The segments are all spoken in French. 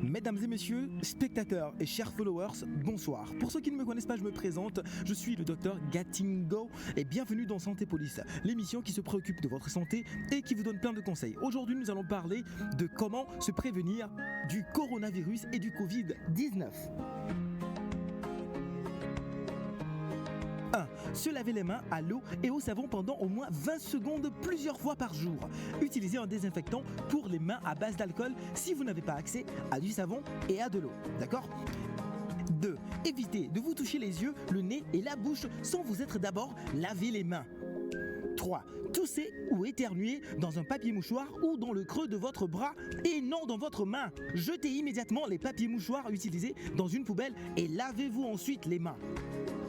Mesdames et messieurs, spectateurs et chers followers, bonsoir. Pour ceux qui ne me connaissent pas, je me présente, je suis le docteur Gatingo et bienvenue dans Santé Police, l'émission qui se préoccupe de votre santé et qui vous donne plein de conseils. Aujourd'hui, nous allons parler de comment se prévenir du coronavirus et du Covid-19. 1. Se laver les mains à l'eau et au savon pendant au moins 20 secondes plusieurs fois par jour. Utilisez un désinfectant pour les mains à base d'alcool si vous n'avez pas accès à du savon et à de l'eau. D'accord ? 2. Évitez de vous toucher les yeux, le nez et la bouche sans vous être d'abord lavé les mains. 3. Toussez ou éternuez dans un papier mouchoir ou dans le creux de votre bras et non dans votre main. Jetez immédiatement les papiers mouchoirs utilisés dans une poubelle et lavez-vous ensuite les mains.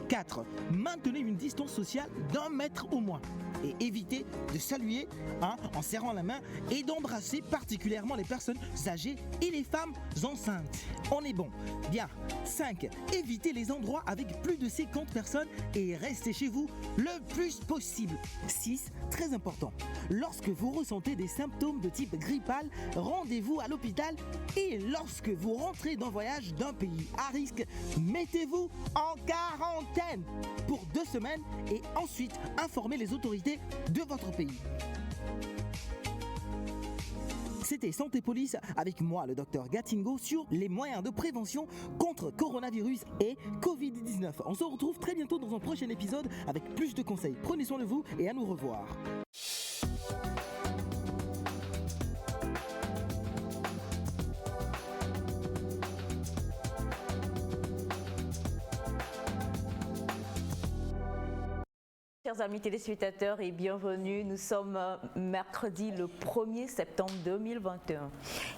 4. Maintenez une distance sociale d'1 mètre au moins et évitez de saluer en serrant la main et d'embrasser particulièrement les personnes âgées et les femmes enceintes. On est bon. Bien. 5. Évitez les endroits avec plus de 50 personnes et restez chez vous le plus possible. 6. Très important. Lorsque vous ressentez des symptômes de type grippal, rendez-vous à l'hôpital et lorsque vous rentrez d'un voyage d'un pays à risque, mettez-vous en quarantaine pour 2 semaines et ensuite informez les autorités de votre pays. C'était Santé Police avec moi, le docteur Gatingo, sur les moyens de prévention contre coronavirus et Covid-19. On se retrouve très bientôt dans un prochain épisode avec plus de conseils. Prenez soin de vous et à nous revoir. Chers amis téléspectateurs et bienvenue, nous sommes mercredi le 1er septembre 2021.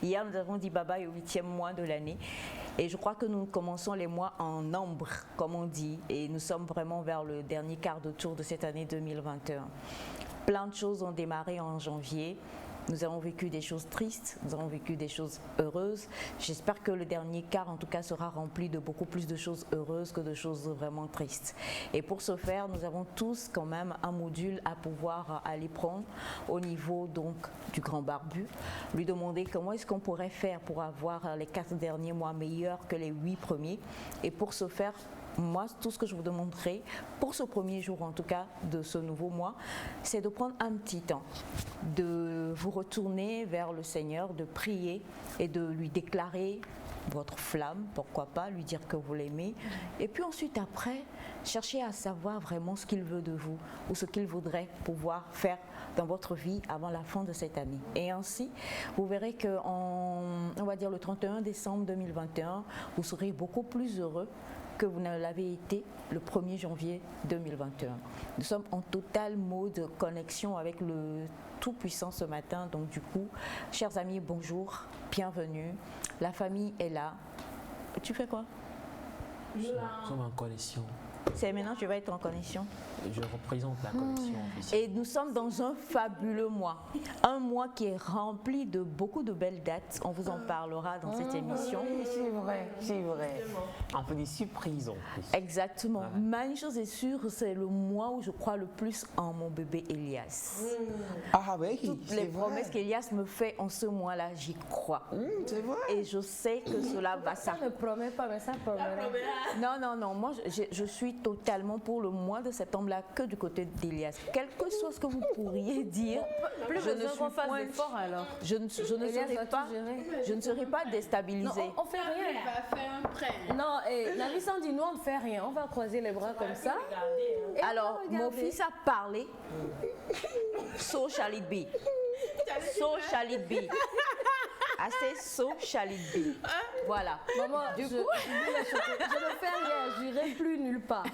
Hier nous avons dit bye bye au 8e mois de l'année et je crois que nous commençons les mois en ambre comme on dit et nous sommes vraiment vers le dernier quart de tour de cette année 2021. Plein de choses ont démarré en janvier. Nous avons vécu des choses tristes, nous avons vécu des choses heureuses. J'espère que le dernier quart, en tout cas, sera rempli de beaucoup plus de choses heureuses que de choses vraiment tristes. Et pour ce faire, nous avons tous quand même un module à pouvoir aller prendre au niveau donc du grand barbu. Lui demander comment est-ce qu'on pourrait faire pour avoir les 4 derniers mois meilleurs que les 8 premiers. Et pour ce faire, moi, tout ce que je vous demanderai pour ce premier jour, en tout cas, de ce nouveau mois, c'est de prendre un petit temps, de vous retourner vers le Seigneur, de prier et de lui déclarer votre flamme, pourquoi pas, lui dire que vous l'aimez. Et puis ensuite, après, cherchez à savoir vraiment ce qu'il veut de vous ou ce qu'il voudrait pouvoir faire dans votre vie avant la fin de cette année. Et ainsi, vous verrez que on va dire le 31 décembre 2021, vous serez beaucoup plus heureux que vous ne l'avez été le 1er janvier 2021. Nous sommes en total mode connexion avec le Tout-Puissant ce matin. Donc du coup, chers amis, bonjour, bienvenue. La famille est là. Tu fais quoi? Nous sommes en connexion. C'est maintenant que tu vas être en connexion. Je représente la connexion officielle. Et nous sommes dans un fabuleux mois. Un mois qui est rempli de beaucoup de belles dates. On vous en parlera dans cette émission. Oui, c'est vrai, c'est vrai. Un peu des surprises en plus. Exactement. Voilà. Mais une chose est sûre, c'est le mois où je crois le plus en mon bébé Elias. Ah oui, Toutes c'est les vrai. promesses qu'Elias me fait en ce mois-là, j'y crois. C'est vrai. Et je sais que cela va Ça ne promet pas, mais ça promet. Non, moi je suis totalement pour le mois de septembre-là que du côté d'Elias. Quel que soit ce que vous pourriez dire, Plus je ne besoin suis qu'on fasse point- d'efforts alors. je ne Elias serai va pas, tout gérer. je ne serai pas Non, déstabilisée. on fait rien. Il va faire un prêt. Non, et la licence dit nous on ne fait rien. On va croiser les bras comme ça. Et on Alors, va mon regarder. fils a parlé. So shall it be. So shall it be. Assez so shall it be. Voilà. Maman, Du je, coup- je ne fais rien, je n'irai plus nulle part.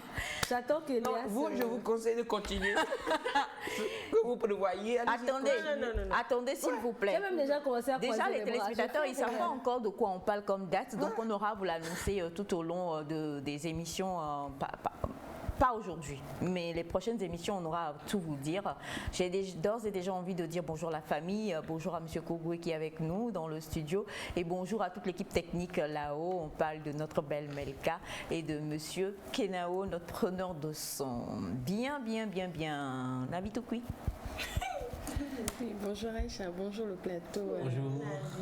J'attends que Non, vous, je vous conseille de continuer. Que vous prévoyez. allez-y, Attendez, continuez. attendez s'il vous plaît. J'ai même déjà commencé à Déjà, croiser les les bras. téléspectateurs, Je ils fais ne savent pas rien. encore de quoi on parle comme date, donc on aura à vous l'annoncer tout au long des émissions, pas aujourd'hui, mais les prochaines émissions, on aura à tout vous dire. J'ai d'ores et déjà envie de dire bonjour la famille, bonjour à M. Kogoué qui est avec nous dans le studio, et bonjour à toute l'équipe technique là-haut. On parle de notre belle Melka et de M. Kenao, notre preneur de son. Bien. Nabitokui. Bonjour Aïcha, bonjour le plateau. Bonjour.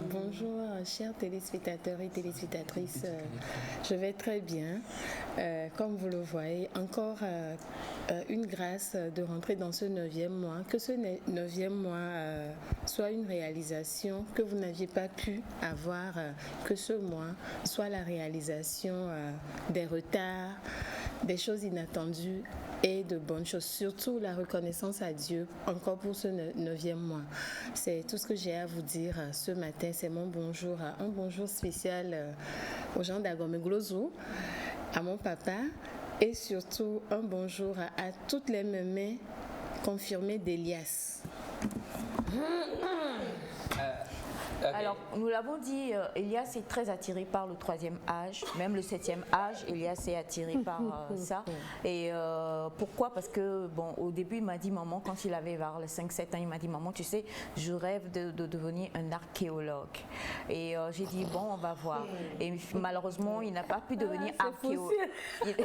Bonjour chers téléspectateurs et téléspectatrices. Je vais très bien. Comme vous le voyez, encore une grâce de rentrer dans ce 9e mois. Que ce 9e mois soit une réalisation que vous n'aviez pas pu avoir, que ce mois soit la réalisation des retards, des choses inattendues et de bonnes choses, surtout la reconnaissance à Dieu encore pour ce 9e mois. C'est tout ce que j'ai à vous dire ce matin, c'est mon bonjour, un bonjour spécial aux gens d'Agomeglozo, à mon papa et surtout un bonjour à toutes les mémés confirmées d'Elias. Alors, nous l'avons dit, Elias est très attiré par le 3e âge, même le 7e âge, Elias est attiré par ça. Et pourquoi? Parce que, bon, au début, il m'a dit, maman, quand il avait vers les 5-7 ans, il m'a dit, maman, tu sais, je rêve de devenir un archéologue. Et j'ai dit, bon, on va voir. Et malheureusement, il n'a pas pu devenir archéologue.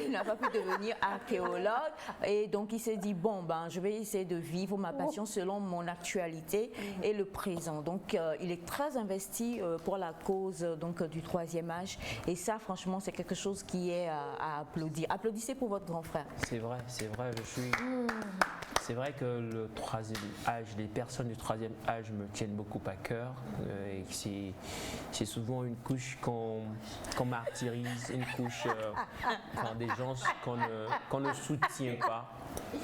Il n'a pas pu devenir archéologue. Et donc, il s'est dit, bon, ben, je vais essayer de vivre ma passion selon mon actualité et le présent. Donc, il est très investi pour la cause donc, du 3e âge. Et ça, franchement, c'est quelque chose qui est à applaudir. Applaudissez pour votre grand frère. C'est vrai, c'est vrai que le 3e âge, les personnes du 3e âge me tiennent beaucoup à cœur. Et c'est souvent une couche qu'on martyrise, une couche des gens qu'on ne soutient pas.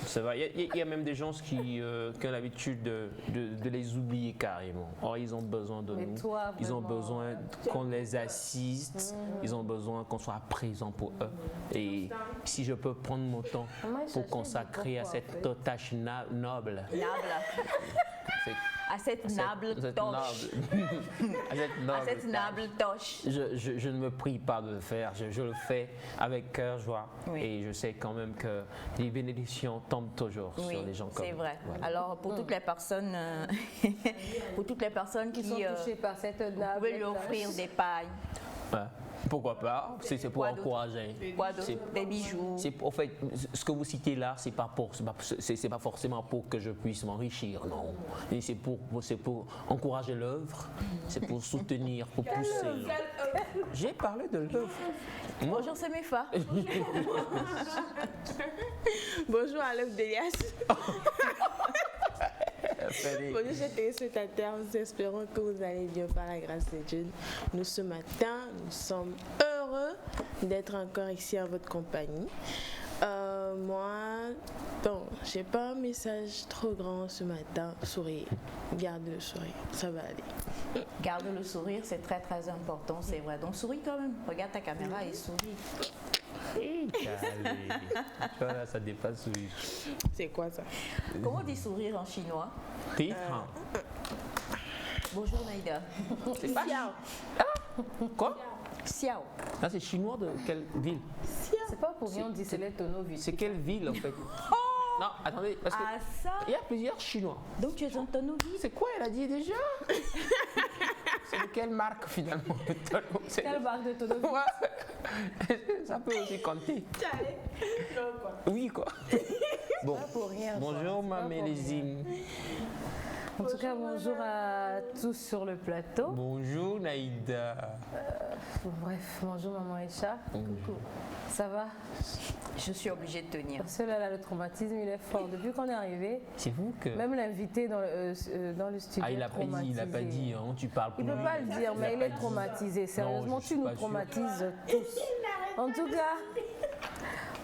C'est vrai, il y a même des gens qui ont l'habitude de les oublier carrément. Or, ils ont besoin de nous, ils ont besoin qu'on les assiste, ils ont besoin qu'on soit présent pour eux. Et si je peux prendre mon temps pour consacrer à cette tâche noble. À cette noble tâche. À cette noble tâche. Je ne me prie pas de le faire, je le fais avec cœur, joie. Oui. Et je sais quand même que les bénédictions tombent toujours sur les gens comme c'est vrai. Voilà. Alors pour toutes les personnes, qui sont touchées par cette vous pouvez lui offrir des pailles. Ouais. Pourquoi pas? C'est pour encourager. Des bijoux. En fait, ce que vous citez là, c'est pas forcément pour que je puisse m'enrichir, non. Et c'est pour encourager l'œuvre, c'est pour soutenir, pour pousser. J'ai parlé de l'œuvre. Bonjour, c'est Mefa. Bonjour à l'œuvre d'Elias. Bonjour chers téléspectateurs, nous espérons que vous allez bien par la grâce de Dieu. Nous ce matin, nous sommes heureux d'être encore ici en votre compagnie. J'ai pas un message trop grand ce matin. Sourire, garde le sourire, ça va aller. Garde le sourire, c'est très très important, c'est vrai. Donc souris quand même, regarde ta caméra et souris. Voilà, ça dépasse sourire. C'est quoi ça? Comment on dit sourire en chinois? Bonjour Naïda. C'est pas Xiao. Quoi? Xiao. Là, c'est chinois de quelle ville? C'est pas pour rien, on dit c'est les tonneaux vides. C'est quelle ville en fait? Non, attendez, parce que Ah ça? il y a plusieurs chinois. Donc tu es un tonneau vide? C'est quoi elle a dit déjà? C'est de quelle marque finalement? Quelle marque de tonneau vide? Ouais. Ça peut aussi compter. Oui quoi. Bon. Pour rien, Bonjour ma Mélésine. En tout cas, bonjour à tous sur le plateau. Bonjour Naïda. Bref, bonjour maman Aïcha. Bonjour. Ça va? Je suis obligée de tenir. Parce que là, le traumatisme, il est fort. Depuis qu'on est arrivé, C'est vous que. même l'invité dans le studio Ah, il est a pas dit, traumatisé. il a pas dit, hein, tu parles pour Il ne peut lui. pas le dire, mais il est traumatisé. Sérieusement, je suis tu nous pas sûr. traumatises tous. En tout cas,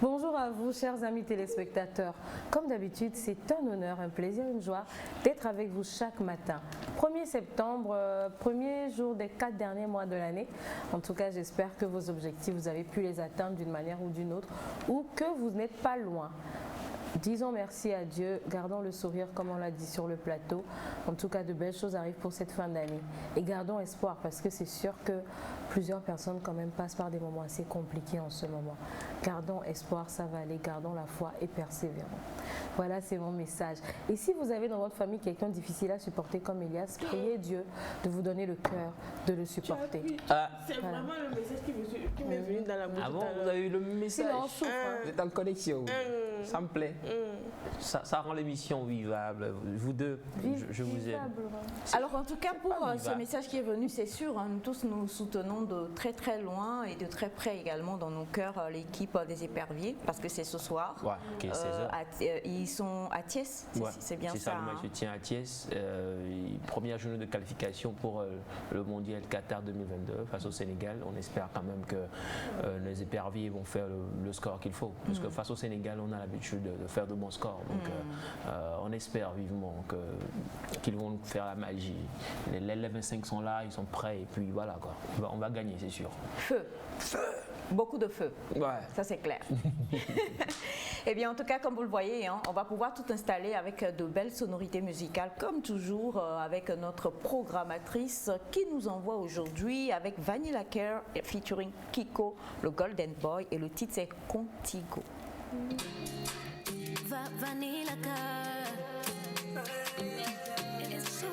bonjour à vous, chers amis téléspectateurs. Comme d'habitude, c'est un honneur, un plaisir, une joie d'être avec vous chaque matin. 1er septembre, premier jour des 4 derniers mois de l'année. En tout cas, j'espère que vos objectifs, vous avez pu les atteindre d'une manière ou d'une autre, ou que vous n'êtes pas loin. Disons merci à Dieu, gardons le sourire comme on l'a dit sur le plateau. En tout cas, de belles choses arrivent pour cette fin d'année. Et gardons espoir parce que c'est sûr que plusieurs personnes quand même passent par des moments assez compliqués en ce moment. Gardons espoir, ça va aller, gardons la foi et persévérons. Voilà, c'est mon message. Et si vous avez dans votre famille quelqu'un de difficile à supporter comme Elias, priez Dieu de vous donner le cœur de le supporter. C'est vraiment le message qui m'est venu dans la bouche. Ah bon, tout à vous l'heure. avez eu le message? Sinon, on souffre. Vous êtes en connexion. Ça me plaît. Ça rend l'émission vivable. Vous deux, je vous aime. Alors en tout cas pour pas ce vivable. message qui est venu, c'est sûr, hein, nous tous nous soutenons de très très loin et de très près également dans nos cœurs l'équipe des Éperviers parce que c'est ce soir. Ouais, ok, 16h. Ils sont à Thiès, Ouais, c'est bien c'est ça. ça, le match se tient à Thiès. Première journée de qualification pour le Mondial Qatar 2022 face au Sénégal. On espère quand même que les Éperviers vont faire le score qu'il faut. Parce que face au Sénégal, on a l'habitude de faire de bons scores. Donc on espère vivement qu'ils vont faire la magie. Les 25 sont là, ils sont prêts et puis voilà quoi. On va gagner, c'est sûr. Feu. Beaucoup de feu. Ouais. Ça c'est clair. Eh bien en tout cas comme vous le voyez, hein, on va pouvoir tout installer avec de belles sonorités musicales comme toujours avec notre programmatrice qui nous envoie aujourd'hui avec Vanilla Care featuring Kiko, le Golden Boy et le titre c'est Contigo. Vanilla Care. It's so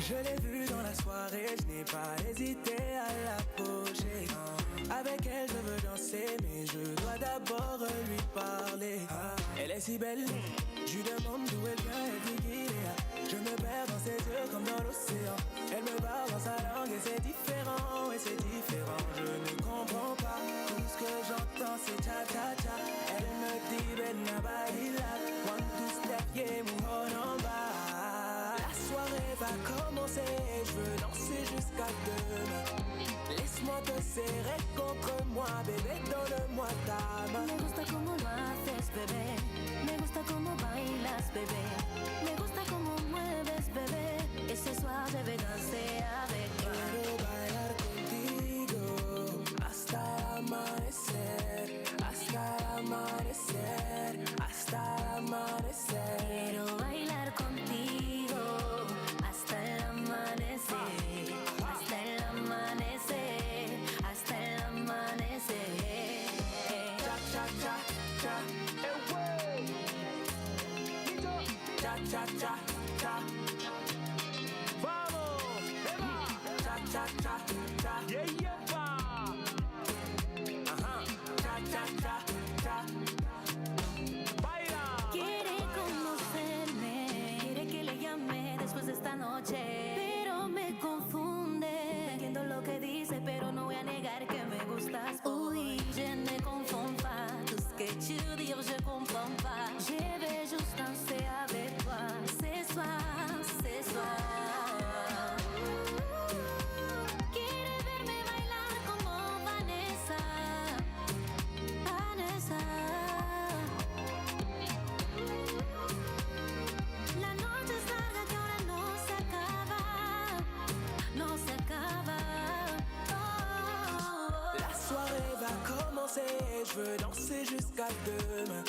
Je l'ai vue dans la soirée, je n'ai pas hésité à l'approcher. Avec elle je veux danser, mais je dois d'abord lui parler. Elle est si belle, je lui demande d'où elle vient, elle dit Guinée. Je me perds dans ses yeux comme dans l'océan. Elle me parle dans sa langue et c'est différent, je ne comprends pas. Tout ce que j'entends c'est cha-cha-cha. Elle me dit ben nabaila, one two step, yeah, mouhon en bas. La soirée va commencer, je veux danser jusqu'à demain. Laisse-moi te serrer contre moi, bébé, donne-moi ta main. Me gusta como lo haces, bebé. Me gusta como bailas, bebé. Me gusta como mueves, bebé. Ese soir je vais danser avec toi. Quiero bailar contigo hasta el amanecer, hasta el amanecer, hasta el amanecer. Quiero bailar contigo hasta el amanecer, hasta el amanecer, hasta el amanecer. Cha cha cha cha, cha cha cha cha. Vamos, cha cha cha cha, yeah yeah pa. Cha cha cha cha. Baila. Quiere conocerme, quiere que le llame después de esta noche, pero me confunde. Entiendo lo que dice, pero no voy a negar que me gustas. Oui, je ne confonds pas tout ce que tu dis, je comprends pas. Je vais juste danser avec toi ce soir, ce soir. Quiere verme bailar como Vanessa, Vanessa. La noche es larga que ahora no se acaba, no se acaba. Oh. La soirée va commencer, je veux danser jusqu'à demain.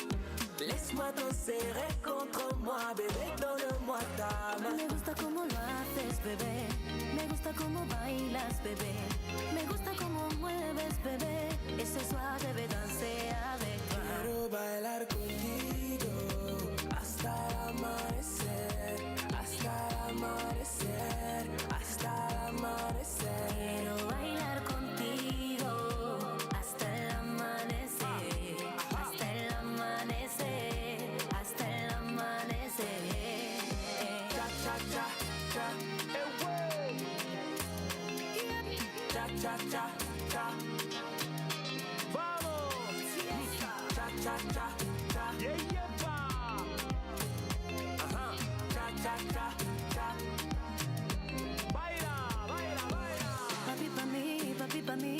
Laisse-moi te serrer contre moi, bébé, donne-moi ta main. Me gusta como lo haces, bebé. Me gusta como bailas, bebé. Me gusta como mueves, bebé. Ese soir je vais danser avec toi. Quiero bailar contigo hasta el amanecer, hasta el amanecer, hasta el amanecer. Quiero bailar contigo hasta el amanecer, hasta el amanecer, hasta el amanecer. Cha cha cha cha, cha cha cha cha. Vamos, cha cha cha cha, yeah yeah pa. Cha cha cha cha. Baila, baila, baila. Papi pa' mí, papi pa' mí,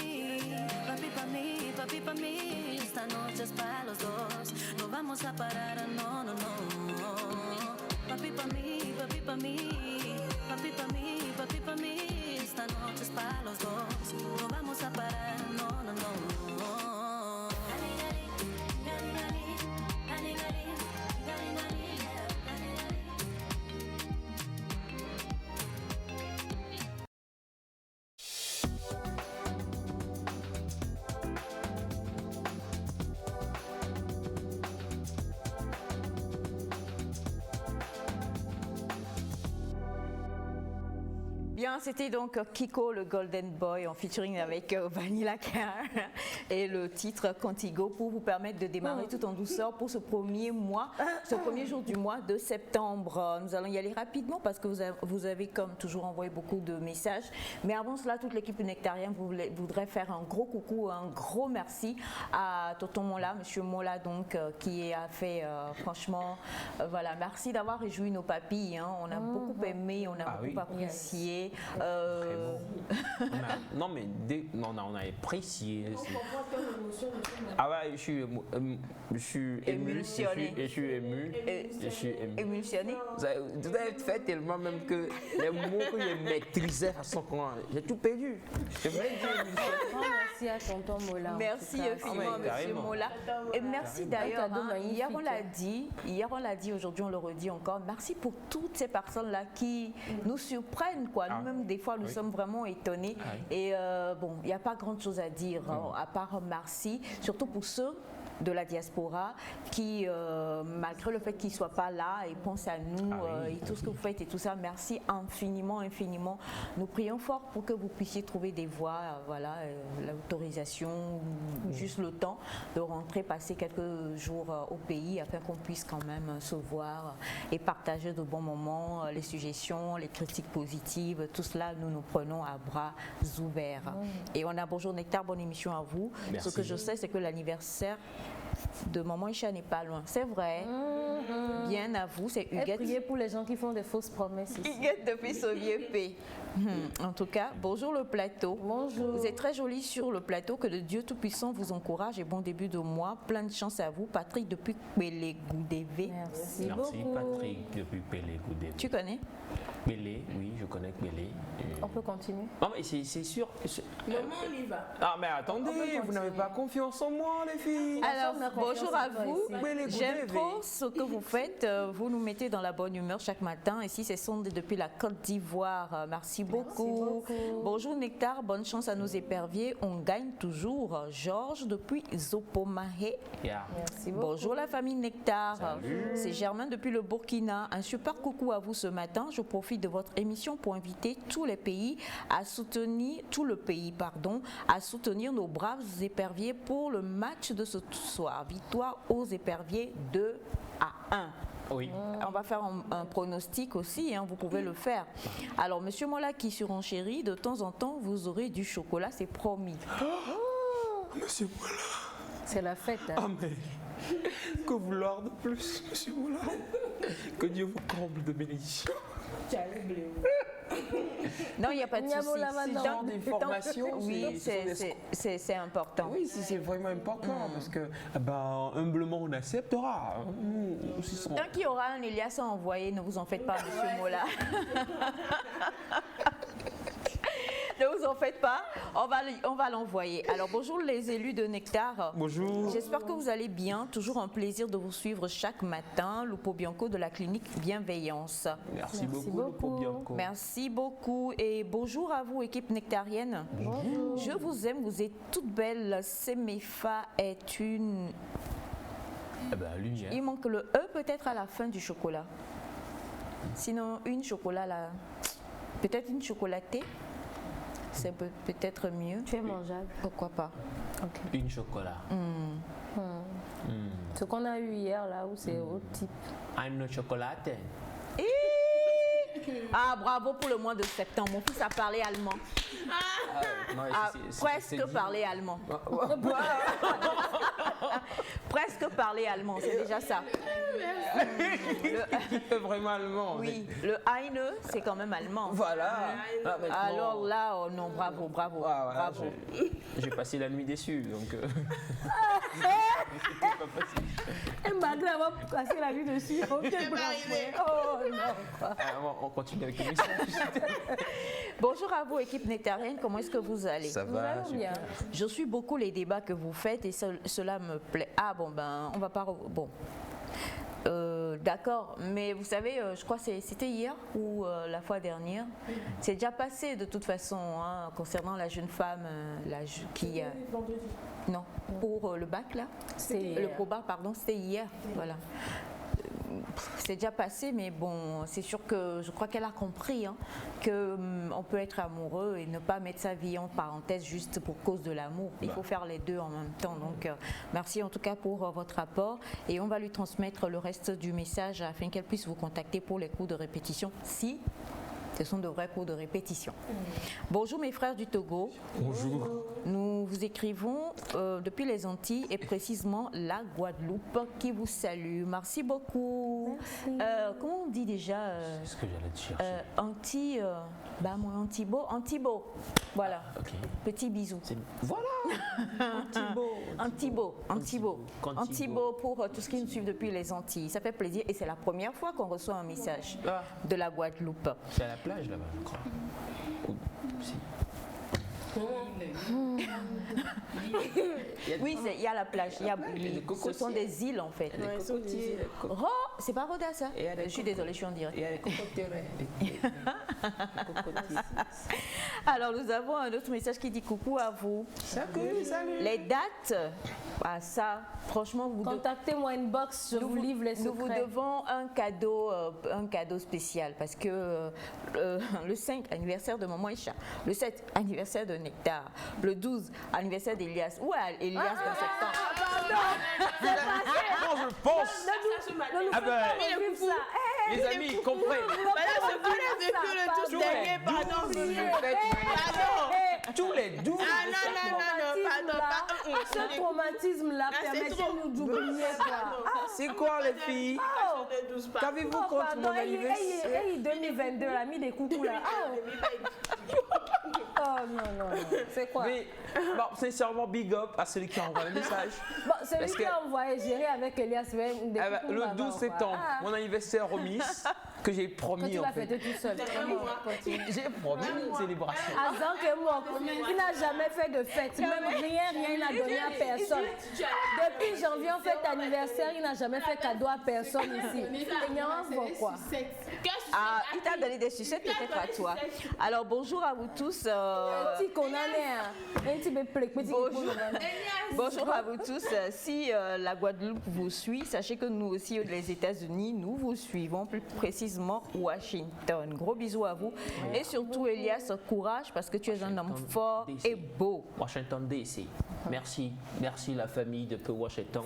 papi pa' mí, papi pa' mí. Esta noche es para los dos, no vamos a parar, no, no, no. Papi pa' mí, papi pa' mí, papi pa' mí, papi pa' mí. Esta noche es para los dos, no vamos a parar, no, no, no. Bien, c'était donc Kiko, le Golden Boy, en featuring avec Vanilla Car et le titre Contigo pour vous permettre de démarrer tout en douceur pour ce premier mois, ce premier jour du mois de septembre. Nous allons y aller rapidement parce que vous avez comme toujours envoyé beaucoup de messages. Mais avant cela, toute l'équipe nectarienne voudrait faire un gros coucou, un gros merci à Tonton Mola, Monsieur Mola, donc, qui a fait franchement, voilà, merci d'avoir réjoui nos papilles. Hein. On a beaucoup aimé, on a beaucoup apprécié. Non, mais on a apprécié. Ah ouais, je suis ému. Je suis ému. Émulsionné. Vous avez fait tellement même que les mots que je maîtrisais, de toute façon, j'ai tout perdu. Je voulais dire Merci à tonton Mola. Merci infiniment, Monsieur Mola. Et merci d'ailleurs. Hier on l'a dit, aujourd'hui on le redit encore. Merci pour toutes ces personnes-là qui nous surprennent, quoi. Nous-mêmes, des fois, nous sommes vraiment étonnés. Et bon, il n'y a pas grand-chose à dire, à part merci, surtout pour ceux de la diaspora qui, malgré le fait qu'ils ne soient pas là et pensent à nous et tout ce que vous faites et tout ça, merci infiniment, infiniment. Nous prions fort pour que vous puissiez trouver des voies, voilà, l'autorisation, juste le temps de rentrer, passer quelques jours au pays afin qu'on puisse quand même se voir et partager de bons moments, les suggestions, les critiques positives, tout cela, nous prenons à bras ouverts. Et on a bonjour Nectar, bonne émission à vous. Merci. Ce que je sais, c'est que l'anniversaire de Maman Isha n'est pas loin. C'est vrai. Bien à vous, c'est Huguette. Priez pour les gens qui font des fausses promesses ici. Huguette depuis Sauvier P. En tout cas, bonjour le plateau. Bonjour. Vous êtes très jolie sur le plateau. Que le Dieu Tout-Puissant vous encourage et bon début de mois. Plein de chance à vous. Patrick depuis Pélégoudévé. Merci Merci beaucoup. Patrick depuis Pélégoudévé. Tu connais? Bélé, oui, je connais Bélé. On peut continuer. Non, mais c'est sûr. Maman, on y va. Ah, mais attendez, vous n'avez pas confiance en moi, les filles. Alors, on a confiance bonjour en à toi vous. ici. J'aime trop ce que vous faites. Vous nous mettez dans la bonne humeur chaque matin. Ici, c'est Sondé depuis la Côte d'Ivoire. Merci beaucoup. Bonjour Nectar, bonne chance à nos éperviers. On gagne toujours. Georges depuis Zopomahé. Merci beaucoup. Bonjour la famille Nectar. Salut. C'est Germain depuis le Burkina. Un super coucou à vous ce matin. Je profite de votre émission pour inviter tous les pays à soutenir, tout le pays, pardon, à soutenir nos braves éperviers pour le match de ce soir. Victoire aux éperviers 2-1. Oui. On va faire un pronostic aussi, hein, vous pouvez le faire. Alors, Monsieur Mola qui surenchérit, de temps en temps, vous aurez du chocolat, c'est promis. Monsieur Moula. C'est la fête. Hein. Ah, mais que vouloir de plus, Monsieur Moula? Que Dieu vous comble de bénédictions. Non, il n'y a pas de souci. Mola maintenant. Ce genre d'informations, oui, c'est important. Oui, c'est vraiment important parce que, humblement, on acceptera. Tant qu'il y aura un Elias à envoyer, ne vous en faites pas, Monsieur Mola. Ne vous en faites pas, on va l'envoyer. Alors bonjour les élus de Nectar. Bonjour. J'espère que vous allez bien. Toujours un plaisir de vous suivre chaque matin. Lupo Bianco de la clinique Bienveillance. Merci beaucoup, Lupo Bianco. Merci beaucoup et bonjour à vous équipe nectarienne. Bonjour. Je vous aime, vous êtes toutes belles. Semefa est une... Lumière. Il manque le E peut-être à la fin du chocolat. Sinon une chocolat là, peut-être une chocolatée. C'est peut-être mieux. Tu es mangeable. Pourquoi pas? Une chocolat. Ce qu'on a eu hier là, où c'est au type. Un chocolat. Ah, bravo pour le mois de septembre. Mon fils a parlé allemand. Presque parlé allemand. Presque parlé allemand, c'est déjà ça. Vraiment allemand. Oui, le Eine, c'est quand même allemand. Voilà. Alors là, oh non, bravo, bravo, bravo. J'ai passé la nuit déçu, donc... Et malgré avoir passé la nuit dessus, on t'est pas arrivé. Oh non. On continue avec le message. Bonjour à vous, équipe nectarienne, comment est-ce que vous allez? Ça Nous va, allons bien. Je suis beaucoup les débats que vous faites et cela me plaît. Ah bon, ben, on va pas... Bon. D'accord, mais vous savez, je crois que c'était hier ou la fois dernière. C'est déjà passé de toute façon, hein, concernant la jeune femme qui... non, pour le bac là. C'était Le proba, pardon, c'était hier. Voilà. c'est déjà passé, mais bon, c'est sûr que je crois qu'elle a compris qu'on peut être amoureux et ne pas mettre sa vie en parenthèse juste pour cause de l'amour. Il faut faire les deux en même temps. Donc, merci en tout cas pour votre apport et on va lui transmettre le reste du message afin qu'elle puisse vous contacter pour les cours de répétition si ce sont de vrais cours de répétition. Bonjour mes frères du Togo. Bonjour. Nous vous écrivons depuis les Antilles et précisément la Guadeloupe qui vous salue. Merci beaucoup. Merci. Comment on dit déjà C'est ce que j'allais te chercher. Antibo. Voilà. Ok. Petit bisou. Voilà. Antibo Contibo. pour tous qui nous suivent depuis les Antilles. Ça fait plaisir et c'est la première fois qu'on reçoit un message de la Guadeloupe. C'est à la plage là-bas, je crois. Si. Oui, il y a la plage. Ce sont des îles en fait. C'est pas Roda ça. Je suis désolée, je suis en direct. Il y a les cocotiers. Alors nous avons un autre message qui dit coucou à vous. Salut. Les dates, ça, franchement, Contactez-moi inbox, je vous livre les secrets. Nous vous devons un cadeau spécial parce que le 5, anniversaire de Maman Isha, le 7, anniversaire de Nectar, le 12, anniversaire d'Elias. Où est Elias dans septembre? Moi, je pense. Ah ben, les amis, comprennent. Tous les 12. Ce traumatisme-là, permettez-nous d'oublier ça. C'est quoi les filles? Qu'avez-vous contre mon anniversaire? 2022, la mis des coucous là. Oh non. C'est quoi? Mais, bon, sincèrement, big up à celui qui a envoyé le message. Bon, celui qui a envoyé gérer avec Elias des coucous le 12 septembre, mon anniversaire remis, que j'ai promis quand tu en l'as fait. fêté tout seul. J'ai promis une célébration. Azan que moi, il n'a jamais fait de fête, même rien, il n'a donné à personne. Depuis janvier, on fête anniversaire, il n'a jamais fait cadeau à personne ici. Quoi? Il t'a donné des sucettes peut-être à toi. Alors bonjour à vous tous. Bonjour à vous tous. Si la Guadeloupe vous suit, sachez que nous aussi, les États-Unis, nous vous suivons, plus précisément Washington. Gros bisous à vous. Et surtout, Elias, courage parce que tu es un homme fort et beau. Washington DC. Merci la famille de Washington.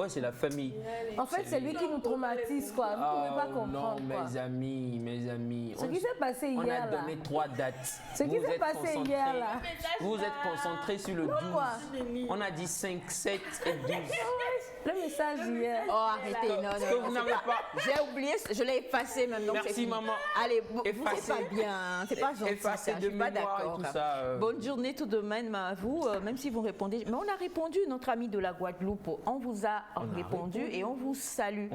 C'est la famille. En fait, c'est lui qui nous traumatise, quoi. Vous ne pouvez pas comprendre. Non, mes amis. Ce qui s'est passé hier, on a donné 3 dates. Ce qui s'est passé hier, là. Vous êtes concentrés sur le 12. On a dit 5, 7 et 12. Le message hier. Oh, arrêtez, non. Vous n'avez pas. J'ai oublié, je l'ai effacé maintenant. Merci, maman. Allez, vous c'est pas bien, c'est pas gentil. Effacé de mémoire et tout ça. Bonne journée tout de même à vous, même si vous répondez. Mais on a répondu, notre ami de la Guadeloupe, on vous a répondu et on vous salue.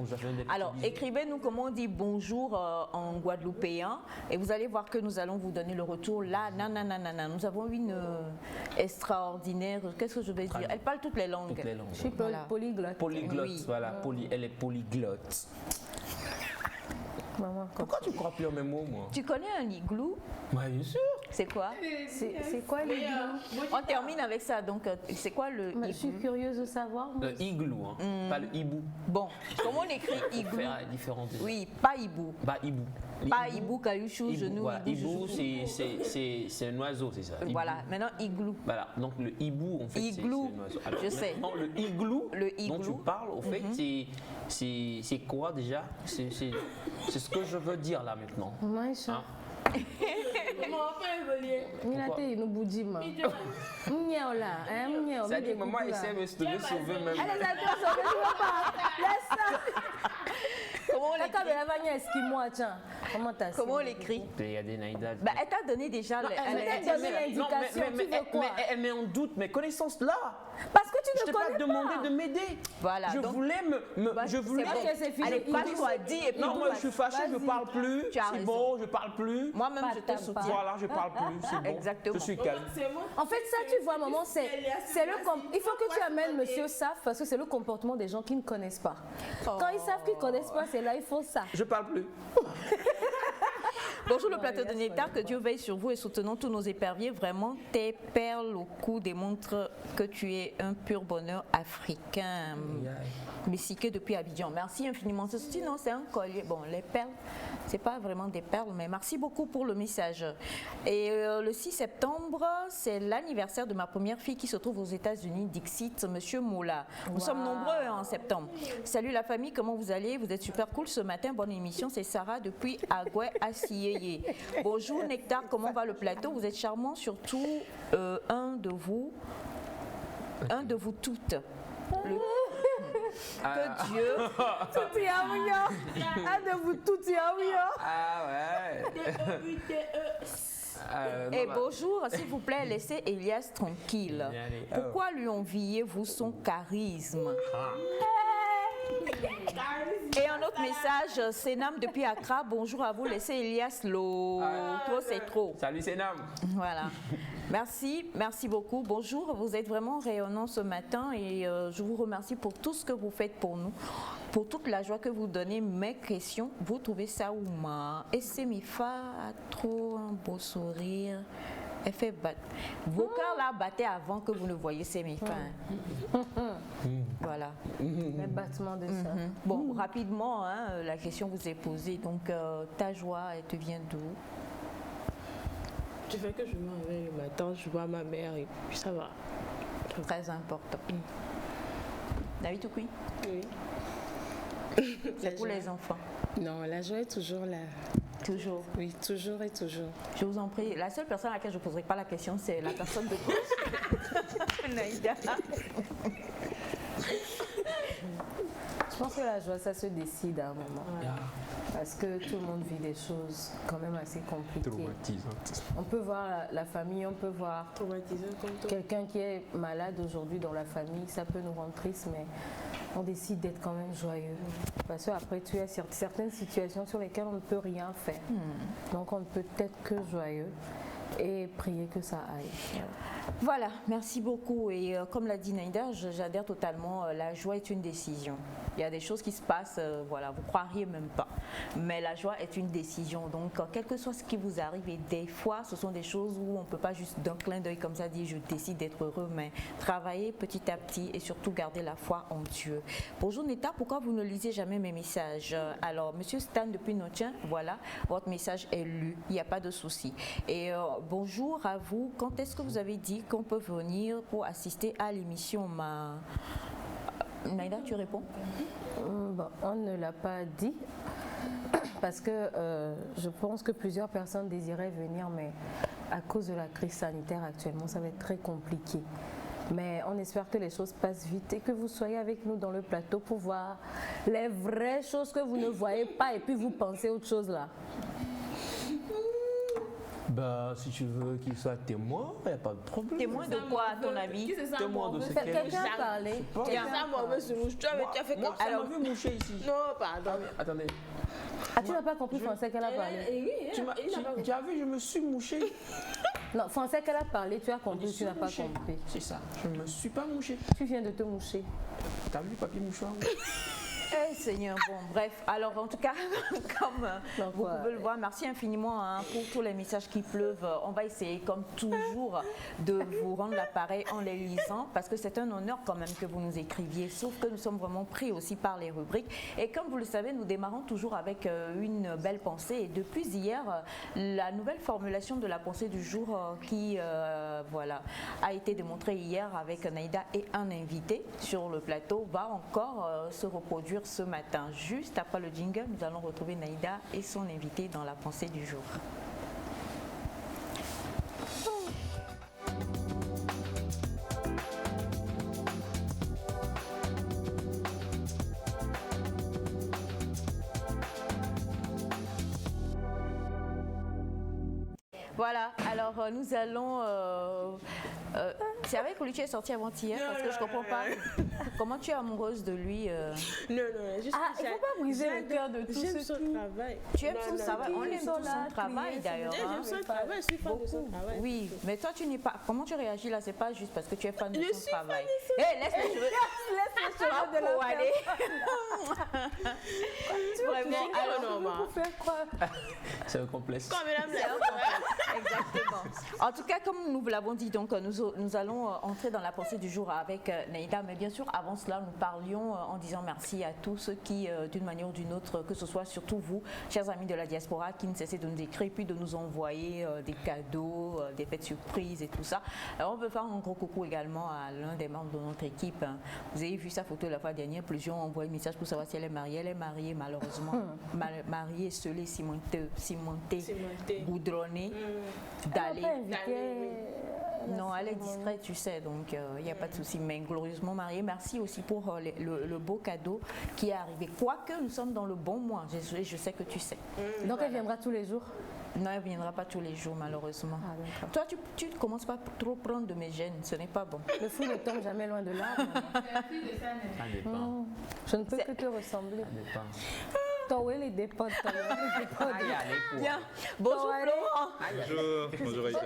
Alors, écrivez-nous comment on dit bonjour en guadeloupéen et vous allez voir que nous allons vous donner le retour là. Nanana. Nous avons une extraordinaire, qu'est-ce que je vais dire? Elle parle toutes les langues. Je suis polyglotte. Polyglotte, Oui. voilà, elle est polyglotte. Maman, Pourquoi tu crois plus en mes mots, moi? Tu connais un igloo? Oui, bien sûr. C'est quoi? c'est quoi l'igloo? On termine avec ça, donc c'est quoi le Je suis igloo? curieuse de savoir. Le igloo, hein, pas le hibou. Bon, comment on écrit igloo? Faire la différence. Oui, pas hibou. Bah, hibou. Pas hibou, caillouchou, genou, Voilà, hibou, hibou, c'est un oiseau, c'est ça. Hibou. Voilà, maintenant igloo. Voilà, donc le hibou, en fait, Igloo, c'est un oiseau. Alors, je sais. maintenant, le igloo dont tu igloo. parles, au fait, c'est quoi déjà? C'est ce que je veux dire là maintenant. Maïcha. Hein? Minate nous boudima. Mniao là, hein, mniao. Ça dit maman essaie de me sauver même. Elle les a tous sauvés, tu vois pas. Laisse ça. Comment on l'écrit? Comment on l'écrit? Il y a des naïdas. Bah, elle t'a donné déjà elle t'a donné l'indication, tu veux quoi? Elle met en doute mes connaissances là. Parce que tu Je ne t'ai connais pas demandé de m'aider. Voilà. Je donc, voulais je voulais. c'est bon. c'est fini. Allez, passe-toi, dis et puis Non, nous, moi je suis fâché, je Vas-y. parle plus. Tu as C'est raison. bon, je parle plus. Moi-même, je te Pas. soutiens. Voilà, je parle plus. C'est bon. Exactement. Je suis calme. En fait, ça, tu vois, maman, c'est il faut que tu amènes Monsieur Saf parce que c'est le comportement des gens qui ne connaissent pas. Quand ils savent qu'ils ne connaissent pas, c'est là il faut ça. Je parle plus. Bonjour le plateau de Netta, que Dieu veille sur vous et soutenons tous nos éperviers. Vraiment, tes perles au cou démontrent que tu es un pur bonheur africain. Messiqué depuis Abidjan. Merci infiniment. Sinon, c'est un collier. Bon, les perles, c'est pas vraiment des perles, mais merci beaucoup pour le message. Et le 6 septembre, c'est l'anniversaire de ma première fille qui se trouve aux États-Unis, Dixit, Monsieur Moula. Nous sommes nombreux en septembre. Salut la famille, comment vous allez? Vous êtes super cool ce matin. Bonne émission. C'est Sarah depuis Agoué à Sieyeye. Bonjour Nectar, comment va le plateau? Vous êtes charmant, surtout un de vous toutes. Que Dieu. Tout y a un de vous, tout y a Ah ouais. Et bonjour, s'il vous plaît, laissez Elias tranquille. Pourquoi lui enviez-vous son charisme? Et un autre message, Senam depuis Accra, bonjour à vous, laissez Elias l'eau. Trop c'est trop. Salut Senam. Voilà. Merci beaucoup. Bonjour, vous êtes vraiment rayonnant ce matin et je vous remercie pour tout ce que vous faites pour nous, pour toute la joie que vous donnez. Mes questions, vous trouvez ça où ma? Et c'est Mifa a trop un beau sourire. Elle fait battre. Vos cœurs là battaient avant que vous ne voyiez ces Mifa. Voilà. Les battements de ça. Bon, rapidement, hein, la question vous est posée. Donc, ta joie, elle te vient d'où? Du fait que je me réveille le matin, je vois ma mère et puis ça va. Très important. David Oukoui? Oui. C'est pour les enfants. Non, la joie est toujours là. Toujours. Oui, toujours et toujours. Je vous en prie. La seule personne à laquelle je ne poserai pas la question, c'est la personne de gauche. Naïda. Je pense que la joie, ça se décide à un moment. Parce que tout le monde vit des choses quand même assez compliquées. Traumatisantes. On peut voir la famille, on peut voir quelqu'un qui est malade aujourd'hui dans la famille, ça peut nous rendre tristes, mais on décide d'être quand même joyeux. Parce qu'après, tu as certaines situations sur lesquelles on ne peut rien faire. Donc on ne peut être que joyeux et prier que ça aille. Voilà, merci beaucoup. Et comme l'a dit Naïda, j'adhère totalement. La joie est une décision. Il y a des choses qui se passent, voilà, vous ne croiriez même pas. Mais la joie est une décision. Donc, quel que soit ce qui vous arrive, et des fois, ce sont des choses où on ne peut pas juste d'un clin d'œil comme ça dire je décide d'être heureux, mais travailler petit à petit et surtout garder la foi en Dieu. Bonjour Netta, pourquoi vous ne lisez jamais mes messages? Alors, Monsieur Stan depuis Notien, voilà, votre message est lu, il n'y a pas de souci. Et bonjour à vous, quand est-ce que vous avez dit qu'on peut venir pour assister à l'émission Naïda, tu réponds? Bon, on ne l'a pas dit parce que je pense que plusieurs personnes désiraient venir, mais à cause de la crise sanitaire actuellement, ça va être très compliqué. Mais on espère que les choses passent vite et que vous soyez avec nous dans le plateau pour voir les vraies choses que vous ne voyez pas et puis vous pensez autre chose là. Bah, si tu veux qu'il soit témoin, il n'y a pas de problème. Témoin de quoi, à ton avis? Témoin de ce qu'elle Quelqu'un a parlé. Ça, moi, tu as fait comme ça. Elle m'a vu moucher ici. Non, pardon. Attendez. Ah, tu n'as pas compris français qu'elle a parlé? Tu as vu, je me suis mouché. Non, français qu'elle a parlé, tu as compris, tu n'as pas compris. C'est ça, je ne me suis pas mouché. Tu viens de te moucher. T'as vu papier mouchoir? Eh Seigneur, bon bref, alors en tout cas, comme vous pouvez le voir, merci infiniment pour tous les messages qui pleuvent. On va essayer comme toujours de vous rendre l'appareil en les lisant parce que c'est un honneur quand même que vous nous écriviez, sauf que nous sommes vraiment pris aussi par les rubriques. Et comme vous le savez, nous démarrons toujours avec une belle pensée et depuis hier, la nouvelle formulation de la pensée du jour qui voilà, a été démontrée hier avec Naïda et un invité sur le plateau va encore se reproduire ce matin. Juste après le jingle, nous allons retrouver Naïda et son invité dans la pensée du jour. Voilà, alors nous allons C'est avec lui que tu es sortie avant-hier parce que je comprends pas. Comment tu es amoureuse de lui Non, juste Il ne faut pas briser le cœur de tous j'aime ceux son qui... travail. Tu aimes son travail, on aime tout son travail d'ailleurs. hein. J'aime son travail, je suis fan de son travail. Oui, mais toi tu n'es pas. Comment tu réagis là? C'est pas juste parce que tu es fan de Je son suis travail. fan Hé, laisse les cheveux. Laisse les cheveux Pas de la pour aller. Vraiment, alors, pour faire quoi? C'est un complexe. Comme madame Exactement. En tout cas, comme nous vous l'avons dit, donc nous allons entrer dans la pensée du jour avec Naïda. Mais bien sûr, avant cela, nous parlions en disant merci à tous ceux qui, d'une manière ou d'une autre, que ce soit surtout vous, chers amis de la diaspora, qui ne cessez de nous écrire puis de nous envoyer des cadeaux, des fêtes surprises et tout ça. Alors, on veut faire un gros coucou également à l'un des membres de notre équipe. Vous avez vu sa photo la fois dernière. Plusieurs ont envoyé un message pour savoir si elle est mariée. Elle est mariée, malheureusement. Mariée, scellée, cimentée, goudronnée, dallée. Non, elle est discrète, tu sais, donc il n'y a pas de souci. Mais glorieusement mariée, merci aussi pour le beau cadeau qui est arrivé. Quoique nous sommes dans le bon mois, je sais que tu sais. Donc elle viendra tous les jours? Non, elle ne viendra pas tous les jours, malheureusement. Toi, tu ne commences pas à trop prendre de mes gènes, ce n'est pas bon. Le fou ne tombe jamais loin de l'arbre. Ça dépend. Je ne peux que te ressembler. Ça dépend. Toi, les dépend. Bien. Bonjour Florent. Bonjour Aïcha.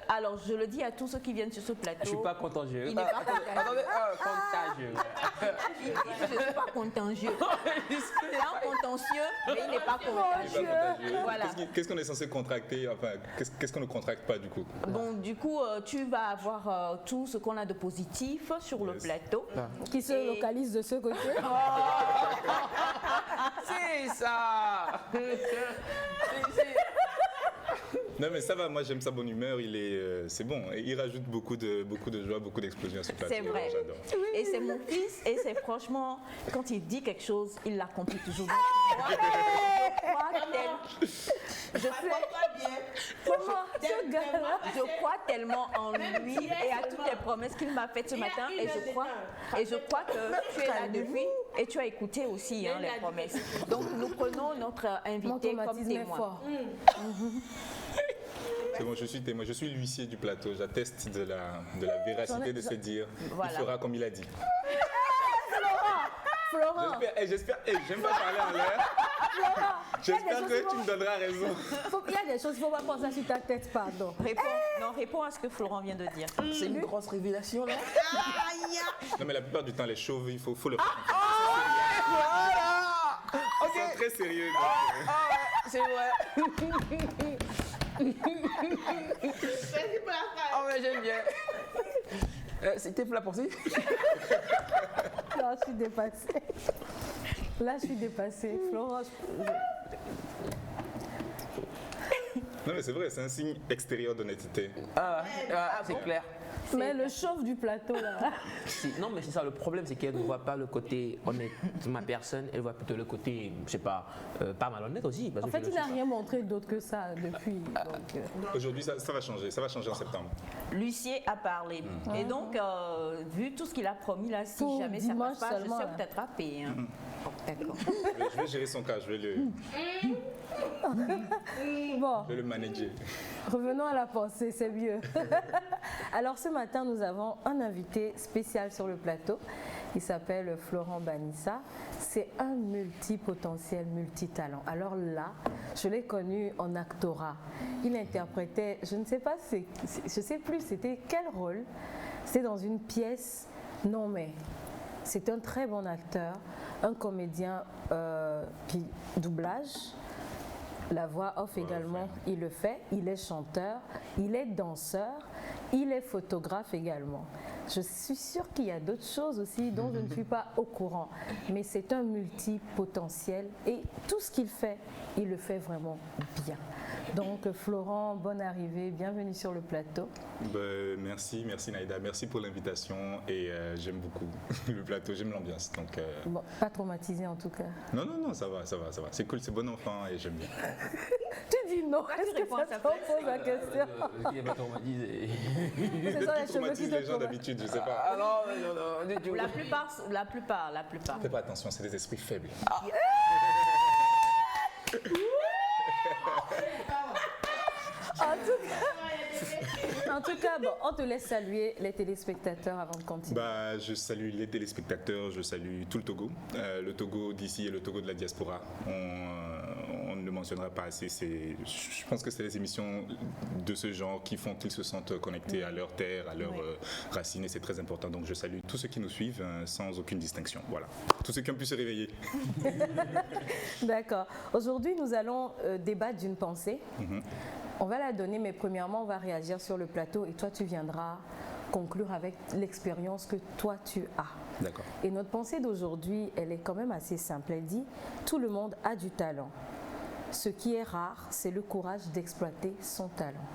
Alors, je le dis à tous ceux qui viennent sur ce plateau. Je ne suis pas contagieux. Il n'est pas contagieux. Contagieux. Je ne suis pas contagieux. C'est un contentieux, mais il n'est pas contagieux. Voilà. Qu'est-ce qu'on est censé contracter? Enfin, qu'est-ce qu'on ne contracte pas du coup? Bon, du coup, tu vas avoir tout ce qu'on a de positif sur le plateau. Qui se localise de ce côté. C'est ça. Non mais ça va, moi j'aime sa bonne humeur, c'est bon, il rajoute beaucoup de joie, beaucoup d'explosion sur le plateau. C'est vrai. J'adore. Et c'est mon fils, et c'est franchement, quand il dit quelque chose, il l'accomplit toujours. Je crois tellement en lui et à toutes les promesses qu'il m'a faites ce matin, et je crois que tu es là depuis et tu as écouté aussi les promesses. Donc nous prenons notre invité comme témoin. C'est bon, je suis témoin, je suis l'huissier du plateau, j'atteste de la véracité de ses dires. Voilà. Il fera comme il a dit. Florent, J'espère, j'aime pas parler en l'air. J'espère que tu me donneras raison. il y a des choses, il ne faut pas penser sur ta tête, pardon. Réponds à ce que Florent vient de dire. C'est une grosse révélation là. Non mais la plupart du temps, les chauves, il faut le faire. Voilà. Ok. Ils sont très sérieux. C'est vrai. Oh mais j'aime bien. C'était pour la pensée? Là, je suis dépassée. Là, je suis dépassée. Florent, Non mais c'est vrai, c'est un signe extérieur d'honnêteté. C'est clair. mais le chauve du plateau, là. Non, mais c'est ça, le problème, c'est qu'elle ne voit pas le côté honnête de ma personne, elle voit plutôt le côté, je sais pas, pas malhonnête aussi. Parce En que fait, il n'a rien montré d'autre que ça depuis. Donc, Aujourd'hui, ça va changer en septembre. L'huissier a parlé. Et donc, vu tout ce qu'il a promis là, si Pour jamais ça ne dimanche passe pas, je seulement, sais là. que tu attrapé. Hein. Bon, d'accord. Je vais gérer son cas, je vais bon, le manager. revenons à la pensée, c'est mieux. Alors, ce matin, nous avons un invité spécial sur le plateau. Il s'appelle Florent Banissa. C'est un multipotentiel, multitalent. Alors là, je l'ai connu en actorat. Il interprétait, je ne sais pas, je sais plus, c'était quel rôle. C'était dans une pièce. Non mais, c'est un très bon acteur, un comédien, puis doublage. La voix off également, il le fait. Il est chanteur, il est danseur, il est photographe également. Je suis sûre qu'il y a d'autres choses aussi dont je ne suis pas au courant. Mais c'est un multipotentiel et tout ce qu'il fait, il le fait vraiment bien. Donc Florent, bonne arrivée, bienvenue sur le plateau. Merci Naïda, merci pour l'invitation et j'aime beaucoup le plateau, j'aime l'ambiance. Donc, Bon, pas traumatisé en tout cas. Non, ça va. C'est cool, c'est bon enfant et j'aime bien. Tu dis non, est-ce que ça te pose la question? Il n'est pas traumatisé. C'est ça les cheveux qui Traumatise te les gens d'habitude, je sais pas. Ah non, du tout. La plupart. Fais pas attention, c'est des esprits faibles. En tout cas, En tout cas, bon, on te laisse saluer les téléspectateurs avant de continuer. Bah, je salue les téléspectateurs, je salue tout le Togo. Le Togo d'ici et le Togo de la diaspora. On ne le mentionnera pas assez. Je pense que c'est les émissions de ce genre qui font qu'ils se sentent connectés à leur terre, à leurs racines, et c'est très important. Donc je salue tous ceux qui nous suivent sans aucune distinction. Voilà. Tous ceux qui ont pu se réveiller. D'accord. Aujourd'hui, nous allons débattre d'une pensée. On va la donner, mais premièrement, on va réagir sur le plateau et toi, tu viendras conclure avec l'expérience que toi, tu as. D'accord. Et notre pensée d'aujourd'hui, elle est quand même assez simple. Elle dit « Tout le monde a du talent. Ce qui est rare, c'est le courage d'exploiter son talent. »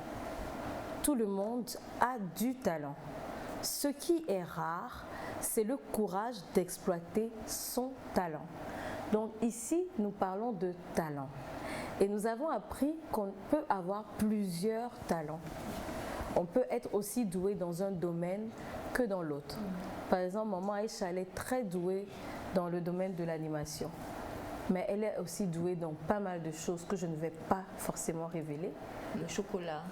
Tout le monde a du talent. Ce qui est rare, c'est le courage d'exploiter son talent. Donc ici, nous parlons de talent. Et nous avons appris qu'on peut avoir plusieurs talents. On peut être aussi doué dans un domaine que dans l'autre. Par exemple, maman Aïcha, elle est très douée dans le domaine de l'animation. Mais elle est aussi douée dans pas mal de choses que je ne vais pas forcément révéler. Le chocolat.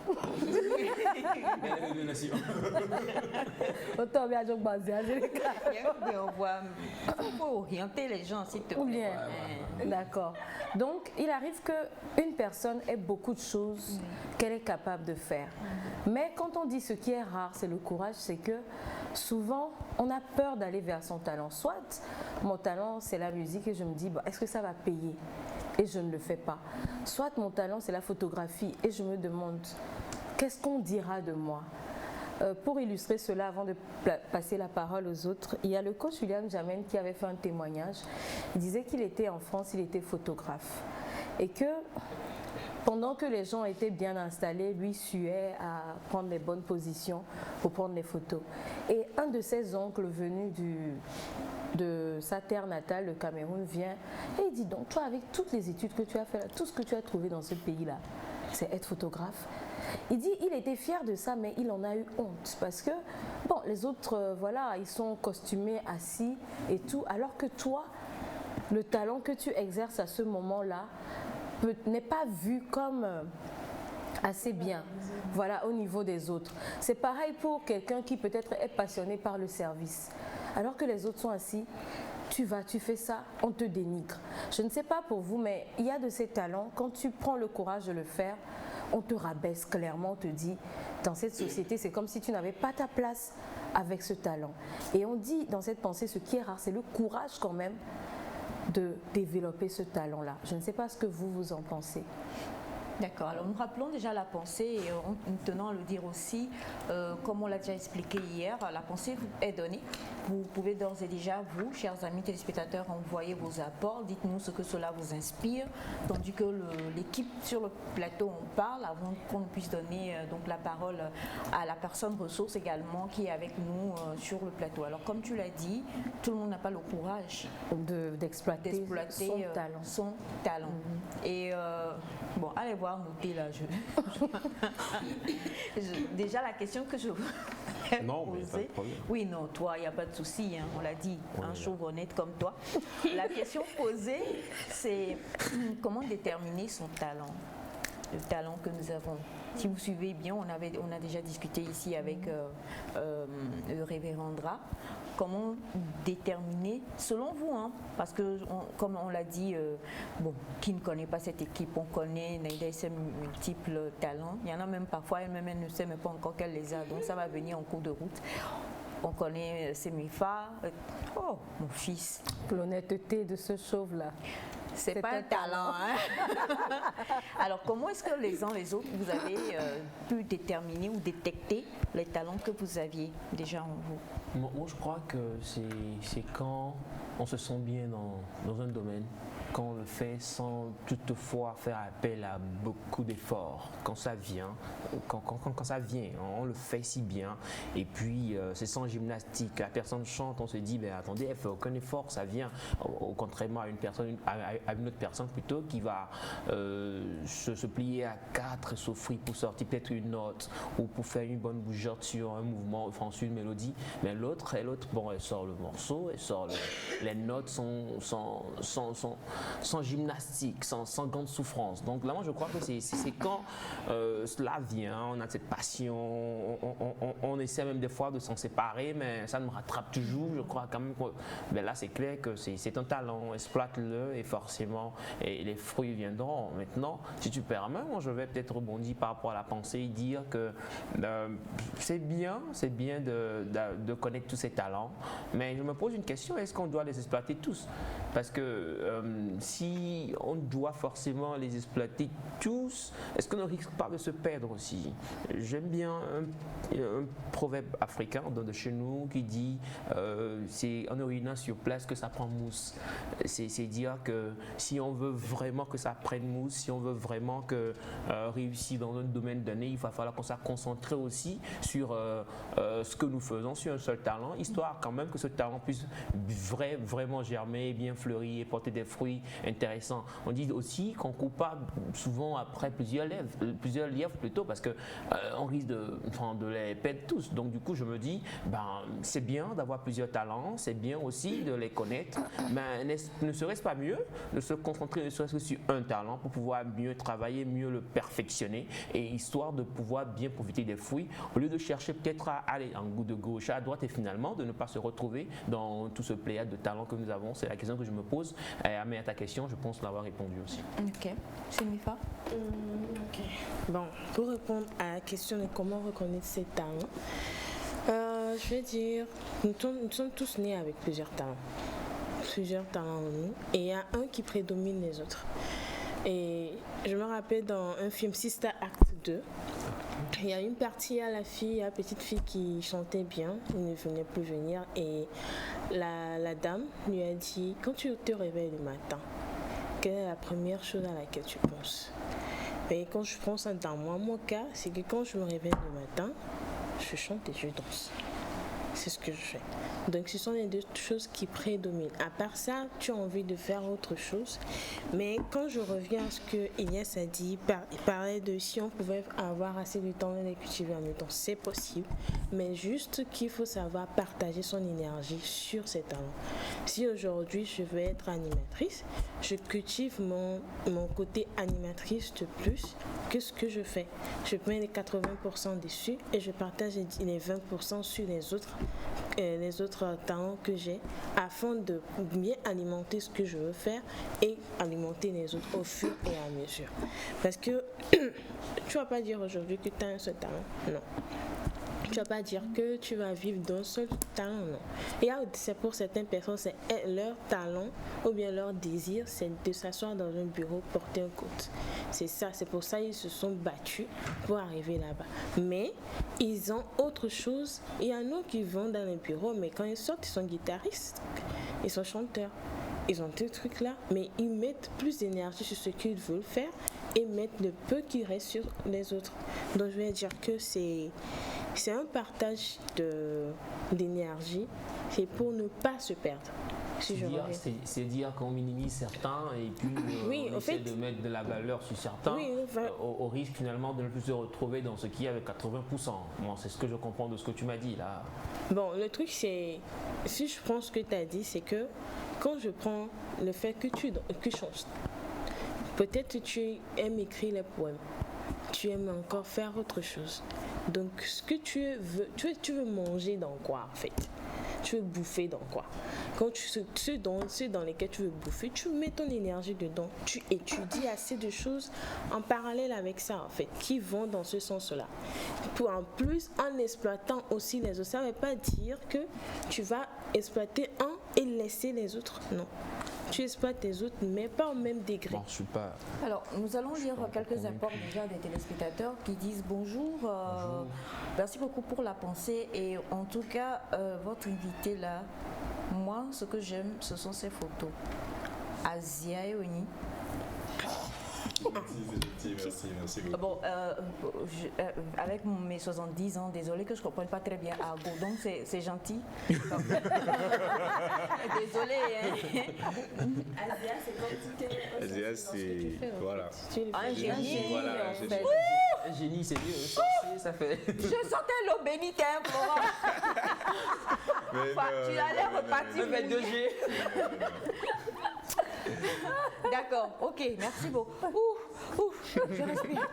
Autant bien je basé. Il faut orienter les gens, s'il te plaît. Ou bien, d'accord. Donc, il arrive qu'une personne ait beaucoup de choses qu'elle est capable de faire. Mais quand on dit ce qui est rare, c'est le courage, c'est que souvent, on a peur d'aller vers son talent. Soit, mon talent, c'est la musique et je me dis, bah, est-ce que ça va payer ? Et je ne le fais pas. Soit mon talent, c'est la photographie et je me demande, qu'est-ce qu'on dira de moi ? Pour illustrer cela, avant de passer la parole aux autres, il y a le coach William Jamen qui avait fait un témoignage. Il disait qu'il était en France, il était photographe. Et que pendant que les gens étaient bien installés, lui suait à prendre les bonnes positions pour prendre les photos. Et un de ses oncles venus de sa terre natale, le Cameroun, vient et il dit donc, toi, avec toutes les études que tu as fait, tout ce que tu as trouvé dans ce pays-là, c'est être photographe. Il dit il était fier de ça, mais il en a eu honte parce que, bon, les autres, voilà, ils sont costumés, assis et tout, alors que toi, le talent que tu exerces à ce moment-là n'est pas vu comme assez bien, voilà, au niveau des autres. C'est pareil pour quelqu'un qui peut-être est passionné par le service. Alors que les autres sont assis, tu fais ça, on te dénigre. Je ne sais pas pour vous, mais il y a de ces talents, quand tu prends le courage de le faire, on te rabaisse clairement, on te dit, dans cette société, c'est comme si tu n'avais pas ta place avec ce talent. Et on dit dans cette pensée, ce qui est rare, c'est le courage quand même de développer ce talent-là. Je ne sais pas ce que vous en pensez. D'accord, alors nous rappelons déjà la pensée et nous tenons à le dire aussi, comme on l'a déjà expliqué hier, la pensée est donnée. Vous pouvez d'ores et déjà, vous, chers amis téléspectateurs, envoyer vos apports, dites-nous ce que cela vous inspire, tandis que l'équipe sur le plateau en parle, avant qu'on puisse donner donc la parole à la personne ressource également qui est avec nous sur le plateau. Alors comme tu l'as dit, tout le monde n'a pas le courage d'exploiter son talent. Et bon, allez voir noter là. Déjà la question que je veux poser. Oui, non, toi, il n'y a pas de souci, hein, on l'a dit, un chauve honnête comme toi. La question posée, c'est comment déterminer son talent, le talent que nous avons. Si vous suivez bien, on a déjà discuté ici avec le révérend Dra. Comment déterminer, selon vous, hein, parce que comme on l'a dit, bon, qui ne connaît pas cette équipe, on connaît Naïda et ses multiples talents. Il y en a même parfois, elle-même ne sait même pas encore qu'elle les a, donc ça va venir en cours de route. On connaît Semifa. Oh, mon fils. L'honnêteté de ce chauve-là. C'est pas un talent. Hein? Alors, comment est-ce que les uns les autres, vous avez pu déterminer ou détecter les talents que vous aviez déjà en vous? Moi, je crois que c'est quand on se sent bien dans un domaine, quand on le fait sans toutefois faire appel à beaucoup d'efforts. Quand ça vient, quand ça vient, on le fait si bien. Et puis, c'est sans gymnastique. La personne chante, on se dit, ben attendez, elle fait aucun effort, ça vient. Contrairement à une autre personne plutôt qui va se plier à 4 et s'offrir pour sortir peut-être une note ou pour faire une bonne bougeotte sur un mouvement, enfin sur une mélodie. Mais l'autre, bon, elle sort le morceau, elle sort les notes sont sans gymnastique, sans grande souffrance. Donc là, moi, je crois que c'est quand cela vient, on a cette passion, on essaie même des fois de s'en séparer, mais ça nous rattrape toujours. Je crois quand même que ben là, c'est clair que c'est un talent, exploite-le et forcément, et les fruits viendront. Maintenant, si tu permets, moi, je vais peut-être rebondir par rapport à la pensée et dire que c'est bien de connaître tous ces talents, mais je me pose une question, est-ce qu'on doit les exploiter tous? Parce que si on doit forcément les exploiter tous, est-ce qu'on ne risque pas de se perdre aussi? J'aime bien un proverbe africain de chez nous qui dit c'est en urinant sur place que ça prend mousse. C'est dire que si on veut vraiment que ça prenne mousse, si on veut vraiment que réussir dans un domaine donné, il va falloir qu'on soit concentré aussi sur ce que nous faisons, sur un seul talent, histoire quand même que ce talent puisse vraiment germer, bien fleurir et porter des fruits intéressants. On dit aussi qu'on ne coupe pas souvent après plusieurs lièvres plutôt, parce qu'on risque de les perdre tous. Donc du coup, je me dis, c'est bien d'avoir plusieurs talents, c'est bien aussi de les connaître, mais ne serait-ce pas mieux de se concentrer ne serait-ce que sur un talent pour pouvoir mieux travailler, mieux le perfectionner, et histoire de pouvoir bien profiter des fruits, au lieu de chercher peut-être à aller en goût de gauche à droite et finalement de ne pas se retrouver dans tout ce pléiade de talents que nous avons. C'est la question que je me pose. Mais à ta question, je pense l'avoir répondu aussi. Ok. Shemifa? Ok. Bon, pour répondre à la question de comment reconnaître ses talents, je vais dire, nous sommes tous nés avec plusieurs talents en nous, et il y a un qui prédomine les autres. Et je me rappelle dans un film Sister Act 2, il y a une partie à la petite fille qui chantait bien, elle ne venait plus venir, et la dame lui a dit, quand tu te réveilles le matin, quelle est la première chose à laquelle tu penses? Et quand je pense dans mon cas, c'est que quand je me réveille le matin, je chante et je danse. C'est ce que je fais. Donc ce sont les deux choses qui prédominent. À part ça, tu as envie de faire autre chose. Mais quand je reviens à ce que Elias a dit, il parlait de si on pouvait avoir assez de temps et les cultiver en même temps, c'est possible. Mais juste qu'il faut savoir partager son énergie sur ses talents. Si aujourd'hui je veux être animatrice, je cultive mon côté animatrice de plus que ce que je fais. Je mets les 80% dessus et je partage les 20% sur les autres talents que j'ai afin de bien alimenter ce que je veux faire et alimenter les autres au fur et à mesure. Parce que tu vas pas dire aujourd'hui que tu as un seul talent, non. Tu vas pas dire que tu vas vivre d'un seul talent, non. Et c'est pour certaines personnes, c'est leur talent ou bien leur désir, c'est de s'asseoir dans un bureau, porter un coat. C'est ça, c'est pour ça qu'ils se sont battus pour arriver là-bas. Mais ils ont autre chose. Il y en a qui vont dans les bureaux, mais quand ils sortent, ils sont guitaristes, ils sont chanteurs. Ils ont tous ces trucs-là, mais ils mettent plus d'énergie sur ce qu'ils veulent faire et mettent le peu qui reste sur les autres. Donc je vais dire que c'est un partage d'énergie, c'est pour ne pas se perdre. C'est dire qu'on minimise certains et puis on essaie de mettre de la valeur sur certains, au risque finalement de ne plus se retrouver dans ce qui est avec 80%. Bon, c'est ce que je comprends de ce que tu m'as dit là. Bon, le truc c'est, si je prends ce que tu as dit, c'est que quand je prends le fait que tu chantes, peut-être que tu aimes écrire les poèmes, tu aimes encore faire autre chose. Donc ce que tu veux manger dans quoi en fait? Tu veux bouffer dans quoi? Quand ceux dans lesquels tu veux bouffer, tu mets ton énergie dedans. Tu étudies assez de choses en parallèle avec ça en fait, qui vont dans ce sens-là. Pour en plus, en exploitant aussi les autres, ça ne veut pas dire que tu vas exploiter un et laisser les autres. Non. Tu exploites les autres, mais pas au même degré. Bon, je suis pas... Alors, nous allons lire quelques apports déjà des téléspectateurs qui disent bonjour. Bonjour. Merci beaucoup pour la pensée. Et en tout cas, votre invité là, moi, ce que j'aime, ce sont ses photos. Asia et Oni. Merci beaucoup. Bon, avec mes 70 ans, désolé que je ne comprenne pas très bien Argo, donc c'est gentil. Désolé. Asia, c'est comme si tu Asia, c'est... Voilà. Un génie. Voilà, un génie, c'est mieux. Ça fait... Je sentais l'eau bénite, hein, Florent. Tu allais repartir. Le 2G. D'accord, ok, merci beaucoup. Ouf, je respire.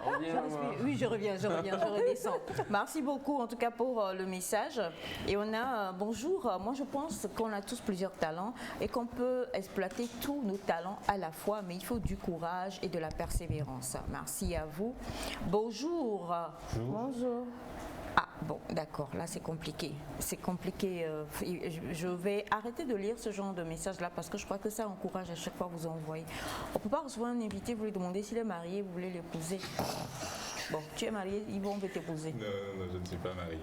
Oui, je reviens, je redescends. Merci beaucoup en tout cas pour le message. Et on a, bonjour, moi je pense qu'on a tous plusieurs talents et qu'on peut exploiter tous nos talents à la fois, mais il faut du courage et de la persévérance. Merci à vous. Bonjour. Bonjour. Ah bon, d'accord, là c'est compliqué. C'est compliqué. Je vais arrêter de lire ce genre de message-là parce que je crois que ça encourage à chaque fois que vous envoyez. On ne peut pas recevoir un invité, vous lui demandez s'il est marié, vous voulez l'épouser. Bon, tu es marié, Yvon veut t'épouser. Non, je ne suis pas marié.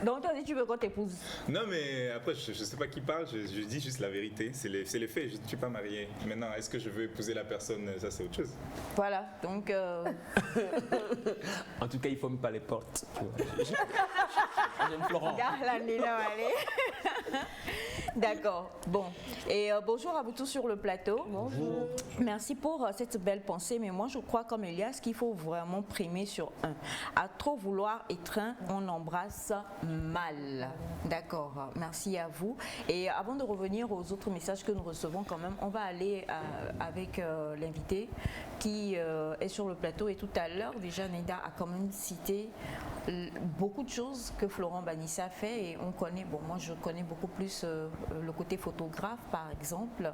Donc toi tu veux qu'on t'épouse? Non, mais après, je ne sais pas qui parle, je dis juste la vérité. C'est les faits, je ne suis pas marié. Maintenant, est-ce que je veux épouser la personne? Ça, c'est autre chose. Voilà, donc... En tout cas, il ne faut pas les portes. J'aime Florent. D'accord, bon. Et bonjour à vous tous sur le plateau. Bonjour. Merci pour cette belle pensée, mais moi je crois comme Elias qu'il faut vraiment primer sur un. À trop vouloir être un, on embrasse mal. D'accord, merci à vous. Et avant de revenir aux autres messages que nous recevons quand même, on va aller avec l'invité qui est sur le plateau. Et tout à l'heure, déjà Neda a quand même cité beaucoup de choses que Florent Banissa fait et on connaît, bon moi je connais beaucoup plus le côté photographe par exemple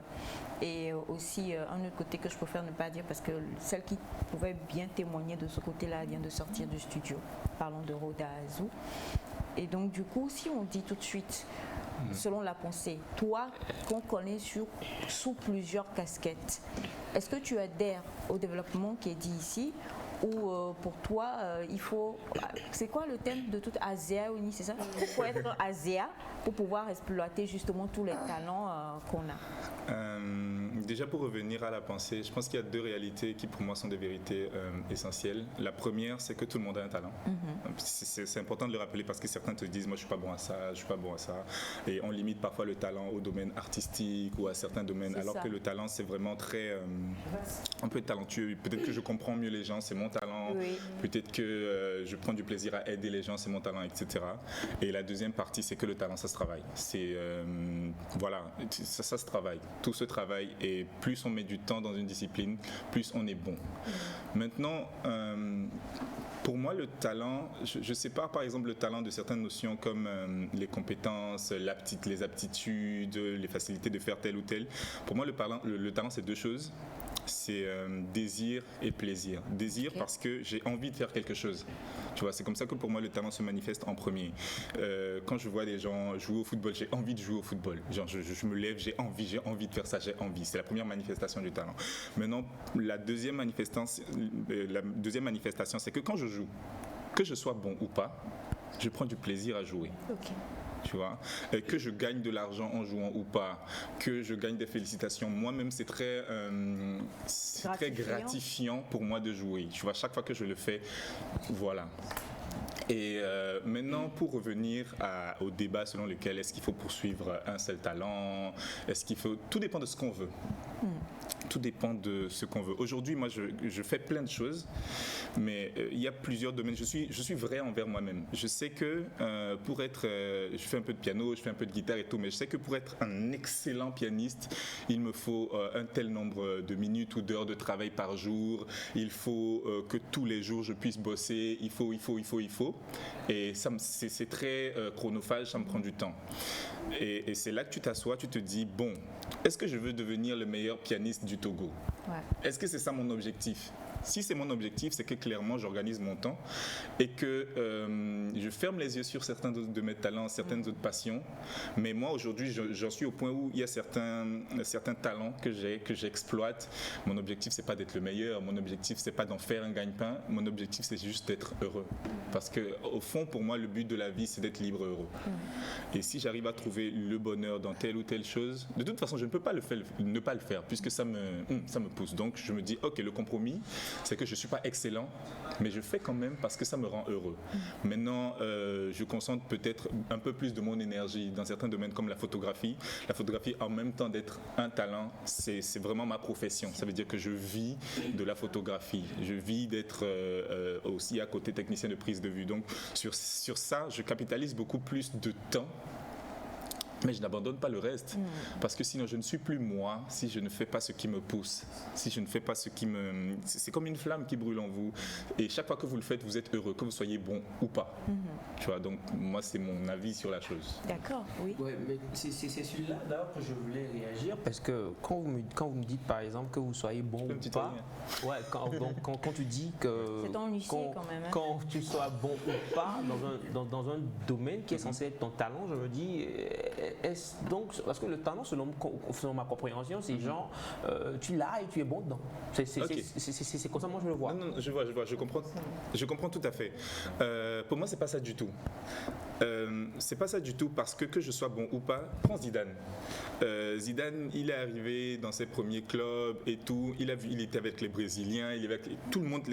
et aussi un autre côté que je préfère ne pas dire parce que celle qui pouvait bien témoigner de ce côté-là vient de sortir du studio. Parlons de Rhoda Azou. Et donc du coup si on dit tout de suite selon la pensée, toi qu'on connaît sous plusieurs casquettes, est-ce que tu adhères au développement qui est dit ici ou pour toi, il faut... C'est quoi le thème de toute Asia, c'est ça? Il faut être Asia pour pouvoir exploiter justement tous les talents qu'on a. Déjà pour revenir à la pensée, je pense qu'il y a deux réalités qui pour moi sont des vérités essentielles. La première, c'est que tout le monde a un talent. C'est important de le rappeler parce que certains te disent, moi je suis pas bon à ça, je suis pas bon à ça. Et on limite parfois le talent au domaine artistique ou à certains domaines, alors que le talent c'est vraiment très... un peu talentueux. Peut-être que je comprends mieux les gens, c'est mon talent. Oui. Peut-être que je prends du plaisir à aider les gens, c'est mon talent, etc. Et la deuxième partie, c'est que le talent, ça se travaille. C'est voilà, ça se travaille. Tout se travaille et plus on met du temps dans une discipline, plus on est bon. Maintenant, pour moi, le talent, je sépare par exemple le talent de certaines notions comme les compétences, les aptitudes, les facilités de faire tel ou tel. Pour moi, le talent, c'est deux choses. C'est désir et plaisir. Désir parce que j'ai envie de faire quelque chose. Tu vois, c'est comme ça que pour moi le talent se manifeste en premier. Quand je vois des gens jouer au football, j'ai envie de jouer au football. Genre, je me lève, j'ai envie de faire ça, j'ai envie. C'est la première manifestation du talent. Maintenant, la deuxième manifestation, c'est que quand je joue, que je sois bon ou pas, je prends du plaisir à jouer. Okay. Tu vois, que je gagne de l'argent en jouant ou pas, que je gagne des félicitations, moi-même c'est très gratifiant pour moi de jouer. Tu vois, chaque fois que je le fais, voilà. Et maintenant, pour revenir au débat selon lequel est-ce qu'il faut poursuivre un seul talent, est-ce qu'il faut... Tout dépend de ce qu'on veut. Tout dépend de ce qu'on veut. Aujourd'hui, moi, je fais plein de choses, mais il y a plusieurs domaines. Je suis vrai envers moi-même. Je sais que pour être... je fais un peu de piano, je fais un peu de guitare et tout, mais je sais que pour être un excellent pianiste, il me faut un tel nombre de minutes ou d'heures de travail par jour. Il faut que tous les jours, je puisse bosser. Il faut. Et c'est très chronophage, ça me prend du temps. Et c'est là que tu t'assois, tu te dis, bon, est-ce que je veux devenir le meilleur pianiste du Togo? Est-ce que c'est ça mon objectif? Si c'est mon objectif, c'est que clairement j'organise mon temps et que je ferme les yeux sur certains de mes talents, certaines autres passions. Mais moi aujourd'hui, j'en suis au point où il y a certains talents que j'exploite. Mon objectif, c'est pas d'être le meilleur. Mon objectif, c'est pas d'en faire un gagne-pain. Mon objectif, c'est juste d'être heureux. Parce que au fond, pour moi, le but de la vie, c'est d'être libre et heureux. Et si j'arrive à trouver le bonheur dans telle ou telle chose, de toute façon, je ne peux pas ne pas le faire puisque ça me pousse. Donc je me dis, ok, le compromis, c'est que je ne suis pas excellent, mais je fais quand même parce que ça me rend heureux. Maintenant, je concentre peut-être un peu plus de mon énergie dans certains domaines comme la photographie. La photographie, en même temps d'être un talent, c'est vraiment ma profession. Ça veut dire que je vis de la photographie. Je vis d'être aussi à côté technicien de prise de vue. Donc, sur ça, je capitalise beaucoup plus de temps Mais je n'abandonne pas le reste, parce que sinon je ne suis plus moi si je ne fais pas ce qui me pousse, si je ne fais pas ce qui me... C'est comme une flamme qui brûle en vous, et chaque fois que vous le faites, vous êtes heureux, que vous soyez bon ou pas. Tu vois, donc moi c'est mon avis sur la chose. D'accord, oui. Ouais, mais c'est celui-là d'ailleurs que je voulais réagir, parce que quand vous me dites par exemple que vous soyez bon ou pas, ouais, quand tu dis que c'est ton lycée quand même. Hein. Quand tu sois bon ou pas dans un domaine qui est censé être ton talent, je me dis... donc, parce que le talent, selon ma compréhension, c'est genre, tu l'as et tu es bon dedans. C'est comme ça, moi je le vois. Non, je comprends tout à fait. Pour moi, c'est pas ça du tout. C'est pas ça du tout, parce que je sois bon ou pas, prends Zidane. Zidane, il est arrivé dans ses premiers clubs et tout, il était avec les Brésiliens, tout le monde,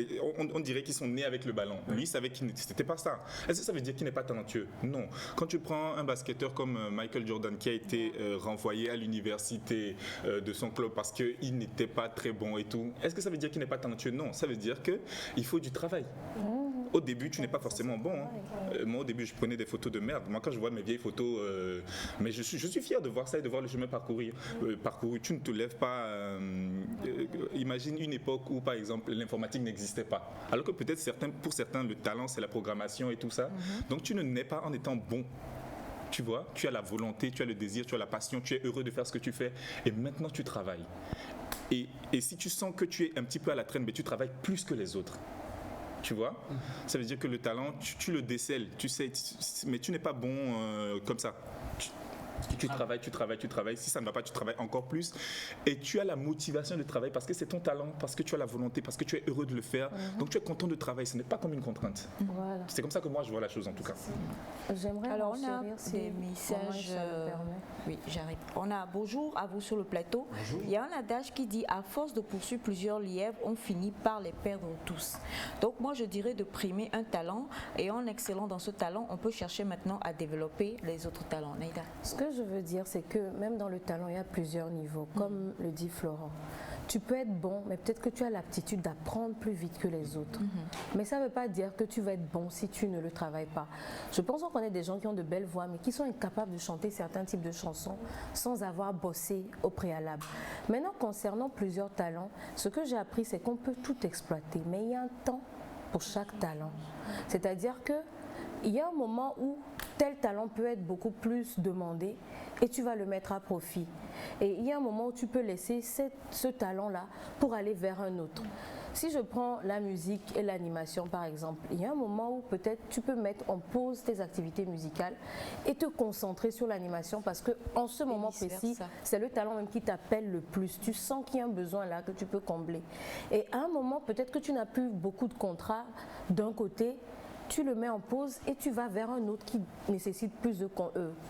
on dirait qu'ils sont nés avec le ballon. Lui, il savait qu'il n'était pas ça. Est-ce que ça veut dire qu'il n'est pas talentueux? Non. Quand tu prends un basketteur comme Michael Jordan qui a été renvoyé à l'université de son club parce qu'il n'était pas très bon et tout, est-ce que ça veut dire qu'il n'est pas talentueux? Non, ça veut dire qu'il faut du travail. Au début, tu n'es pas forcément bon. Hein. Moi, au début, je prenais des photos de merde. Moi, quand je vois mes vieilles photos, mais je suis fier de voir ça et de voir le chemin parcouru. Tu ne te lèves pas. Imagine une époque où, par exemple, l'informatique n'existait pas. Alors que peut-être pour certains, le talent, c'est la programmation et tout ça. Donc, tu ne nais pas en étant bon. Tu vois, tu as la volonté, tu as le désir, tu as la passion, tu es heureux de faire ce que tu fais. Et maintenant, tu travailles. Et si tu sens que tu es un petit peu à la traîne, mais tu travailles plus que les autres. Tu vois, ça veut dire que le talent, tu le décèles, tu sais, mais tu n'es pas bon comme ça. Tu travailles. Si ça ne va pas, tu travailles encore plus. Et tu as la motivation de travailler parce que c'est ton talent, parce que tu as la volonté, parce que tu es heureux de le faire. Donc tu es content de travailler. Ce n'est pas comme une contrainte. Voilà. C'est comme ça que moi je vois la chose en tout cas. J'aimerais alors on a des messages. Oui, j'arrive. On a bonjour à vous sur le plateau. Bonjour. Il y a un adage qui dit à force de poursuivre plusieurs lièvres, on finit par les perdre tous. Donc moi je dirais de primer un talent et en excellant dans ce talent, on peut chercher maintenant à développer les autres talents. Naïda. Ce que je veux dire, c'est que même dans le talent, il y a plusieurs niveaux. Comme le dit Florent, tu peux être bon, mais peut-être que tu as l'aptitude d'apprendre plus vite que les autres. Mais ça ne veut pas dire que tu vas être bon si tu ne le travailles pas. Je pense qu'on connaît des gens qui ont de belles voix, mais qui sont incapables de chanter certains types de chansons sans avoir bossé au préalable. Maintenant, concernant plusieurs talents, ce que j'ai appris, c'est qu'on peut tout exploiter, mais il y a un temps pour chaque talent. C'est-à-dire qu'il y a un moment où tel talent peut être beaucoup plus demandé et tu vas le mettre à profit. Et il y a un moment où tu peux laisser ce talent-là pour aller vers un autre. Si je prends la musique et l'animation par exemple, il y a un moment où peut-être tu peux mettre en pause tes activités musicales et te concentrer sur l'animation parce qu'en ce moment précis, c'est le talent même qui t'appelle le plus. Tu sens qu'il y a un besoin là que tu peux combler. Et à un moment, peut-être que tu n'as plus beaucoup de contrats d'un côté, tu le mets en pause et tu vas vers un autre qui nécessite plus de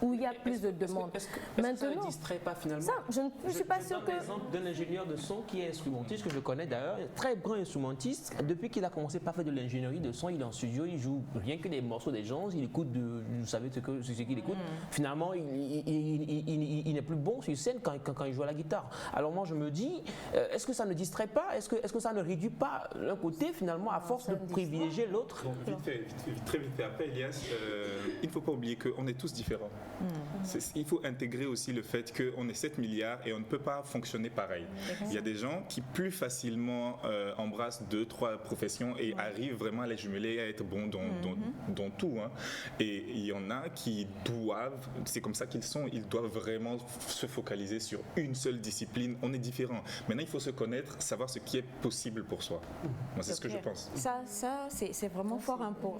où il y a plus de demandes. Est-ce que ça ne distrait pas finalement? Ça, je ne suis pas sûre que... L'exemple d'un ingénieur de son qui est instrumentiste, que je connais d'ailleurs, très grand instrumentiste. Depuis qu'il a commencé par faire de l'ingénierie de son, il est en studio, il joue rien que des morceaux des gens, il écoute, vous savez ce qu'il écoute. Finalement, il n'est plus bon sur scène quand il joue à la guitare. Alors moi je me dis, est-ce que ça ne distrait pas? Est-ce que ça ne réduit pas l'un côté finalement à force de privilégier l'autre? Très vite fait. Après, Elias, il ne faut pas oublier qu'on est tous différents. Il faut intégrer aussi le fait qu'on est 7 milliards et on ne peut pas fonctionner pareil. Il y a des gens qui plus facilement embrassent 2-3 professions et arrivent vraiment à les jumeler, à être bons dans tout. Hein. Et il y en a qui doivent, c'est comme ça qu'ils sont, ils doivent vraiment se focaliser sur une seule discipline. On est différents. Maintenant, il faut se connaître, savoir ce qui est possible pour soi. Moi, c'est ce que je pense. Ça c'est vraiment fort important.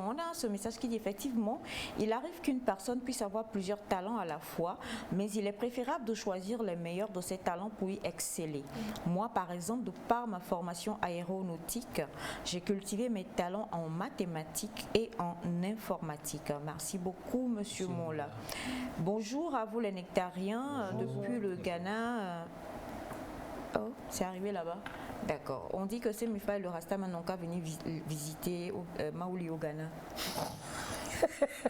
On a ce message qui dit effectivement, il arrive qu'une personne puisse avoir plusieurs talents à la fois, mais il est préférable de choisir les meilleurs de ses talents pour y exceller. Moi, par exemple, de par ma formation aéronautique, j'ai cultivé mes talents en mathématiques et en informatique. Merci beaucoup, Monsieur Mola. Bonjour à vous les nectariens. Bonjour. Depuis le Ghana. Oh, c'est arrivé là-bas. D'accord. On dit que c'est Mifa et le Rasta Manonka venir visiter Maouli au Ghana.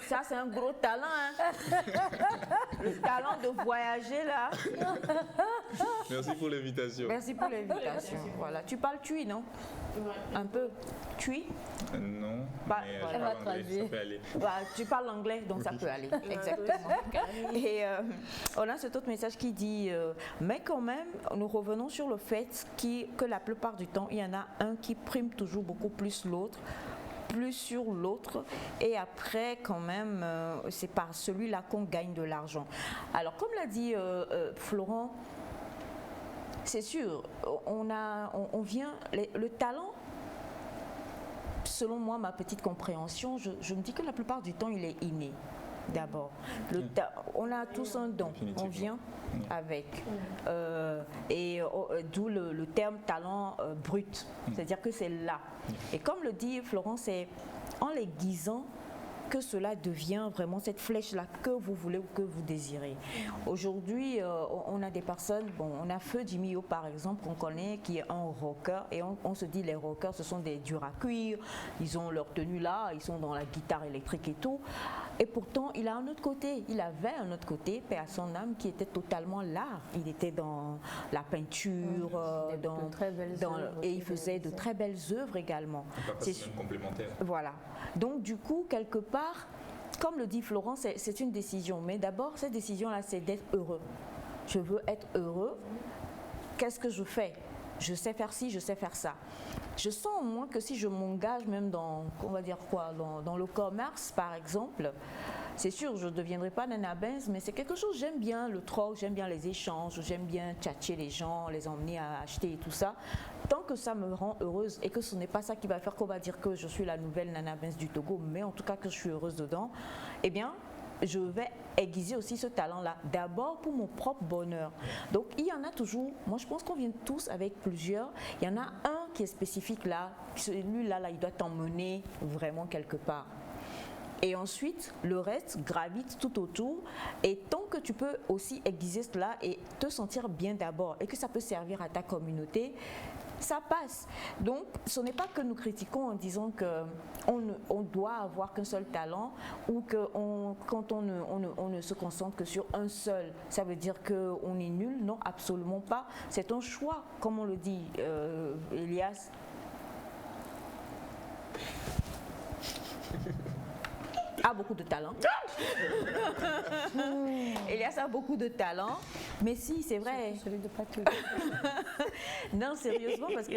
Ça, c'est un gros talent, hein? Le talent de voyager, là. Merci pour l'invitation. Merci pour l'invitation. Voilà. Tu parles tui, non? Un peu. Tui? Non, Bah, mais voilà. je parle anglais, ça peut aller. Bah, tu parles anglais, donc ça peut aller. Exactement. Et on a cet autre message qui dit mais quand même, nous revenons sur le fait que la plupart du temps, il y en a un qui prime toujours beaucoup plus sur l'autre, et après quand même c'est par celui-là qu'on gagne de l'argent. Alors comme l'a dit Florent, c'est sûr, on vient, le talent, selon moi, ma petite compréhension, je me dis que la plupart du temps il est inné. D'abord, on a tous un don, on vient avec, et d'où le terme talent brut, c'est-à-dire que c'est là. Et comme le dit Florent, c'est en l'aiguisant que cela devient vraiment cette flèche-là que vous voulez ou que vous désirez. Aujourd'hui, on a des personnes, on a Feu Jimmy O par exemple, qu'on connaît, qui est un rocker, et on se dit les rockers, ce sont des durs à cuire, ils ont leur tenue là, ils sont dans la guitare électrique et tout. Et pourtant, il a un autre côté, il avait un autre côté, paix à son âme, qui était totalement l'art. Il était dans la peinture, et il faisait de très belles œuvres également. C'est complémentaire. Voilà. Donc du coup, quelque part, comme le dit Florent, c'est une décision. Mais d'abord, cette décision-là, c'est d'être heureux. Je veux être heureux. Qu'est-ce que je fais? Je sais faire ci, je sais faire ça. Je sens au moins que si je m'engage même dans, on va dire quoi, dans le commerce par exemple, c'est sûr, je ne deviendrai pas Nana Benz, mais c'est quelque chose, j'aime bien le troc, j'aime bien les échanges, j'aime bien tchatcher les gens, les emmener à acheter et tout ça. Tant que ça me rend heureuse et que ce n'est pas ça qui va faire qu'on va dire que je suis la nouvelle Nana Benz du Togo, mais en tout cas que je suis heureuse dedans, eh bien, je vais aiguiser aussi ce talent-là, d'abord pour mon propre bonheur. Donc il y en a toujours, moi je pense qu'on vient tous avec plusieurs, il y en a un qui est spécifique là, celui-là, il doit t'emmener vraiment quelque part. Et ensuite, le reste gravite tout autour, et tant que tu peux aussi aiguiser cela et te sentir bien d'abord, et que ça peut servir à ta communauté, ça passe. Donc, ce n'est pas que nous critiquons en disant qu'on doit avoir qu'un seul talent, ou que quand on ne se concentre que sur un seul, ça veut dire qu'on est nul. Non, absolument pas. C'est un choix, comme on le dit, Elias. A beaucoup de talent. Elias a beaucoup de talent, mais si, c'est vrai. Celui de Patou. Non, sérieusement, parce que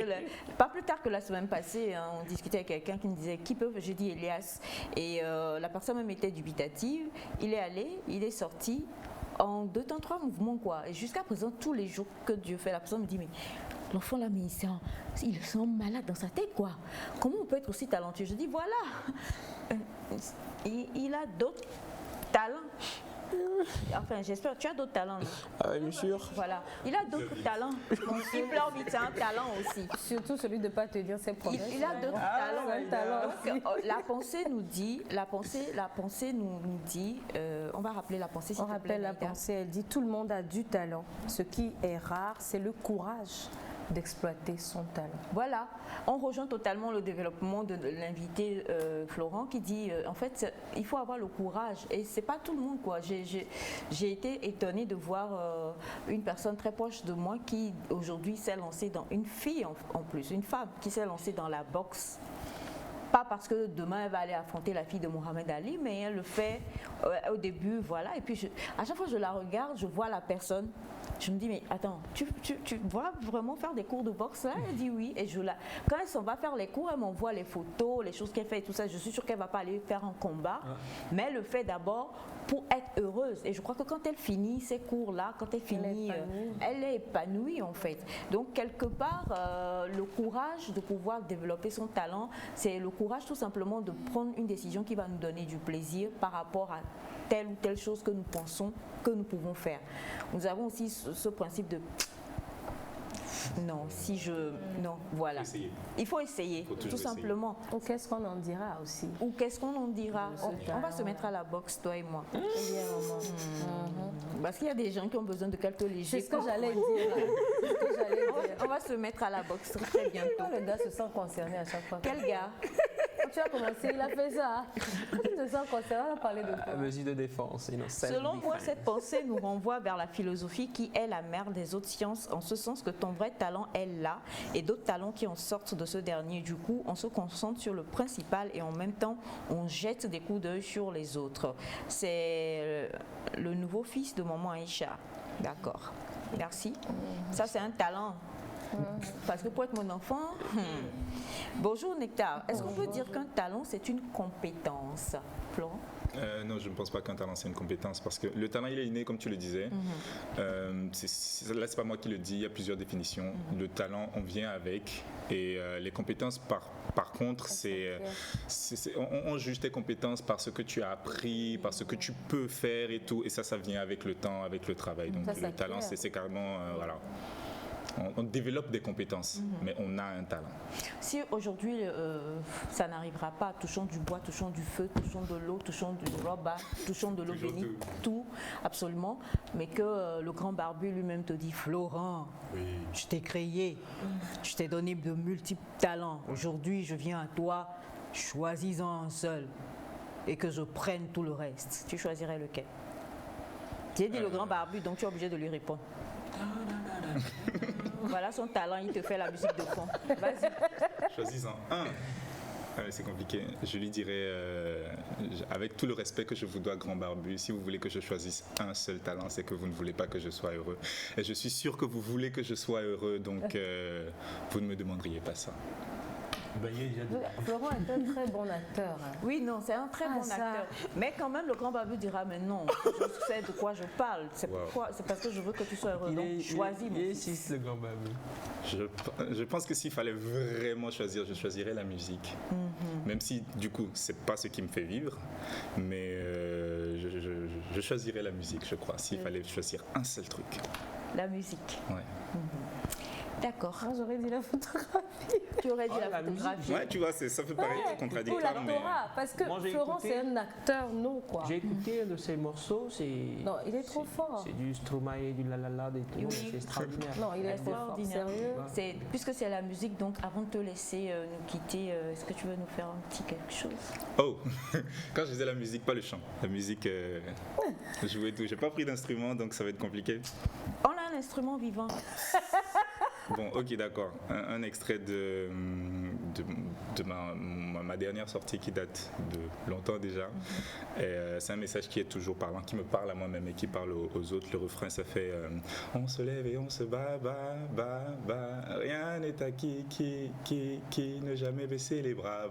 pas plus tard que la semaine passée, hein, on discutait avec quelqu'un qui me disait qui peut. J'ai dit Elias, et la personne même était dubitative. Il est allé, il est sorti en 2 temps 3 mouvements quoi. Et jusqu'à présent, tous les jours que Dieu fait, la personne me dit mais l'enfant là, mais il sent malade dans sa tête quoi. Comment on peut être aussi talentueux? Je dis voilà. Il a d'autres talents. Enfin, j'espère que tu as d'autres talents. Ah oui, bien sûr. Voilà. Il a d'autres talents. Il pleure vite, c'est un talent aussi. Surtout celui de ne pas te dire ses problèmes. Il a d'autres talents. Donc, la pensée nous dit, nous dit, on va rappeler la pensée. On rappelle la pensée, elle dit tout le monde a du talent. Ce qui est rare, c'est le courage d'exploiter son talent. Voilà, on rejoint totalement le développement de l'invité Florent qui dit en fait il faut avoir le courage, et c'est pas tout le monde quoi. J'ai été étonnée de voir une personne très proche de moi qui aujourd'hui s'est lancée dans une fille en plus, une femme qui s'est lancée dans la boxe. Pas parce que demain elle va aller affronter la fille de Mohamed Ali, mais elle le fait au début, voilà. Et puis à chaque fois que je la regarde, je vois la personne. Je me dis, mais attends, tu vas vraiment faire des cours de boxe là? Elle dit oui. Et quand elle s'en va faire les cours, elle m'envoie les photos, les choses qu'elle fait et tout ça. Je suis sûre qu'elle ne va pas aller faire un combat, mais elle le fait d'abord pour être heureuse. Et je crois que quand elle finit ces cours-là, quand elle finit, elle est épanouie en fait. Donc quelque part, le courage de pouvoir développer son talent, c'est le courage tout simplement de prendre une décision qui va nous donner du plaisir par rapport à telle ou telle chose que nous pensons que nous pouvons faire. Nous avons aussi ce principe de non, voilà. Il faut essayer, tout simplement. Ou qu'est-ce qu'on en dira aussi? Ou qu'est-ce qu'on en dira? On va se mettre à la boxe, toi et moi. Parce qu'il y a des gens qui ont besoin de quelques légers. C'est ce que j'allais dire. On va se mettre à la boxe très bientôt. Le gars se sent concerné à chaque fois. Quel gars? tu as commencé, il a fait ça. Quand tu te sens concerné, on va parler de quoi? Mesure de défense. Selon moi, cette pensée nous renvoie vers la philosophie qui est la mère des autres sciences, en ce sens que ton vrai talent est là et d'autres talents qui en sortent de ce dernier. Du coup, on se concentre sur le principal et en même temps, on jette des coups d'œil sur les autres. C'est le nouveau fils de maman Aïcha. D'accord. Merci. Ça, c'est un talent. Parce que pour être mon enfant... Bonjour Nectar. Est-ce qu'on peut dire qu'un talent, c'est une compétence? Florent? Non, je ne pense pas qu'un talent c'est une compétence parce que le talent il est inné comme tu le disais. Là c'est pas moi qui le dis, il y a plusieurs définitions. Le talent on vient avec et les compétences par contre on juge tes compétences par ce que tu as appris, par ce que tu peux faire et tout et ça vient avec le temps, avec le travail. Donc le talent c'est carrément voilà. On développe des compétences, mais on a un talent. Si aujourd'hui ça n'arrivera pas, touchons du bois, touchons du feu, touchons de l'eau, touchons du roba, touchons de l'eau bénite, tout, absolument, mais que le grand barbu lui-même te dit Florent, je t'ai créé, je t'ai donné de multiples talents. Aujourd'hui, je viens à toi, choisis-en un seul et que je prenne tout le reste. Tu choisirais lequel? J'ai dit le grand barbu, donc tu es obligé de lui répondre. Voilà son talent, il te fait la musique de fond. Vas-y. Choisis-en un. C'est compliqué. Je lui dirais, avec tout le respect que je vous dois, grand barbu, si vous voulez que je choisisse un seul talent, c'est que vous ne voulez pas que je sois heureux. Et je suis sûr que vous voulez que je sois heureux, donc vous ne me demanderiez pas ça. Florent est un très bon acteur. Oui, non, c'est un très bon acteur. Mais quand même, le grand barbu dira, mais non, je sais de quoi je parle. C'est parce que je veux que tu sois heureux. Donc, choisis. Il est 6, le grand barbu. Je pense que s'il fallait vraiment choisir, je choisirais la musique. Même si, du coup, c'est pas ce qui me fait vivre, mais je choisirais la musique, je crois, s'il fallait choisir un seul truc. La musique. Ouais. D'accord. Moi, j'aurais dit la photographie. Tu aurais dit la photographie. Ouais, tu vois, ça peut paraître contradictoire. Ou l'actorat, parce que Florent, c'est un acteur, non, quoi. J'ai écouté un de ses morceaux, non, il est trop fort. C'est du Stromae, du lalala, des trucs, c'est extraordinaire. Non, il est extraordinaire. Sérieux. Puisque c'est la musique, donc avant de te laisser nous quitter, est-ce que tu veux nous faire un petit quelque chose? Oh, quand je disais la musique, pas le chant. La musique, jouer tout. J'ai pas pris d'instrument, donc ça va être compliqué. On a un instrument vivant. Bon, ok, d'accord. Un extrait de ma dernière sortie qui date de longtemps déjà. C'est un message qui est toujours parlant, qui me parle à moi-même et qui parle aux autres. Le refrain, ça fait on se lève et on se bat, rien n'est acquis, qui ne jamais baisser les bras,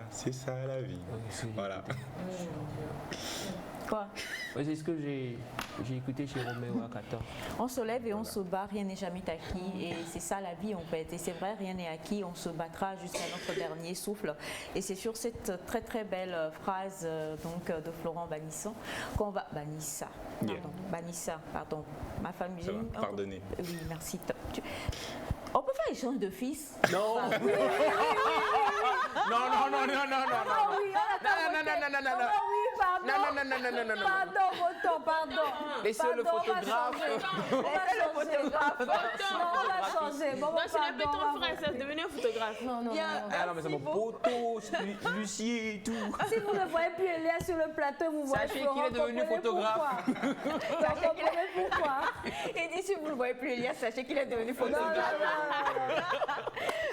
c'est ça la vie. Voilà. Quoi? C'est ce que j'ai écouté chez Roméo à 14. On se lève et on se bat, rien n'est jamais acquis et c'est ça la vie en fait. Et c'est vrai, rien n'est acquis, on se battra jusqu'à notre dernier souffle. Et c'est sur cette très très belle phrase donc, de Florent Banissa qu'on va... Banissa, pardon. Ma famille... Pardonnez. Oui, merci. On peut faire échange de fils? Non. Non. Pardon. Laissez le photographe. On va changer. Non, ce n'est pas ton frère, c'est devenu un photographe. Non, mais c'est mon poteau, Lucie et tout. Si vous ne voyez plus Elias sur le plateau, vous voyez Sachez qu'il est devenu photographe. Vous comprenez pourquoi? Et si vous ne voyez plus Elias, sachez qu'il est devenu photographe.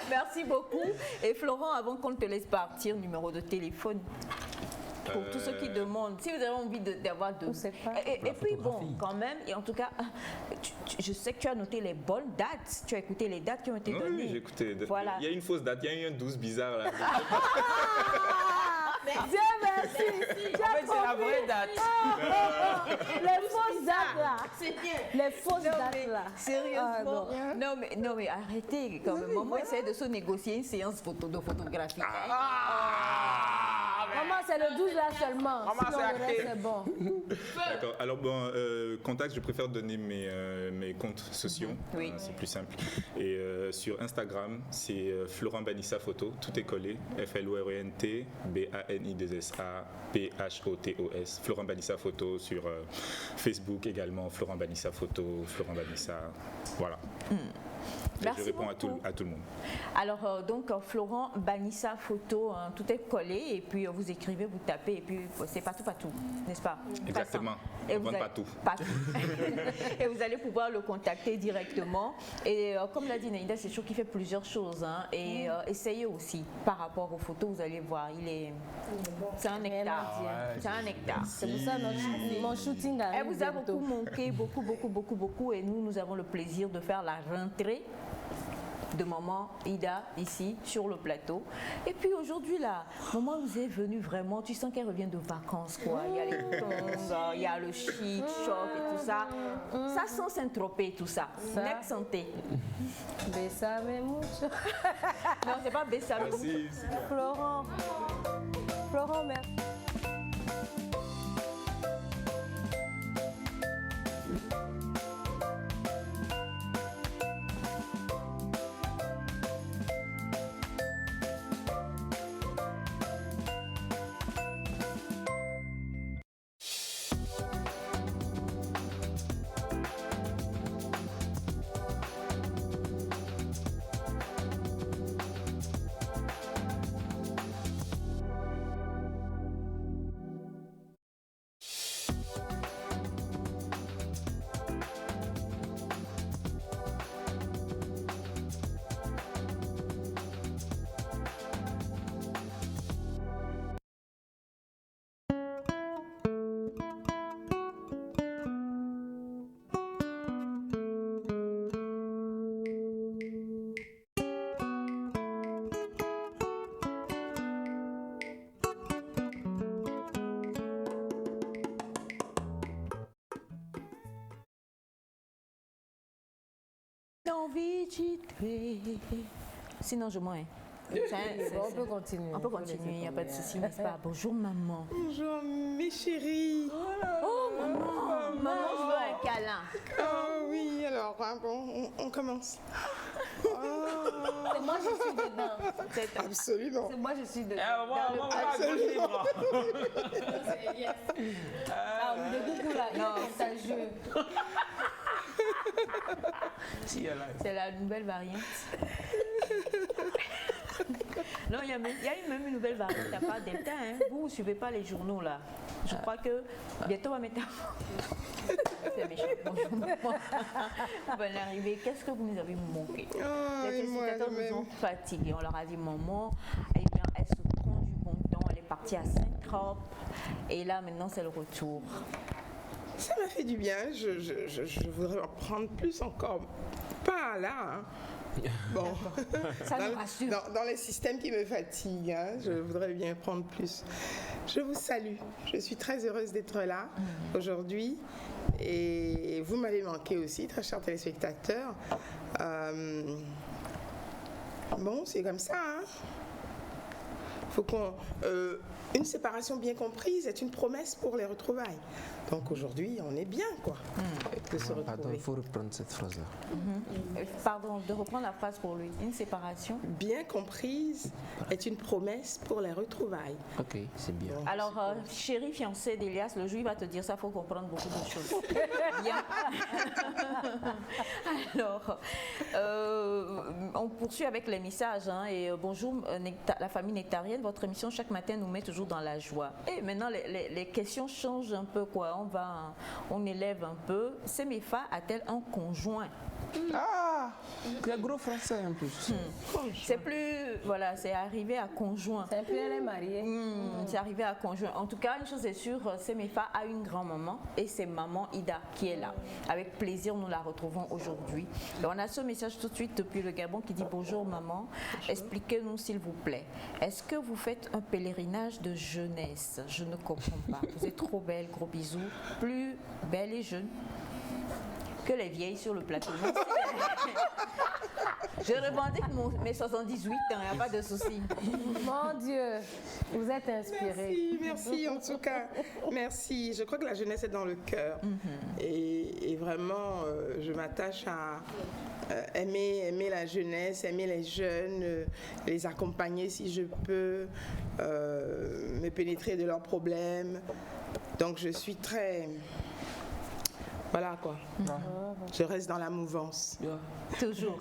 Merci beaucoup. Et Florent, avant qu'on te laisse partir, numéro de téléphone pour tous ceux qui demandent, si vous avez envie d'avoir de... Et puis bon, quand même, et en tout cas, je sais que tu as noté les bonnes dates, tu as écouté les dates qui ont été données. Oui, j'ai écouté. Voilà. Il y a une fausse date, il y a eu un 12 bizarre là. Dieu merci. En fait, c'est la vraie date. Les fausses dates là. C'est bien. Les fausses dates là. Sérieusement. Non mais arrêtez quand même. Maman essaie de se négocier une séance de photographie. Maman, c'est le 12 là seulement. Sinon, le reste, c'est bon. D'accord. Alors bon, contact, je préfère donner mes comptes sociaux. Oui. C'est plus simple. Et sur Instagram, c'est Florent Banissa Photo. Tout est collé. FLORENT BANISA PHOTOS. Florent Banissa Photo sur Facebook également. Florent Banissa Photo. Florent Banissa. Voilà. Et Merci je réponds beaucoup. à tout le monde. Alors, donc, Florent Banissa Photo, hein, tout est collé, et puis vous écrivez, vous tapez, et puis c'est partout, n'est-ce pas? Exactement. Et On vous vend allez- partout. Et vous allez pouvoir le contacter directement. Et comme l'a dit Naïda, c'est sûr qu'il fait plusieurs choses. Hein, et essayez aussi par rapport aux photos, vous allez voir, c'est un nectar. C'est un nectar. C'est pour ça mon shooting Elle arrive vous a bientôt. beaucoup manqué, beaucoup. Et nous avons le plaisir de faire la rentrée de maman Ida ici sur le plateau. Et puis aujourd'hui là, maman nous est venue vraiment, tu sens qu'elle revient de vacances quoi. Il y a les tongs, il y a le chic, choc et tout ça. Ça sent Saint-Tropez tout ça. Next santé. Besame mucho. Non, c'est pas Bessame. Florent, merci. Envie d'y tuer. Sinon, je m'en ai. On peut continuer. On peut continuer, il n'y a pas de souci, n'est-ce pas? Bonjour maman. Bonjour mes chéris. Oh maman, maman, je veux un câlin. Oh oui, alors bon, on commence. C'est moi je suis dedans. Absolument. C'est moi je suis dedans. Absolument. Ah, on est beaucoup là. Non, c'est un jeu. C'est la nouvelle variante. Non, il y a même une nouvelle variante à part Delta. Hein. Vous ne suivez pas les journaux là. Je crois que bientôt on va mettre. C'est méchant. Bonjour maman. Bonne arrivée. Qu'est-ce que vous nous avez manqué? Les téléspectateurs nous ont fatigués. On leur a dit maman, eh bien, elle se prend du bon temps. Elle est partie à Saint-Tropez. Et là, maintenant, c'est le retour. Ça m'a fait du bien. Je voudrais en prendre plus encore. Pas là. Hein. Bon, ça nous rassure. Dans les systèmes qui me fatiguent, hein, je voudrais bien prendre plus. Je vous salue. Je suis très heureuse d'être là aujourd'hui. Et vous m'avez manqué aussi, très chers téléspectateurs. Bon, c'est comme ça. Hein. Faut qu'on, une séparation bien comprise est une promesse pour les retrouvailles. Donc aujourd'hui, on est bien, quoi, de se retrouver. Pardon, il faut reprendre cette phrase-là. Pardon, de reprendre la phrase pour lui. Une séparation bien comprise est une promesse pour les retrouvailles. Ok, c'est bien. Bon, alors, chéri fiancé d'Elias, le juif va te dire ça, il faut comprendre beaucoup de choses. Bien. Alors, on poursuit avec les messages. Hein, et bonjour, la famille nectarienne. Votre émission chaque matin nous met toujours dans la joie. Et maintenant, les questions changent un peu, quoi. On élève un peu. Semefa a-t-elle un conjoint? Ah, c'est un gros français en plus. C'est plus, voilà, c'est arrivé à conjoint. C'est plus elle est mariée. C'est arrivé à conjoint. En tout cas, une chose est sûre, Semefa a une grand-maman et c'est maman Ida qui est là. Avec plaisir, nous la retrouvons aujourd'hui. Et on a ce message tout de suite depuis le Gabon qui dit bonjour maman, expliquez-nous s'il vous plaît. Est-ce que vous faites un pèlerinage de jeunesse? Je ne comprends pas. Vous êtes trop belle, gros bisous. Plus belle et jeune que les vieilles sur le plateau. Je revendique mes 78 ans, il n'y a pas de souci. Mon Dieu, vous êtes inspirée. Merci en tout cas. Merci. Je crois que la jeunesse est dans le cœur. Et vraiment, je m'attache à aimer la jeunesse, aimer les jeunes, les accompagner si je peux, me pénétrer de leurs problèmes. Donc je suis très Voilà quoi. Je reste dans la mouvance. Toujours.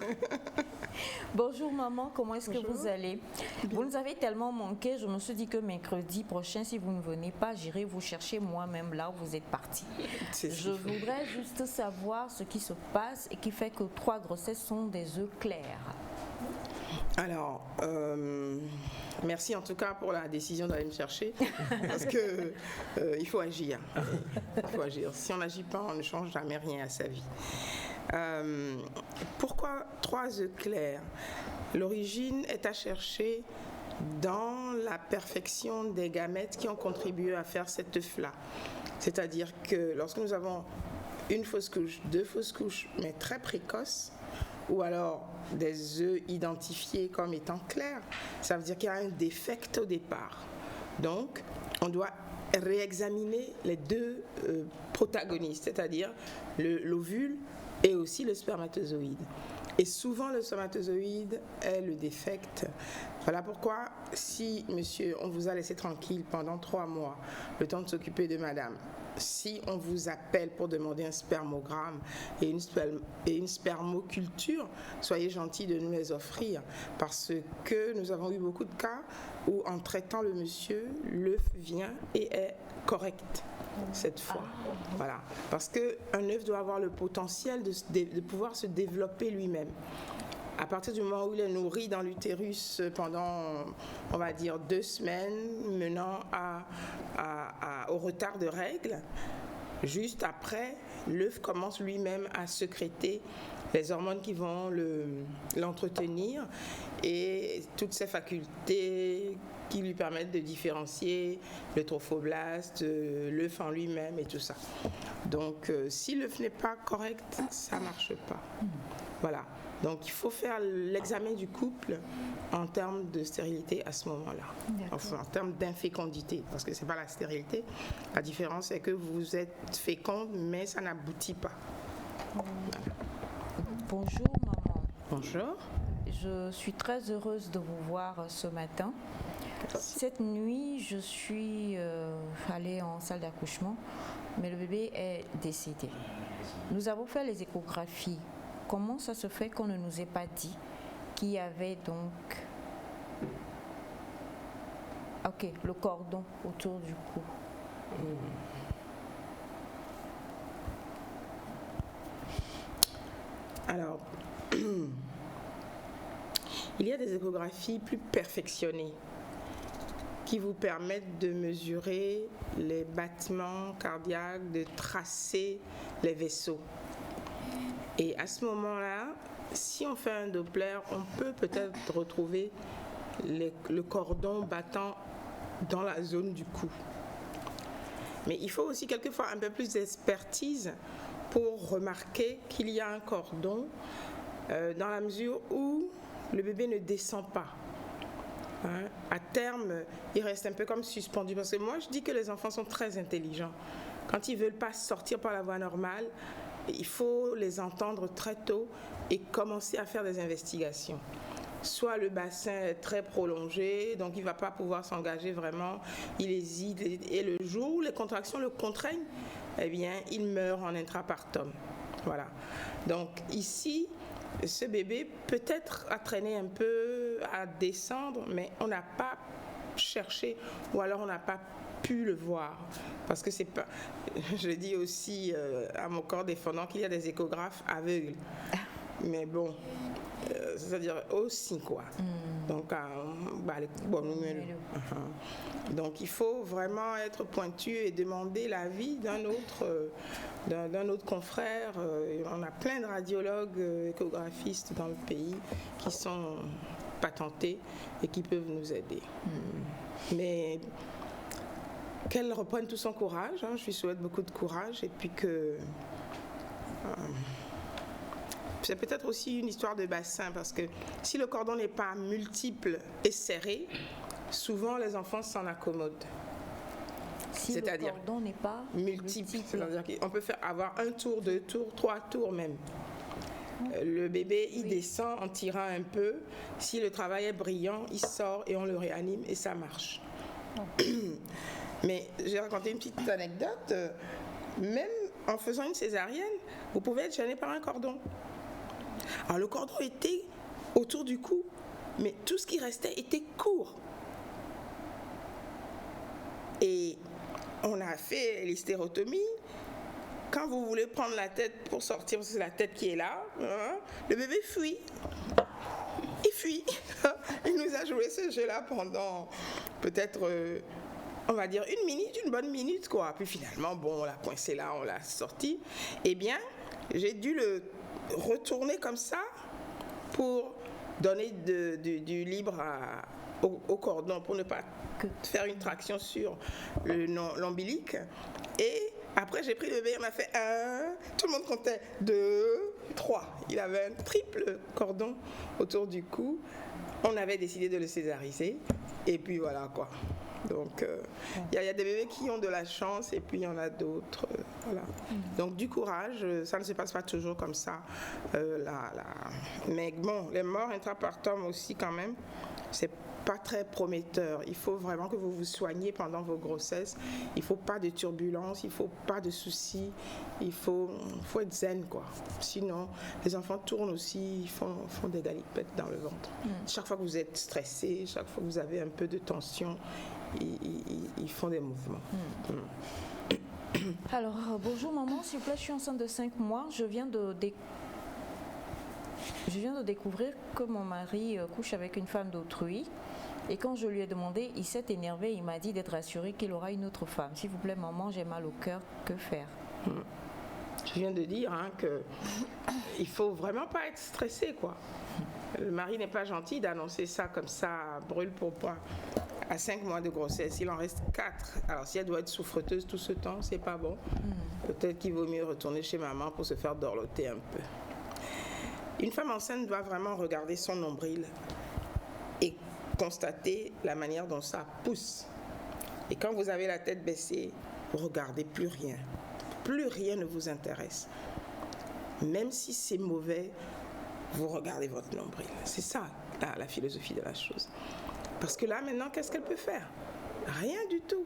Bonjour maman, comment est-ce que vous allez? Vous nous avez tellement manqué, je me suis dit que mercredi prochain, si vous ne venez pas, j'irai vous chercher moi-même là où vous êtes parti. Je voudrais juste savoir ce qui se passe et qui fait que 3 grossesses sont des œufs clairs. Alors, merci en tout cas pour la décision d'aller me chercher, parce que il faut agir. Il faut agir. Si on n'agit pas, on ne change jamais rien à sa vie. Pourquoi 3 œufs clairs? L'origine est à chercher dans la perfection des gamètes qui ont contribué à faire cet œuf-là. C'est-à-dire que lorsque nous avons une fausse couche, 2 fausses couches, mais très précoces, ou alors des œufs identifiés comme étant clairs, ça veut dire qu'il y a un défect au départ. Donc, on doit réexaminer les 2 protagonistes, c'est-à-dire l'ovule et aussi le spermatozoïde. Et souvent, le spermatozoïde est le défect. Voilà pourquoi, si, monsieur, on vous a laissé tranquille pendant 3 mois, le temps de s'occuper de madame, si on vous appelle pour demander un spermogramme et une spermoculture, soyez gentils de nous les offrir, parce que nous avons eu beaucoup de cas où, en traitant le monsieur, l'œuf vient et est correct cette fois. Voilà. Parce qu'un œuf doit avoir le potentiel de pouvoir se développer lui-même. À partir du moment où il est nourri dans l'utérus pendant, on va dire, 2 semaines, menant au retard de règles, juste après, l'œuf commence lui-même à sécréter les hormones qui vont l'entretenir et toutes ses facultés qui lui permettent de différencier le trophoblaste, l'œuf en lui-même et tout ça. Donc, si l'œuf n'est pas correct, ça ne marche pas. Voilà. Donc, il faut faire l'examen du couple en termes de stérilité à ce moment-là. Enfin, en termes d'infécondité, parce que ce n'est pas la stérilité. La différence, c'est que vous êtes féconde, mais ça n'aboutit pas. Voilà. Bonjour maman. Bonjour. Je suis très heureuse de vous voir ce matin. Cette nuit, je suis allée en salle d'accouchement, mais le bébé est décédé. Nous avons fait les échographies. Comment ça se fait qu'on ne nous ait pas dit qu'il y avait donc le cordon autour du cou? Alors, il y a des échographies plus perfectionnées qui vous permettent de mesurer les battements cardiaques, de tracer les vaisseaux. Et à ce moment-là, si on fait un Doppler, on peut peut-être retrouver le cordon battant dans la zone du cou. Mais il faut aussi quelquefois un peu plus d'expertise pour remarquer qu'il y a un cordon dans la mesure où le bébé ne descend pas. À terme, il reste un peu comme suspendu. Parce que moi, je dis que les enfants sont très intelligents. Quand ils ne veulent pas sortir par la voie normale, il faut les entendre très tôt et commencer à faire des investigations. Soit le bassin est très prolongé, donc il ne va pas pouvoir s'engager vraiment, il hésite, et le jour où les contractions le contraignent, eh bien, il meurt en intrapartum. Voilà. Donc ici, ce bébé peut-être a traîné un peu à descendre, mais on n'a pas cherché, ou alors on n'a pas pu le voir. Parce que c'est pas... Je dis aussi à mon corps défendant qu'il y a des échographes aveugles. Mais bon, c'est-à-dire aussi quoi. Donc, donc il faut vraiment être pointu et demander l'avis d'un autre confrère. On a plein de radiologues échographistes dans le pays qui sont patentés et qui peuvent nous aider. Mais qu'elle reprenne tout son courage, je lui souhaite beaucoup de courage et puis que... c'est peut-être aussi une histoire de bassin parce que si le cordon n'est pas multiple et serré, souvent les enfants s'en accommodent. Si c'est-à-dire le cordon n'est pas multiple. C'est-à-dire qu'on peut avoir 1 tour, 2 tours, 3 tours même. Le bébé, il descend en tirant un peu. Si le travail est brillant, il sort et on le réanime et ça marche. Mais j'ai raconté une petite anecdote. Même en faisant une césarienne, vous pouvez être gêné par un cordon. Alors le cordon était autour du cou, mais tout ce qui restait était court. Et on a fait l'hystérotomie. Quand vous voulez prendre la tête pour sortir, c'est la tête qui est là, le bébé fuit. Il fuit. Il nous a joué ce jeu-là pendant peut-être, on va dire, une bonne minute, quoi. Puis finalement, bon, on l'a coincé là, on l'a sorti. Eh bien, j'ai dû le retourner comme ça pour donner du libre au cordon, pour ne pas faire une traction sur l'ombilique. Et après, j'ai pris le bébé, on a fait 1, tout le monde comptait 2, 3. Il avait un triple cordon autour du cou. On avait décidé de le césariser. Et puis voilà quoi. Donc, il y a des bébés qui ont de la chance et puis il y en a d'autres. Voilà. Donc, du courage, ça ne se passe pas toujours comme ça. Mais bon, les morts intrapartum aussi quand même, c'est pas très prometteur. Il faut vraiment que vous vous soignez pendant vos grossesses. Il faut pas de turbulences, il faut pas de soucis. Il faut être zen, quoi. Sinon, les enfants tournent aussi, ils font des galipettes dans le ventre. Chaque fois que vous êtes stressé, chaque fois que vous avez un peu de tension, ils font des mouvements. Alors, bonjour maman, s'il vous plaît, je suis enceinte de 5 mois. Je viens de découvrir que mon mari couche avec une femme d'autrui. Et quand je lui ai demandé, il s'est énervé. Il m'a dit d'être rassuré qu'il aura une autre femme. S'il vous plaît, maman, j'ai mal au cœur. Que faire? Je viens de dire que il faut vraiment pas être stressé, quoi. Le mari n'est pas gentil d'annoncer ça comme ça, brûle pour point. À 5 mois de grossesse, il en reste 4. Alors si elle doit être souffreteuse tout ce temps, c'est pas bon. Peut-être qu'il vaut mieux retourner chez maman pour se faire dorloter un peu. Une femme enceinte doit vraiment regarder son nombril et constater la manière dont ça pousse. Et quand vous avez la tête baissée, vous regardez plus rien. Plus rien ne vous intéresse. Même si c'est mauvais, vous regardez votre nombril. C'est ça, la philosophie de la chose. Parce que là, maintenant, qu'est-ce qu'elle peut faire? Rien du tout.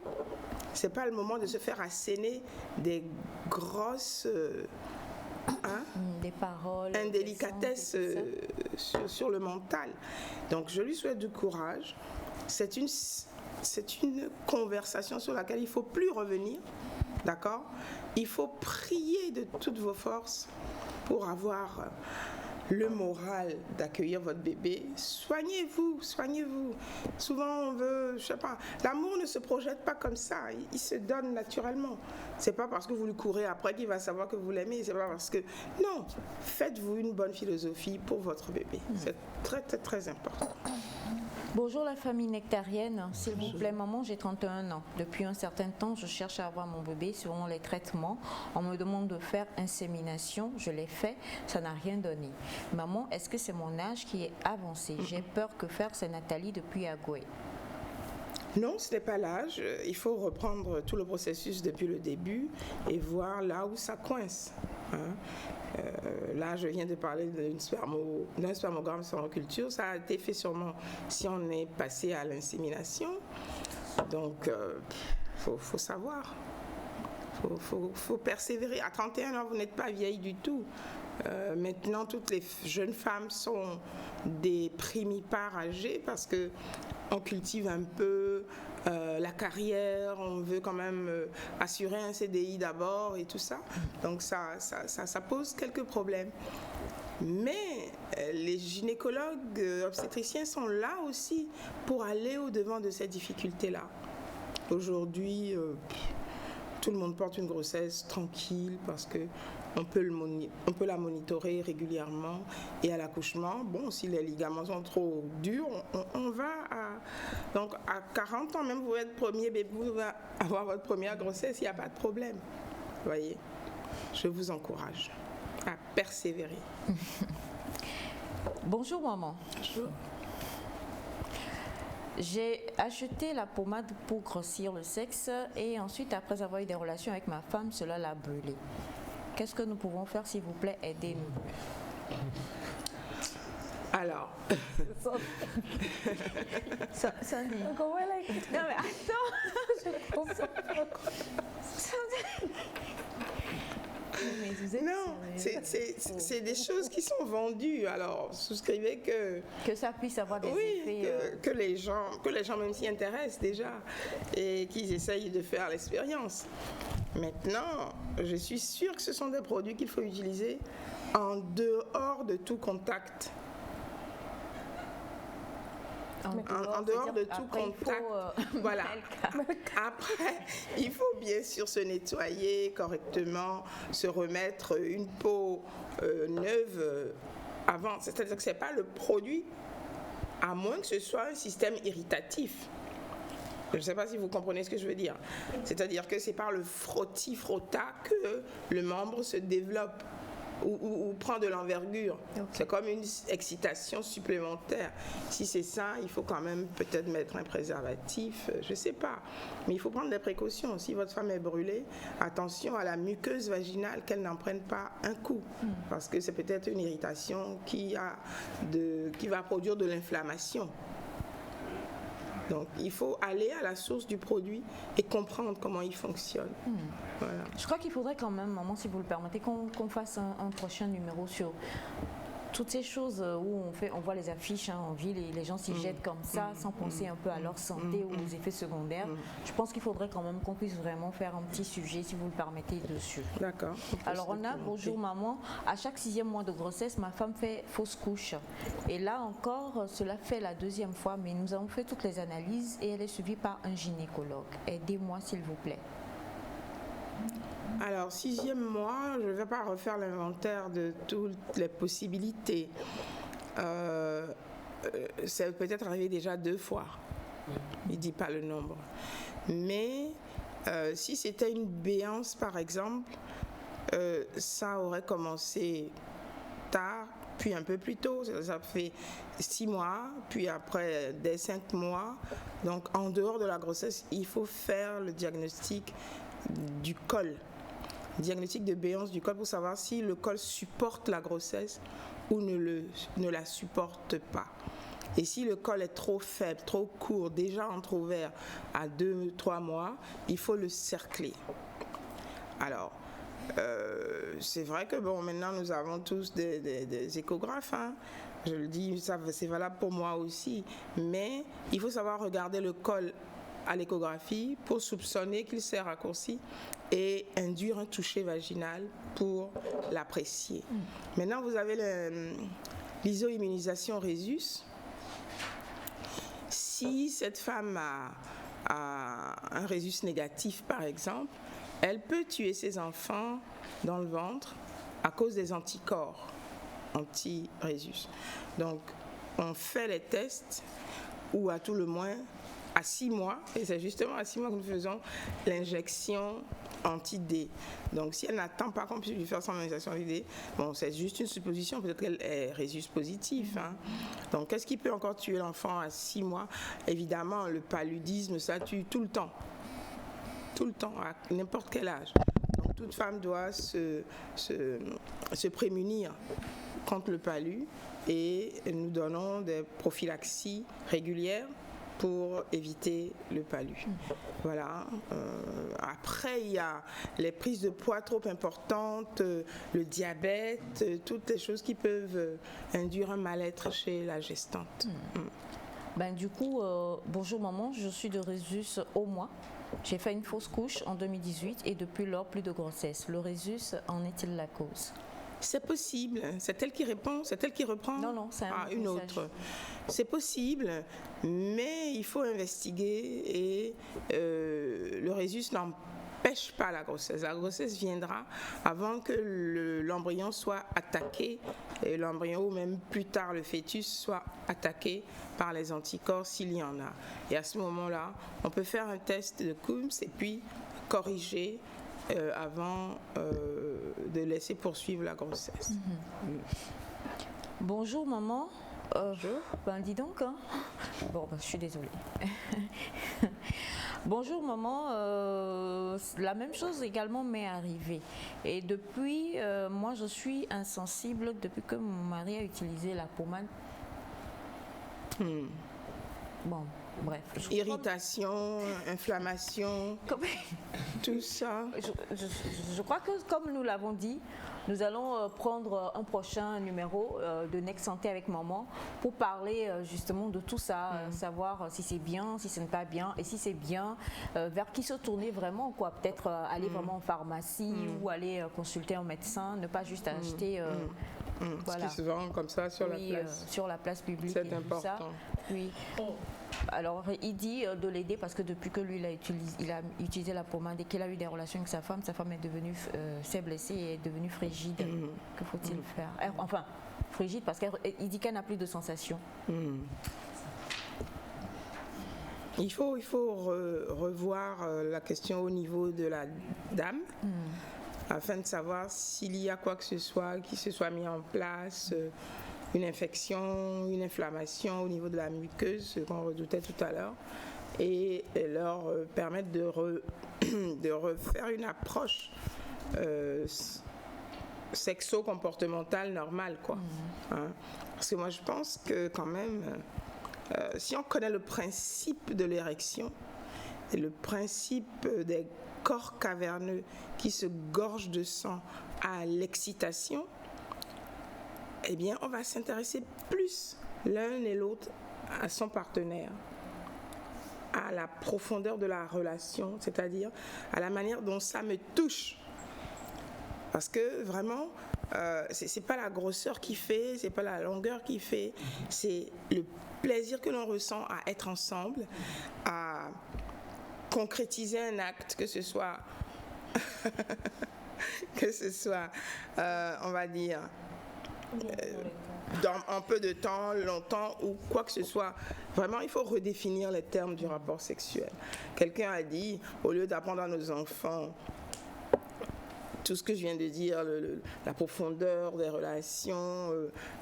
C'est pas le moment de se faire asséner des grosses... des paroles, indélicatesse sur le mental. Donc je lui souhaite du courage. C'est une conversation sur laquelle il ne faut plus revenir, d'accord? Il faut prier de toutes vos forces pour avoir le moral d'accueillir votre bébé. Soignez-vous. Souvent on veut, je sais pas, l'amour ne se projette pas comme ça, il se donne naturellement. C'est pas parce que vous lui courez après qu'il va savoir que vous l'aimez, c'est pas parce que... Non, faites-vous une bonne philosophie pour votre bébé. C'est très, très, très important. Bonjour la famille nectarienne, s'il vous plaît maman, j'ai 31 ans. Depuis un certain temps, je cherche à avoir mon bébé selon les traitements. On me demande de faire insémination, je l'ai fait, ça n'a rien donné. Maman, est-ce que c'est mon âge qui est avancé? J'ai peur que faire, c'est Nathalie depuis Agoué. Non, ce n'est pas l'âge. Il faut reprendre tout le processus depuis le début et voir là où ça coince. Là, je viens de parler d'un spermogramme sans culture. Ça a été fait sûrement si on est passé à l'insémination. Donc, faut savoir. Faut persévérer. À 31 ans, vous n'êtes pas vieille du tout. Maintenant, toutes les jeunes femmes sont des primipares âgées parce que on cultive un peu la carrière, on veut quand même assurer un CDI d'abord et tout ça. Donc ça pose quelques problèmes. Mais les gynécologues obstétriciens sont là aussi pour aller au-devant de ces difficultés-là. Aujourd'hui, tout le monde porte une grossesse tranquille parce que on peut la monitorer régulièrement. Et à l'accouchement, bon, si les ligaments sont trop durs, on va donc à 40 ans, même vous êtes premier bébé, vous allez avoir votre première grossesse, il n'y a pas de problème. Vous voyez, je vous encourage à persévérer. Bonjour maman. Bonjour. J'ai acheté la pommade pour grossir le sexe et ensuite, après avoir eu des relations avec ma femme, cela l'a brûlé. Qu'est-ce que nous pouvons faire, s'il vous plaît? Aidez-nous. Alors. Ça dit. Comment elle a écrit? Non mais attends. C'est des choses qui sont vendues. Alors, souscrivez que ça puisse avoir des effets. Que les gens même s'y intéressent déjà et qu'ils essayent de faire l'expérience. Maintenant, je suis sûre que ce sont des produits qu'il faut utiliser en dehors de tout contact. En dehors de tout contact. Voilà. Après, il faut bien sûr se nettoyer correctement, se remettre une peau neuve avant. C'est-à-dire que ce n'est pas le produit, à moins que ce soit un système irritatif. Je ne sais pas si vous comprenez ce que je veux dire. C'est-à-dire que c'est par le frotti-frotta que le membre se développe ou prend de l'envergure. Okay. C'est comme une excitation supplémentaire. Si c'est ça, il faut quand même peut-être mettre un préservatif, je ne sais pas. Mais il faut prendre des précautions. Si votre femme est brûlée, attention à la muqueuse vaginale, qu'elle n'en prenne pas un coup. Parce que c'est peut-être une irritation qui va produire de l'inflammation. Donc, il faut aller à la source du produit et comprendre comment il fonctionne. Voilà. Je crois qu'il faudrait quand même, maman, si vous le permettez, qu'on fasse un prochain numéro sur toutes ces choses où on voit les affiches en ville et les gens s'y jettent comme ça sans penser un peu à leur santé ou aux effets secondaires. Je pense qu'il faudrait quand même qu'on puisse vraiment faire un petit sujet, si vous le permettez, dessus. D'accord. Alors on a, bonjour maman, à chaque 6e mois de grossesse, ma femme fait fausse couche. Et là encore, cela fait la 2e fois, mais nous avons fait toutes les analyses et elle est suivie par un gynécologue. Aidez-moi s'il vous plaît. Alors, 6e mois, je ne vais pas refaire l'inventaire de toutes les possibilités. Ça peut être arrivé déjà 2 fois. Il ne dit pas le nombre. Mais si c'était une béance, par exemple, ça aurait commencé tard, puis un peu plus tôt. Ça fait 6 mois, puis après dès 5 mois. Donc, en dehors de la grossesse, il faut faire le diagnostic du col. Diagnostic de béance du col pour savoir si le col supporte la grossesse ou ne la supporte pas. Et si le col est trop faible, trop court, déjà entrouvert à 2-3 mois, il faut le cercler. Alors, c'est vrai que maintenant nous avons tous des échographes, hein. Je le dis, c'est valable pour moi aussi, mais il faut savoir regarder le col à l'échographie pour soupçonner qu'il s'est raccourci et induire un toucher vaginal pour l'apprécier. Maintenant, vous avez l'iso-immunisation Rhésus. Si cette femme a un Rhésus négatif, par exemple, elle peut tuer ses enfants dans le ventre à cause des anticorps anti-Rhésus. Donc, on fait les tests, ou à tout le moins à 6 mois, et c'est justement à 6 mois que nous faisons l'injection anti-D. Donc, si elle n'attend pas qu'on puisse lui faire son injection anti-D, bon, c'est juste une supposition, peut-être qu'elle est Rhésus positif. Hein. Donc, qu'est-ce qui peut encore tuer l'enfant à 6 mois? Évidemment, le paludisme, ça tue tout le temps. Tout le temps, à n'importe quel âge. Donc, toute femme doit se prémunir contre le palud, et nous donnons des prophylaxies régulières pour éviter le palud. Voilà. Après, il y a les prises de poids trop importantes, le diabète, toutes les choses qui peuvent induire un mal-être chez la gestante. Du coup, bonjour maman, je suis de Rhésus au mois. J'ai fait une fausse couche en 2018 et depuis lors, plus de grossesse. Le Rhésus, en est-il la cause? C'est possible. C'est elle qui répond? C'est elle qui reprend? Non, c'est une autre. C'est possible, mais il faut investiguer et le Rhésus n'empêche pas la grossesse. La grossesse viendra avant que l'embryon soit attaqué, et l'embryon ou même plus tard le fœtus soit attaqué par les anticorps s'il y en a. Et à ce moment-là, on peut faire un test de Coombs et puis corriger avant de laisser poursuivre la grossesse. Bonjour maman. Dis donc. Hein. Je suis désolée. Bonjour maman. La même chose également m'est arrivée. Et depuis, moi je suis insensible depuis que mon mari a utilisé la pommade. bon, bref. Irritation, inflammation, tout ça. Je crois que, comme nous l'avons dit, nous allons prendre un prochain numéro de Next Santé avec maman pour parler justement de tout ça, savoir si c'est bien, si ce n'est pas bien, et si c'est bien, vers qui se tourner vraiment, quoi. Peut-être aller vraiment en pharmacie ou aller consulter un médecin, ne pas juste acheter. Voilà. Ce qui se vend comme ça sur la place. Sur la place publique. C'est important. Ça. Oui. Alors, il dit de l'aider parce que depuis que lui, il a utilisé la pommade et qu'il a eu des relations avec sa femme est devenue, s'est blessée et est devenue frigide. Que faut-il faire? Enfin, frigide parce qu'il dit qu'elle n'a plus de sensations. Il faut revoir la question au niveau de la dame. Afin de savoir s'il y a quoi que ce soit qui se soit mis en place, une infection, une inflammation au niveau de la muqueuse, ce qu'on redoutait tout à l'heure, et leur permettre de refaire une approche sexo-comportementale normale, quoi. Hein? Parce que moi, je pense que quand même, si on connaît le principe de l'érection et le principe des corps caverneux qui se gorgent de sang à l'excitation, eh bien, on va s'intéresser plus l'un et l'autre à son partenaire, à la profondeur de la relation, c'est-à-dire à la manière dont ça me touche. Parce que vraiment, c'est pas la grosseur qui fait, c'est pas la longueur qui fait, c'est le plaisir que l'on ressent à être ensemble, à concrétiser un acte, que ce soit, on va dire, dans un peu de temps, longtemps ou quoi que ce soit. Vraiment, il faut redéfinir les termes du rapport sexuel. Quelqu'un a dit, au lieu d'apprendre à nos enfants tout ce que je viens de dire, la profondeur des relations,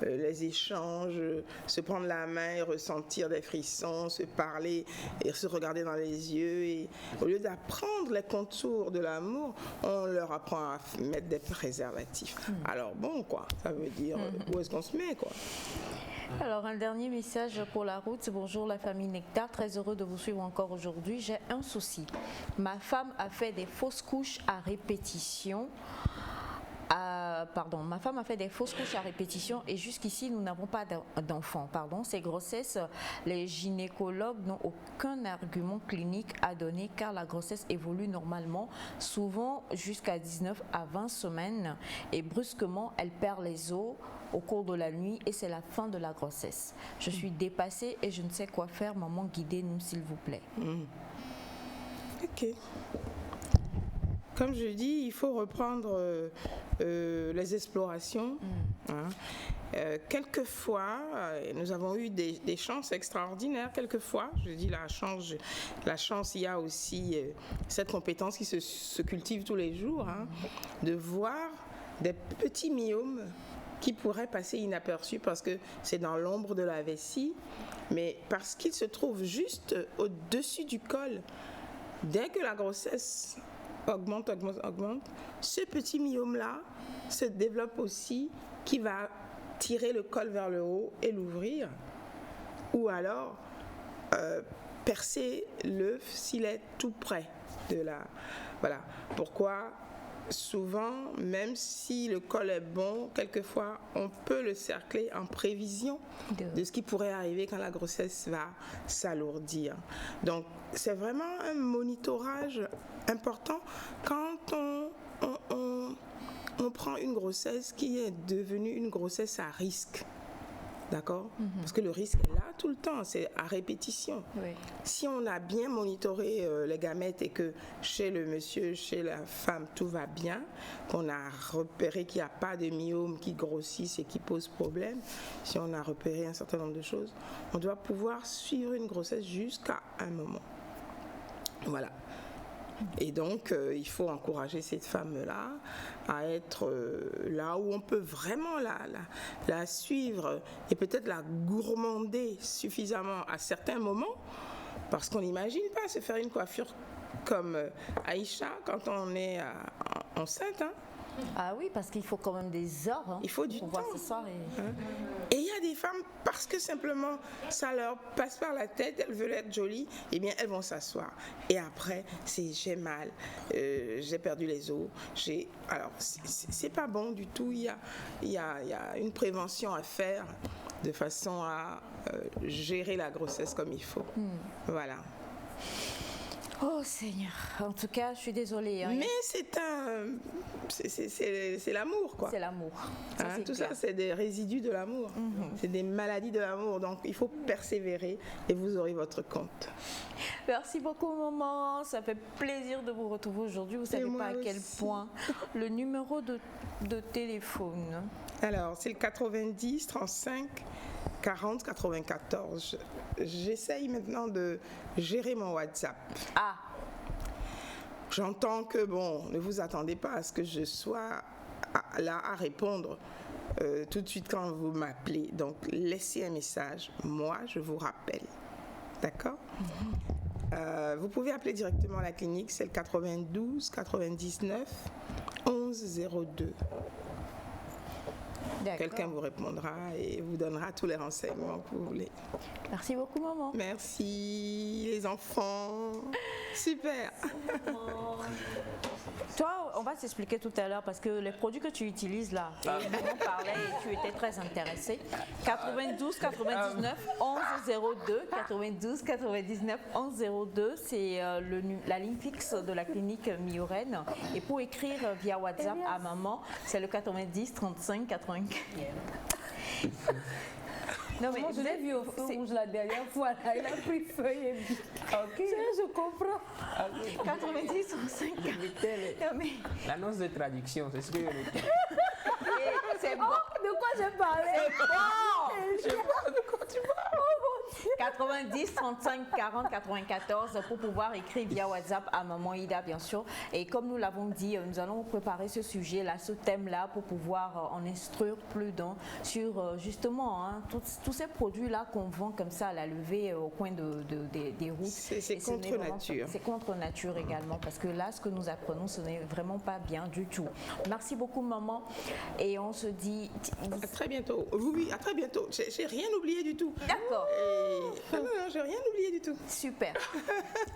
les échanges, se prendre la main et ressentir des frissons, se parler et se regarder dans les yeux. Et au lieu d'apprendre les contours de l'amour, on leur apprend à mettre des préservatifs. Alors bon, quoi, ça veut dire où est-ce qu'on se met, quoi. Alors, un dernier message pour la route. Bonjour la famille Nectar, très heureux de vous suivre encore aujourd'hui. J'ai un souci. Ma femme a fait des fausses couches à répétition. Ma femme a fait des fausses couches à répétition et jusqu'ici nous n'avons pas d'enfants. Ces grossesses, les gynécologues n'ont aucun argument clinique à donner car la grossesse évolue normalement, souvent jusqu'à 19 à 20 semaines et brusquement elle perd les os au cours de la nuit et c'est la fin de la grossesse. Je suis dépassée et je ne sais quoi faire. Maman, guidez-nous s'il vous plaît. Ok. Comme je dis, il faut reprendre les explorations. Quelquefois, nous avons eu des chances extraordinaires. Quelquefois, je dis la chance, il y a aussi cette compétence qui se cultive tous les jours, de voir des petits myomes qui pourraient passer inaperçus parce que c'est dans l'ombre de la vessie, mais parce qu'ils se trouvent juste au-dessus du col. Dès que la grossesse augmente, ce petit myome-là se développe aussi, qui va tirer le col vers le haut et l'ouvrir, ou alors percer l'œuf s'il est tout près de la... Voilà. Pourquoi souvent, même si le col est bon, quelquefois, on peut le cercler en prévision de ce qui pourrait arriver quand la grossesse va s'alourdir. Donc, c'est vraiment un monitorage important quand on prend une grossesse qui est devenue une grossesse à risque. D'accord ? Parce que le risque est là tout le temps, c'est à répétition. Oui. Si on a bien monitoré les gamètes et que chez le monsieur, chez la femme, tout va bien, qu'on a repéré qu'il n'y a pas de myome qui grossissent et qui posent problème, si on a repéré un certain nombre de choses, on doit pouvoir suivre une grossesse jusqu'à un moment. Voilà. Et donc, il faut encourager cette femme-là à être là où on peut vraiment la suivre et peut-être la gourmander suffisamment à certains moments, parce qu'on n'imagine pas se faire une coiffure comme Aïcha quand on est enceinte. Ah oui, parce qu'il faut quand même des heures. Il faut du temps. Pouvoir s'asseoir et il y a des femmes, parce que simplement ça leur passe par la tête, elles veulent être jolies, eh bien elles vont s'asseoir. Et après, c'est j'ai mal, j'ai perdu les os. Alors, c'est pas bon du tout. Il y a une prévention à faire de façon à gérer la grossesse comme il faut. Voilà. Oh Seigneur, en tout cas, je suis désolée. Mais c'est l'amour, quoi. C'est l'amour. Tout ça, c'est des résidus de l'amour. C'est des maladies de l'amour. Donc, il faut persévérer et vous aurez votre compte. Merci beaucoup, maman. Ça fait plaisir de vous retrouver aujourd'hui. Vous savez pas à quel point. Le numéro de téléphone. Alors, c'est le 90 35 40 94. J'essaye maintenant de gérer mon WhatsApp. Ah. J'entends que, bon, ne vous attendez pas à ce que je sois là à répondre tout de suite quand vous m'appelez. Donc, laissez un message. Moi, je vous rappelle. D'accord? Vous pouvez appeler directement à la clinique. C'est le 92 99 11 02. Quelqu'un vous répondra et vous donnera tous les renseignements que vous voulez. Merci beaucoup, maman. Merci, les enfants. Super. Toi, on va s'expliquer tout à l'heure parce que les produits que tu utilises là, et on parlait et tu étais très intéressé. 92 99 11 02, 92 99 11 02, c'est la ligne fixe de la clinique Mioren. Et pour écrire via WhatsApp à maman, c'est le 90 35 80. Non, mais je l'ai vu au feu rouge la dernière fois. Là, il a pris feuille et bic. Ok. Je comprends. 90 35. L'annonce de traduction, c'est ce que je veux. C'est bon. Oh, de quoi j'ai parlé? C'est bon. Je sais pas de quoi tu parles. 90 35 40 94 pour pouvoir écrire via WhatsApp à maman Ida, bien sûr. Et comme nous l'avons dit, nous allons préparer ce sujet-là, ce thème-là, pour pouvoir en instruire plus d'un sur justement tous ces produits-là qu'on vend comme ça à la levée au coin des routes. C'est contre nature. C'est contre nature également, parce que là, ce que nous apprenons, ce n'est vraiment pas bien du tout. Merci beaucoup, maman. Et on se dit... À très bientôt. Oui, à très bientôt. J'ai rien oublié du tout. D'accord. Non, j'ai rien oublié du tout. Super.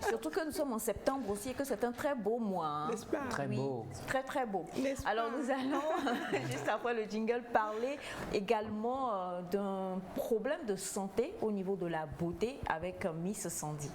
Surtout que nous sommes en septembre aussi et que c'est un très beau mois. N'est-ce pas? Très beau. Très très beau. Alors nous allons, juste après le jingle, parler également d'un problème de santé au niveau de la beauté avec Miss Sandy.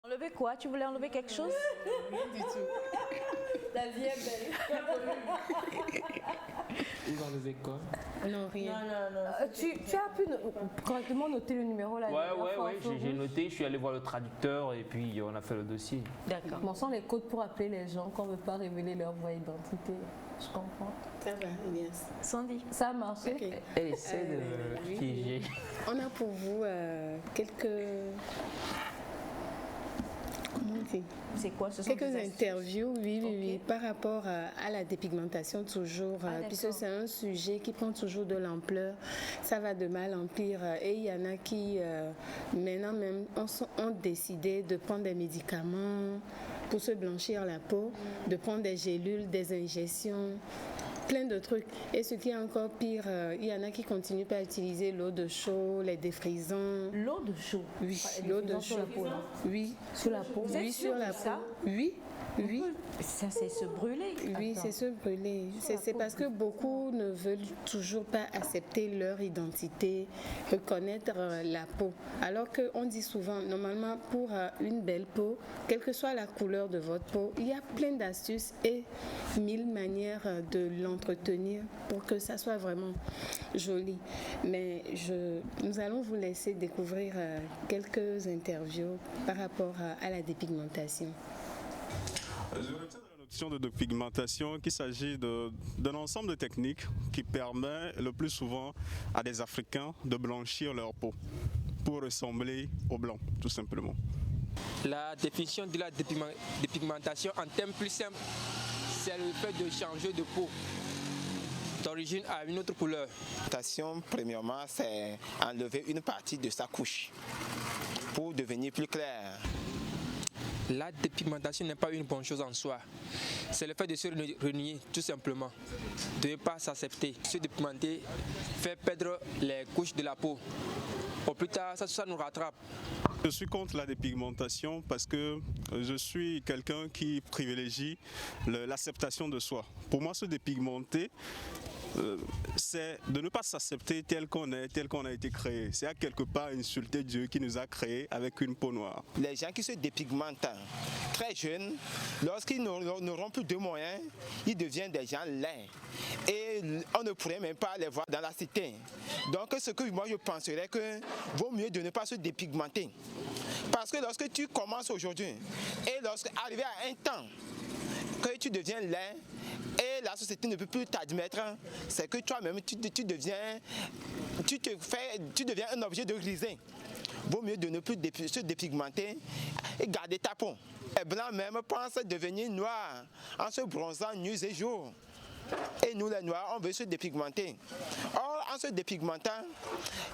Enlever quoi? Tu voulais enlever quelque chose? Rien du tout. La vie est belle. Il va lever quoi? Non, rien. Tu as pu correctement noter le numéro là? Ouais, j'ai noté, je suis allé voir le traducteur et puis on a fait le dossier. D'accord. Bon, sans les codes pour appeler les gens qu'on ne veut pas révéler leur vraie identité. Je comprends. Ça va, Elias. Sandy. Ça a marché. Ok. Elle essaie de piéger. On a pour vous quelques... Comment on dit? C'est quoi ce sont Quelques des astuces? interviews, oui, Ok. par rapport à la dépigmentation toujours, puisque d'accord. c'est un sujet qui prend toujours de l'ampleur, ça va de mal en pire et il y en a qui maintenant même ont décidé de prendre des médicaments pour se blanchir la peau, de prendre des gélules, des injections, plein de trucs. Et ce qui est encore pire, il y en a qui continuent pas à utiliser l'eau de chaud, les défrisants. L'eau de chaud. Oui, Ouais, l'eau de sur chaud. la peau, là. Oui, Sur la peau. Vous êtes oui, sûr sur la de peau. ça? Oui, oui. Ça, c'est se brûler. Oui, Attends. c'est se brûler. C'est parce que beaucoup ne veulent toujours pas accepter leur identité, reconnaître la peau. Alors qu'on dit souvent, normalement, pour une belle peau, quelle que soit la couleur de votre peau, il y a plein d'astuces et 1000 manières de l'entretenir pour que ça soit vraiment joli. Mais nous allons vous laisser découvrir quelques interviews par rapport à la dépigmentation. Je retiens de la notion de pigmentation qu'il s'agit d'un ensemble de techniques qui permet le plus souvent à des Africains de blanchir leur peau pour ressembler aux blancs, tout simplement. La définition de la dépigmentation en termes plus simples, c'est le fait de changer de peau d'origine à une autre couleur. Premièrement, c'est enlever une partie de sa couche pour devenir plus clair. La dépigmentation n'est pas une bonne chose en soi. C'est le fait de se renier, tout simplement. De ne pas s'accepter. Se dépigmenter fait perdre les couches de la peau. Au plus tard, ça nous rattrape. Je suis contre la dépigmentation parce que je suis quelqu'un qui privilégie l'acceptation de soi. Pour moi, se dépigmenter, c'est de ne pas s'accepter tel qu'on est, tel qu'on a été créé. C'est à quelque part insulter Dieu qui nous a créés avec une peau noire. Les gens qui se dépigmentent très jeunes, lorsqu'ils n'auront plus de moyens, ils deviennent des gens laids. Et on ne pourrait même pas les voir dans la cité. Donc ce que moi je penserais que vaut mieux de ne pas se dépigmenter. Parce que lorsque tu commences aujourd'hui et lorsque arrivé à un temps que tu deviens laid, et la société ne peut plus t'admettre, c'est que toi-même tu deviens un objet de risée. Vaut mieux de ne plus se dépigmenter et garder ta peau. Les blancs même pensent devenir noirs en se bronzant nuit et jour. Et nous les noirs, on veut se dépigmenter. Or, en se dépigmentant,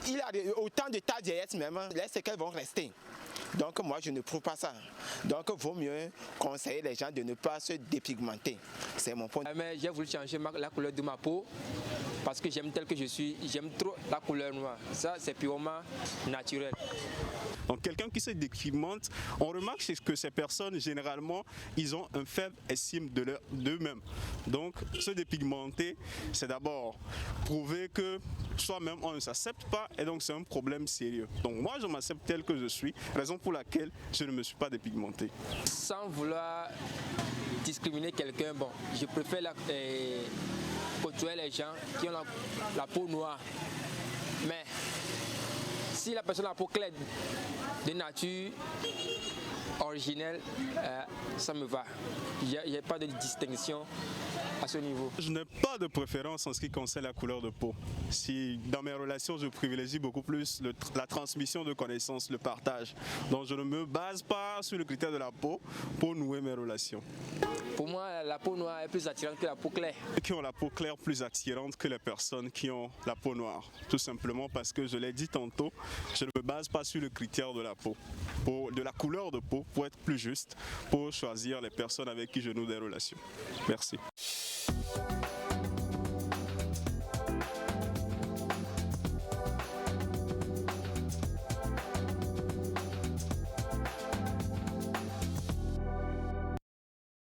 il y a autant de ta vieillesse même, les séquelles vont rester. Donc moi je ne prouve pas ça. Donc il vaut mieux conseiller les gens de ne pas se dépigmenter. C'est mon point. Mais j'ai voulu changer la couleur de ma peau parce que j'aime tel que je suis. J'aime trop la couleur noire. Ça c'est purement naturel. Donc quelqu'un qui se dépigmente, on remarque que ces personnes, généralement, ils ont un faible estime d'eux-mêmes. Donc se dépigmenter, c'est d'abord prouver que soi-même on ne s'accepte pas et donc c'est un problème sérieux. Donc moi je m'accepte tel que je suis, raison pour laquelle je ne me suis pas dépigmenté. Sans vouloir discriminer quelqu'un, bon, je préfère côtoyer les gens qui ont la peau noire. Mais si la personne a la peau claire de nature originelle, ça me va. Il n'y a pas de distinction à ce niveau. Je n'ai pas de préférence en ce qui concerne la couleur de peau. Si dans mes relations, je privilégie beaucoup plus la transmission de connaissances, le partage. Donc je ne me base pas sur le critère de la peau pour nouer mes relations. Pour moi, la peau noire est plus attirante que la peau claire. Qui ont la peau claire plus attirante que les personnes qui ont la peau noire. Tout simplement parce que je l'ai dit tantôt, je ne me base pas sur le critère de la peau, de la couleur de peau, pour être plus juste, pour choisir les personnes avec qui je noue des relations. Merci.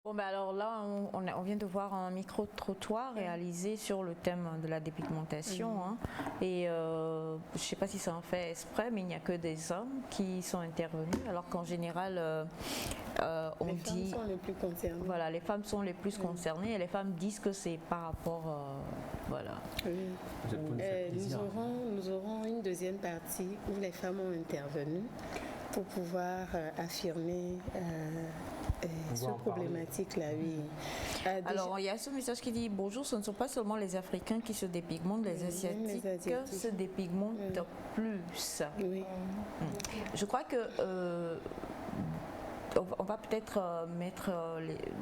Bon, ben alors là, on vient de voir un micro-trottoir réalisé sur le thème de la dépigmentation. Hein. Et je ne sais pas si c'est en fait exprès, mais il n'y a que des hommes qui sont intervenus, alors qu'en général, on les dit... femmes sont les plus concernées. Voilà, les femmes sont les plus concernées et les femmes disent que c'est par rapport... voilà. Oui. Nous aurons une deuxième partie où les femmes ont intervenu pour pouvoir affirmer cette problématique-là, oui. Alors, il y a ce message qui dit « Bonjour, ce ne sont pas seulement les Africains qui se dépigmentent, les Asiatiques se dépigmentent plus. » Oui. Je crois que... on va peut-être mettre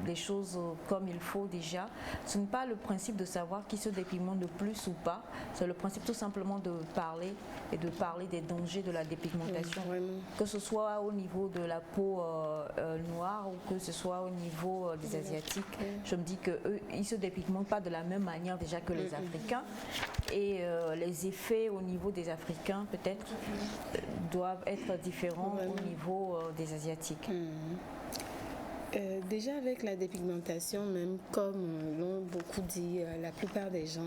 les choses comme il faut déjà. Ce n'est pas le principe de savoir qui se dépigmente de plus ou pas. C'est le principe tout simplement de parler et de parler des dangers de la dépigmentation. Que ce soit au niveau de la peau noire ou que ce soit au niveau des Asiatiques. Je me dis qu'eux, ils ne se dépigmentent pas de la même manière déjà que les Africains. Et les effets au niveau des Africains peut-être doivent être différents au niveau des Asiatiques. Déjà avec la dépigmentation, même comme l'ont beaucoup dit la plupart des gens,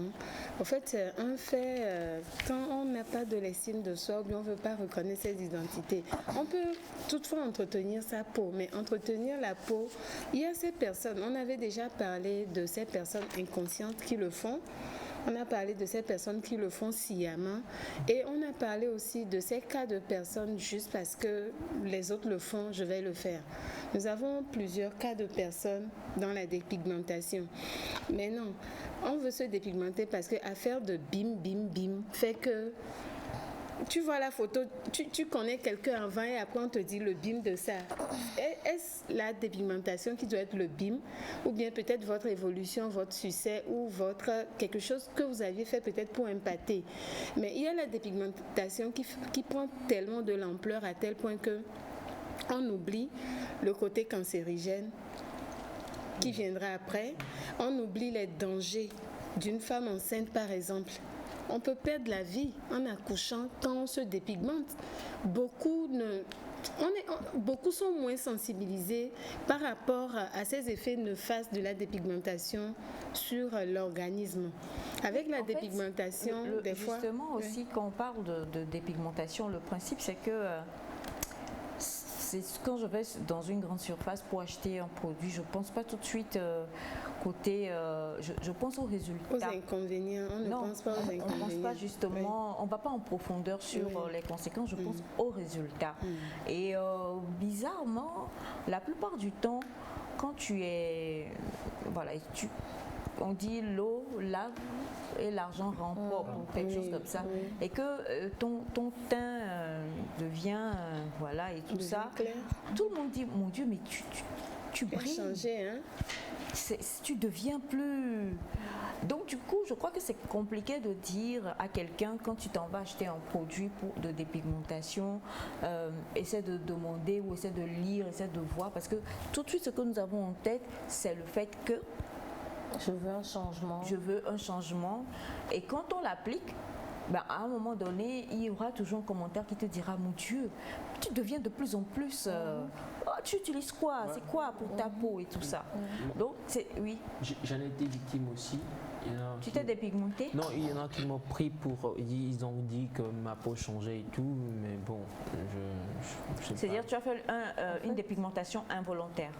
en fait c'est un fait, quand on n'a pas de l'estime de soi ou bien on ne veut pas reconnaître ses identités, on peut toutefois entretenir sa peau, mais entretenir la peau, il y a ces personnes, on avait déjà parlé de ces personnes inconscientes qui le font. On a parlé de ces personnes qui le font sciemment et on a parlé aussi de ces cas de personnes juste parce que les autres le font, je vais le faire. Nous avons plusieurs cas de personnes dans la dépigmentation. Mais non, on veut se dépigmenter parce qu'à faire de bim, bim, bim fait que tu vois la photo, tu connais quelqu'un avant et après on te dit le bim de ça. Est-ce la dépigmentation qui doit être le bim ou bien peut-être votre évolution, votre succès ou quelque chose que vous aviez fait peut-être pour impacter. Mais il y a la dépigmentation qui prend tellement de l'ampleur à tel point que on oublie le côté cancérigène qui viendra après. On oublie les dangers d'une femme enceinte par exemple. On peut perdre la vie en accouchant quand on se dépigmente. Beaucoup sont moins sensibilisés par rapport à ces effets néfastes de la dépigmentation sur l'organisme. Avec la dépigmentation, des fois... Justement aussi, quand on parle de dépigmentation, le principe c'est que... quand je vais dans une grande surface pour acheter un produit, je ne pense pas tout de suite côté... je pense aux résultats. Aux inconvénients, on ne pense pas aux inconvénients. On ne pense pas justement, on ne va pas en profondeur sur les conséquences, je pense aux résultats. Et bizarrement, la plupart du temps, quand tu es... Voilà, on dit l'eau lave et l'argent rend propre ou quelque chose comme ça, et que ton teint devient voilà et tout ça, clair. Tout le monde dit mon Dieu mais tu brilles, changé, hein? Tu deviens plus... Donc du coup je crois que c'est compliqué de dire à quelqu'un quand tu t'en vas acheter un produit de dépigmentation, essaie de demander ou essaie de lire, essaie de voir, parce que tout de suite ce que nous avons en tête c'est le fait que je veux un changement. Je veux un changement. Et quand on l'applique, à un moment donné, il y aura toujours un commentaire qui te dira, mon Dieu, tu deviens de plus en plus... tu utilises quoi? C'est quoi pour ta peau et tout ça? Donc, oui. J'en ai été victime aussi. Tu t'es dépigmenté? Non, il y en a qui m'ont pris pour... Ils ont dit que ma peau changeait et tout, mais bon, je sais pas. C'est-à-dire que tu as fait une dépigmentation involontaire?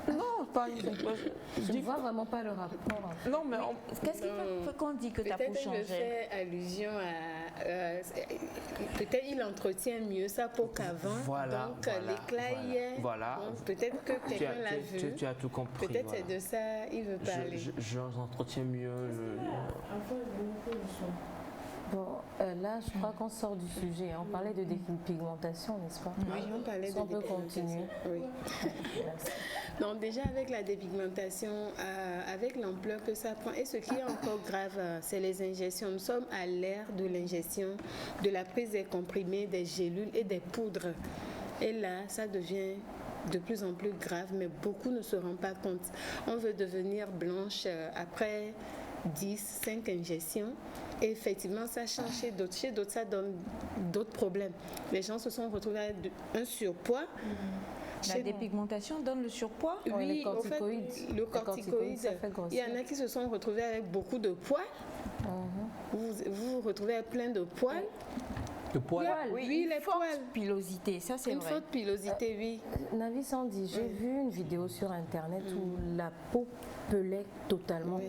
Non, pas une dépigmentation. Je ne vois vraiment pas le rapport. Non, mais qu'est-ce qui fait qu'on dit que ta peau changeait? Peut-être fait allusion à... peut-être il entretient mieux sa peau qu'avant. Voilà, donc l'éclat y est. Voilà. Peut-être que quelqu'un l'a vu. Tu as tout compris. Peut-être c'est de ça il veut parler. J'entretiens mieux. Bon, là, je crois qu'on sort du sujet. On parlait de dépigmentation, n'est-ce pas? Oui, on parlait de dépigmentation. On peut continuer. Oui. Donc déjà avec la dépigmentation, avec l'ampleur que ça prend, et ce qui est encore grave, c'est les injections. Nous sommes à l'ère de l'ingestion, de la prise des comprimés, des gélules et des poudres. Et là, ça devient de plus en plus grave, mais beaucoup ne se rendent pas compte. On veut devenir blanche après 5 injections. Et effectivement, ça change chez d'autres. Chez d'autres, ça donne d'autres problèmes. Les gens se sont retrouvés avec un surpoids. La dépigmentation donne le surpoids? Oui, en fait, le corticoïde, il y en a qui se sont retrouvés avec beaucoup de poids. Vous vous retrouvez avec plein de poils. Le poil. Oui, les forte poils. pilosité, ça c'est Une vrai. forte pilosité, oui. Navi Sandy, j'ai vu une vidéo sur internet où la peau pelait totalement.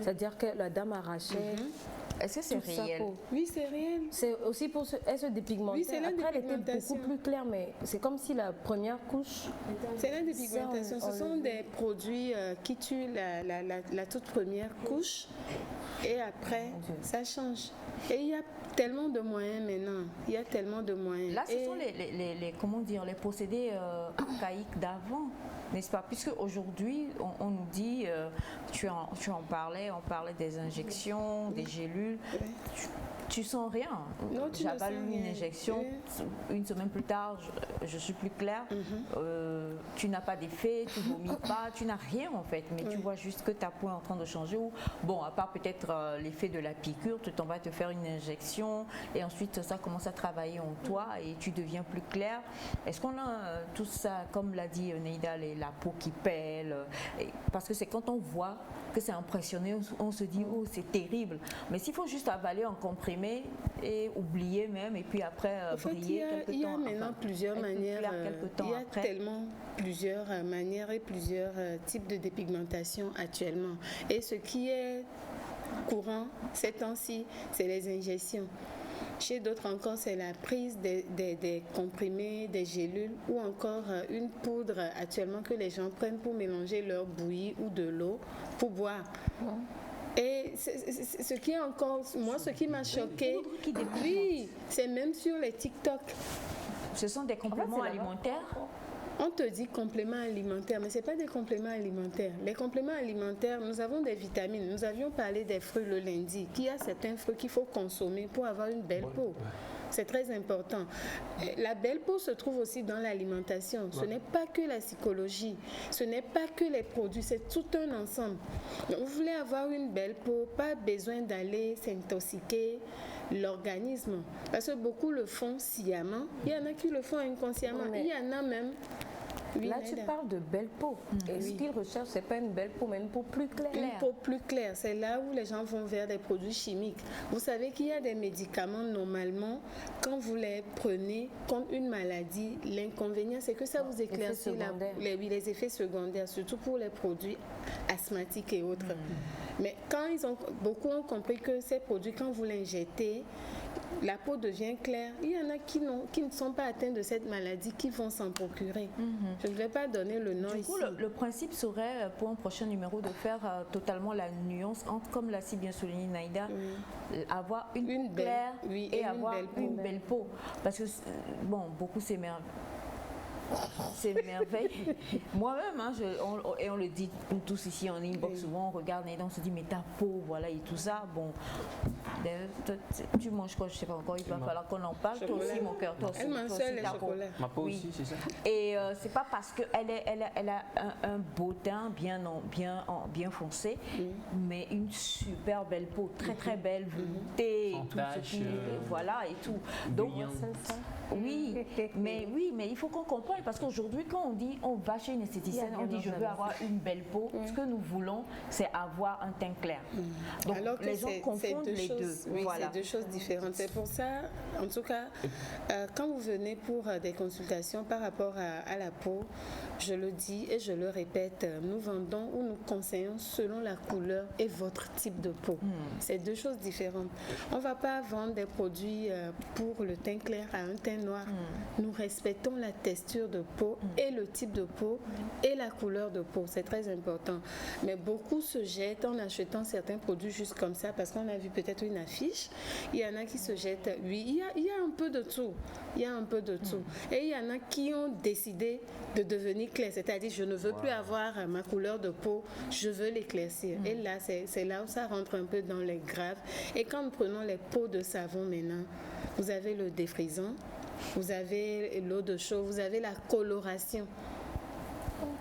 C'est-à-dire que la dame arrachait. Est-ce que c'est toute sa réel? peau. Oui, c'est réel. C'est aussi pour elle se dépigmentait. Oui, c'est la Après, elle était dépigmentation. beaucoup plus claire, mais c'est comme si la première couche. C'est la dépigmentation. Ce sont des produits qui tuent la toute première couche et après, ça change. Et il y a tellement de moyens maintenant. Il y a tellement de moyens. Là, ce sont les procédés archaïques d'avant, n'est-ce pas? Puisque aujourd'hui, on nous dit, tu en parlais, on parlait des injections, des gélules. Tu sens rien. Non, tu ne J'avale sens une rien. injection, une semaine plus tard, je suis plus claire. Tu n'as pas d'effet, tu vomis pas, tu n'as rien en fait, mais tu vois juste que ta peau est en train de changer. Ou, bon, à part peut-être l'effet de la piqûre, tu t'en vas te faire une injection et ensuite ça commence à travailler en toi et tu deviens plus clair. Est-ce qu'on a tout ça, comme l'a dit Neida, la peau qui pèle, parce que c'est quand on voit que c'est impressionnant, on se dit oh c'est terrible. Mais s'il faut juste avaler un comprimé et oublier même et puis après briller quelque temps. Il y a maintenant plusieurs manières. Il y a après. tellement plusieurs manières et plusieurs types de dépigmentation actuellement. Et ce qui est courant ces temps-ci, c'est les injections. Chez d'autres encore, c'est la prise des comprimés, des gélules ou encore une poudre actuellement que les gens prennent pour mélanger leur bouillie ou de l'eau pour boire. Et ce qui est encore, moi, ce qui m'a choqué, oui, c'est même sur les TikTok. Ce sont des compléments alimentaires. On te dit compléments alimentaires, mais ce n'est pas des compléments alimentaires. Les compléments alimentaires, nous avons des vitamines. Nous avions parlé des fruits le lundi, qu'il y a certains fruits qu'il faut consommer pour avoir une belle peau. C'est très important. La belle peau se trouve aussi dans l'alimentation. Ce n'est pas que la psychologie, ce n'est pas que les produits, c'est tout un ensemble. Donc, vous voulez avoir une belle peau, pas besoin d'aller s'intoxiquer l'organisme. Parce que beaucoup le font sciemment, il y en a qui le font inconsciemment, il y en a même... Oui, là, tu parles de belle peau. Et ce qu'ils recherchent, ce n'est pas une belle peau, mais une peau plus claire. Une peau plus claire, c'est là où les gens vont vers des produits chimiques. Vous savez qu'il y a des médicaments, normalement, quand vous les prenez contre une maladie, l'inconvénient, c'est que ça vous éclaircit les effets secondaires, surtout pour les produits asthmatiques et autres. Mais quand beaucoup ont compris que ces produits, quand vous l'injectez, la peau devient claire. Il y en a qui ne sont pas atteints de cette maladie, qui vont s'en procurer. Je ne vais pas donner le nom ici. Du coup, le principe serait, pour un prochain numéro, de faire totalement la nuance entre, comme l'a si bien souligné Naïda, avoir une claire et avoir une belle peau. Parce que, bon, beaucoup s'émerveillent. C'est merveille. Moi-même, hein, on le dit tous ici en inbox, souvent on regarde et on se dit mais ta peau, voilà et tout ça. Bon, tu manges quoi, je sais pas encore, il va falloir qu'on en parle. Toi aussi, mon cœur, toi aussi. Elle m'enseigne les chocolats. Ma peau aussi, c'est ça. Et c'est pas parce qu'elle a un beau teint bien foncé, mais une super belle peau, très belle, veloutée, et tout ce qui, voilà et tout. Donc, oui, mais il faut qu'on comprenne parce qu'aujourd'hui, quand on dit on va chez une esthéticienne, on dit je veux avoir une belle peau, ce que nous voulons, c'est avoir un teint clair. Donc, alors que les gens confondent les deux. Oui, voilà. c'est deux choses différentes. C'est pour ça, en tout cas, quand vous venez pour des consultations par rapport à la peau, je le dis et je le répète, nous vendons ou nous conseillons selon la couleur et votre type de peau. C'est deux choses différentes. On ne va pas vendre des produits pour le teint clair à un teint noir. Nous respectons la texture de peau et le type de peau et la couleur de peau. C'est très important. Mais beaucoup se jettent en achetant certains produits juste comme ça parce qu'on a vu peut-être une affiche. Il y en a qui se jettent. Oui, il y a un peu de tout. Il y a un peu de tout. Et il y en a qui ont décidé de devenir clair. C'est-à-dire, je ne veux plus avoir ma couleur de peau, je veux l'éclaircir. Et là, c'est là où ça rentre un peu dans les graves. Et quand nous prenons les pots de savon maintenant, vous avez le défrisant, vous avez l'eau de chaud, vous avez la coloration.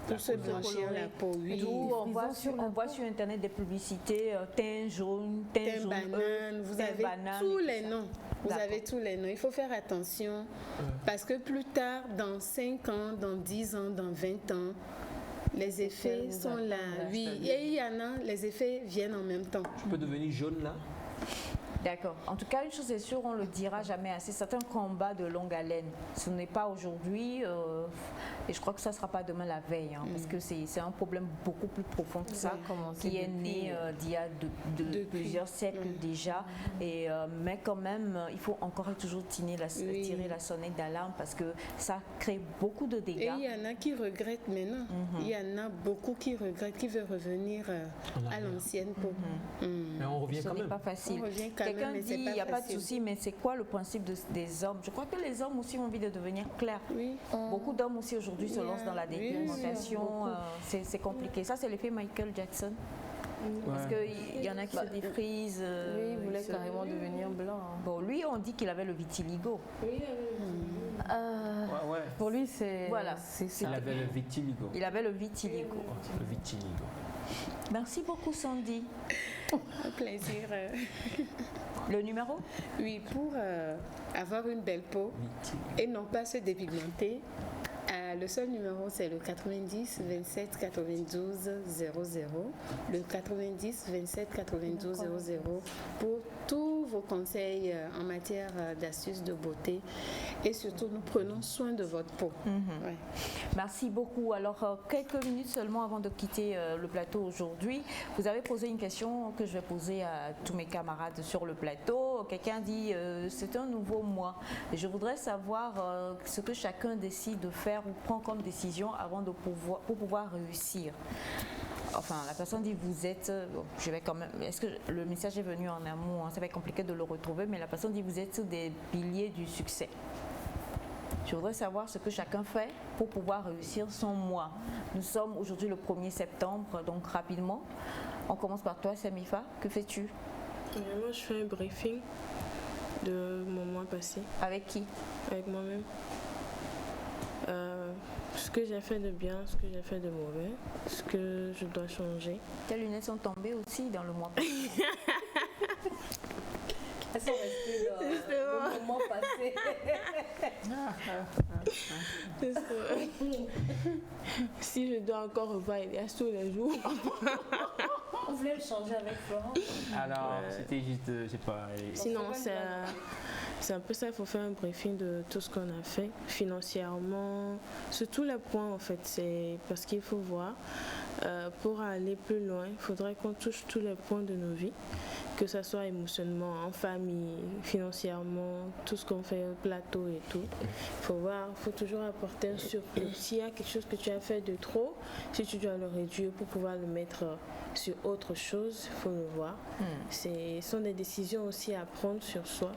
Pour se blanchir la peau, oui. On voit sur Internet des publicités, teint jaune, teint banane, vous avez tous les noms. Vous avez tous les noms. Il faut faire attention parce que plus tard, dans 5 ans, dans 10 ans, dans 20 ans, les effets sont là. Oui, et il y en a, les effets viennent en même temps. Je peux devenir jaune là? D'accord. En tout cas, une chose est sûre, on ne le dira jamais assez. C'est un combat de longue haleine. Ce n'est pas aujourd'hui, et je crois que ça ne sera pas demain la veille, parce que c'est un problème beaucoup plus profond que ça, qui est né d'il y a plusieurs siècles déjà. Et, mais quand même, il faut encore et toujours tirer la sonnette d'alarme parce que ça crée beaucoup de dégâts. Et il y en a qui regrettent maintenant. Il y en a beaucoup qui regrettent, qui veulent revenir à l'ancienne peau. Mais on revient quand même. Ce n'est pas facile. Quelqu'un dit, il n'y a pas de souci, mais c'est quoi le principe des hommes? Je crois que les hommes aussi ont envie de devenir clairs. Beaucoup d'hommes aussi aujourd'hui se lancent dans la dépigmentation. C'est compliqué. Ça, c'est l'effet Michael Jackson. Parce qu'il y en a qui se défrisent. Lui, il voulait carrément devenir blanc. Bon, lui, on dit qu'il avait le vitiligo. Pour lui, c'est ça. Il avait le vitiligo. Il avait le vitiligo. Le vitiligo. Merci beaucoup, Sandy. Un plaisir. Le numéro? Oui, pour avoir une belle peau et non pas se dépigmenter. Le seul numéro, c'est le 90 27 92 00. Le 90 27 92 00 pour tous vos conseils en matière d'astuces de beauté. Et surtout, nous prenons soin de votre peau. Ouais. Merci beaucoup. Alors, quelques minutes seulement avant de quitter le plateau aujourd'hui, vous avez posé une question que je vais poser à tous mes camarades sur le plateau. Quelqu'un dit, c'est un nouveau mois. Et je voudrais savoir ce que chacun décide de faire ou prend comme décision avant de pour pouvoir réussir. Enfin, la personne dit vous êtes, je vais quand même, est-ce que le message est venu en amont, ça va être compliqué de le retrouver, mais la personne dit vous êtes des piliers du succès. Je voudrais savoir ce que chacun fait pour pouvoir réussir son mois. Nous sommes aujourd'hui le 1er septembre, donc rapidement. On commence par toi, Samifa. Que fais-tu? Moi, je fais un briefing de mon mois passé. Avec qui? Avec moi-même. Ce que j'ai fait de bien, ce que j'ai fait de mauvais, ce que je dois changer. Tes lunettes sont tombées aussi dans le mois passé. Elles sont restées dans le moment passé. Si je dois encore revoir Elias tous les jours. On voulait le changer avec Florent. Alors, c'était juste, je sais pas. Sinon, c'est un peu ça, il faut faire un briefing de tout ce qu'on a fait, financièrement, sur tous les points en fait. C'est parce qu'il faut voir, pour aller plus loin, il faudrait qu'on touche tous les points de nos vies, que ce soit émotionnellement, en famille, financièrement, tout ce qu'on fait au plateau et tout. Il faut voir, il faut toujours apporter un surplus. S'il y a quelque chose que tu as fait de trop, si tu dois le réduire pour pouvoir le mettre sur autre chose, il faut le voir. Ce sont des décisions aussi à prendre sur soi.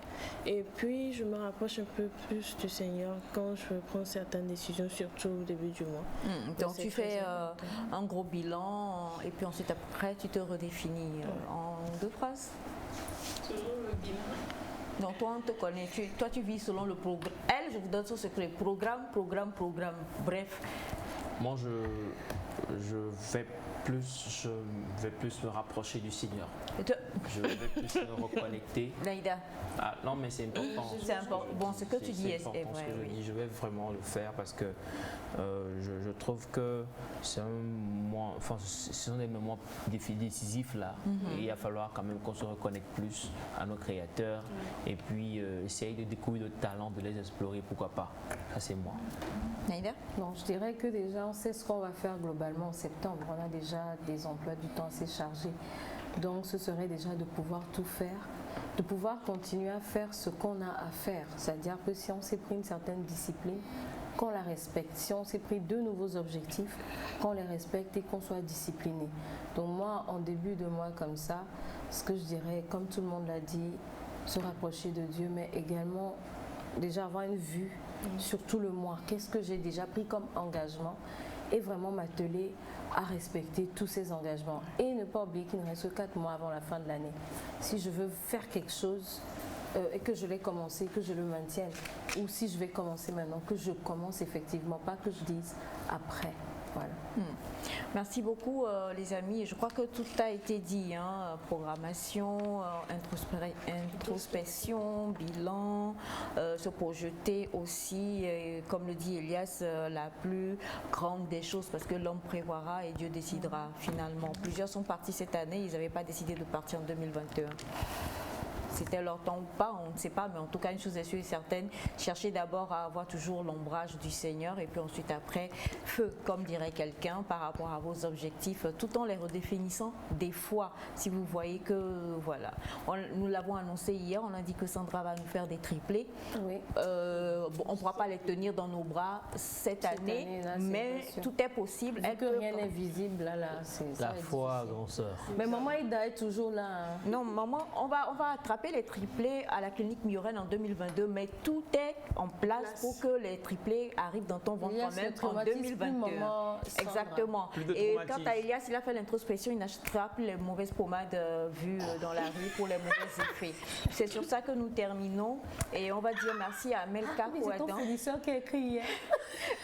Et puis, je me rapproche un peu plus du Seigneur quand je prends certaines décisions, surtout au début du mois. Donc, tu fais un gros bilan et puis ensuite, après, tu te redéfinis en 2 phrases. Toujours le bilan. Donc, toi, on te connaît. Toi, tu vis selon le programme. Elle, je vous donne son secret. Programme. Bref. Moi, je vais plus me rapprocher du Seigneur. Je vais plus me reconnecter. Naïda. Ah, non, mais c'est important. C'est important. Bon, ce que tu dis est vrai. Oui. Je vais vraiment le faire parce que je trouve que c'est un mois, enfin, ce sont des moments décisifs là. Et il va falloir quand même qu'on se reconnecte plus à nos créateurs et puis essayer de découvrir nos talents, de les explorer, pourquoi pas. Ça, c'est moi. Naïda? Non, je dirais que déjà, on sait ce qu'on va faire globalement en septembre. On a déjà des emplois du temps assez chargés. Donc, ce serait déjà de pouvoir tout faire, de pouvoir continuer à faire ce qu'on a à faire. C'est-à-dire que si on s'est pris une certaine discipline, qu'on la respecte. Si on s'est pris 2 nouveaux objectifs, qu'on les respecte et qu'on soit discipliné. Donc moi, en début de mois comme ça, ce que je dirais, comme tout le monde l'a dit, se rapprocher de Dieu, mais également déjà avoir une vue sur tout le mois. Qu'est-ce que j'ai déjà pris comme engagement et vraiment m'atteler à respecter tous ces engagements. Et ne pas oublier qu'il ne reste que 4 mois avant la fin de l'année. Si je veux faire quelque chose et que je l'ai commencé, que je le maintienne, ou si je vais commencer maintenant, que je commence effectivement, pas que je dise après. Voilà. Merci beaucoup les amis. Je crois que tout a été dit, programmation, introspection, bilan, se projeter aussi, et comme le dit Elias, la plus grande des choses, parce que l'homme prévoira et Dieu décidera finalement. Plusieurs sont partis cette année, ils n'avaient pas décidé de partir en 2021. c'était leur temps ou pas, on ne sait pas, mais en tout cas, une chose est sûre et certaine, cherchez d'abord à avoir toujours l'ombrage du Seigneur et puis ensuite après, feu, comme dirait quelqu'un, par rapport à vos objectifs, tout en les redéfinissant des fois, si vous voyez que, voilà. Nous l'avons annoncé hier, on a dit que Sandra va nous faire des triplés. Oui. On ne pourra pas les tenir dans nos bras cette année, là, mais tout est possible. Vu que rien n'est visible, là, la foi, grande sœur. Mais maman Ida est toujours là. Hein. Non, maman, on va attraper les triplés à la clinique Mioren en 2022, mais tout est en place pour que les triplés arrivent dans ton ventre quand même en 2021. Exactement. Et quant à Elias, il a fait l'introspection, il n'achètera plus les mauvaises pommades vues dans la rue pour les mauvais effets. C'est sur ça que nous terminons et on va dire merci à Melka Kouadan. C'est ton qui a écrit.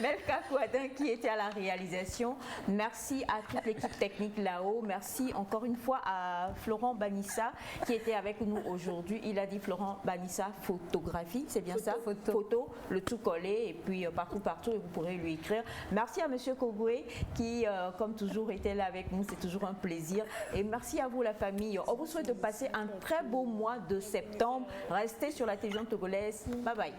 Melka Kouadan qui était à la réalisation. Merci à toute l'équipe technique là-haut. Merci encore une fois à Florent Banissa qui était avec nous aujourd'hui. Il a dit Florent Banissa photographie, c'est bien ça? Photo, le tout collé et puis partout, et vous pourrez lui écrire. Merci à Monsieur Kogoué qui, comme toujours, était là avec nous. C'est toujours un plaisir. Et merci à vous la famille. On vous souhaite de passer un très beau mois de septembre. Restez sur la télévision togolaise. Bye bye.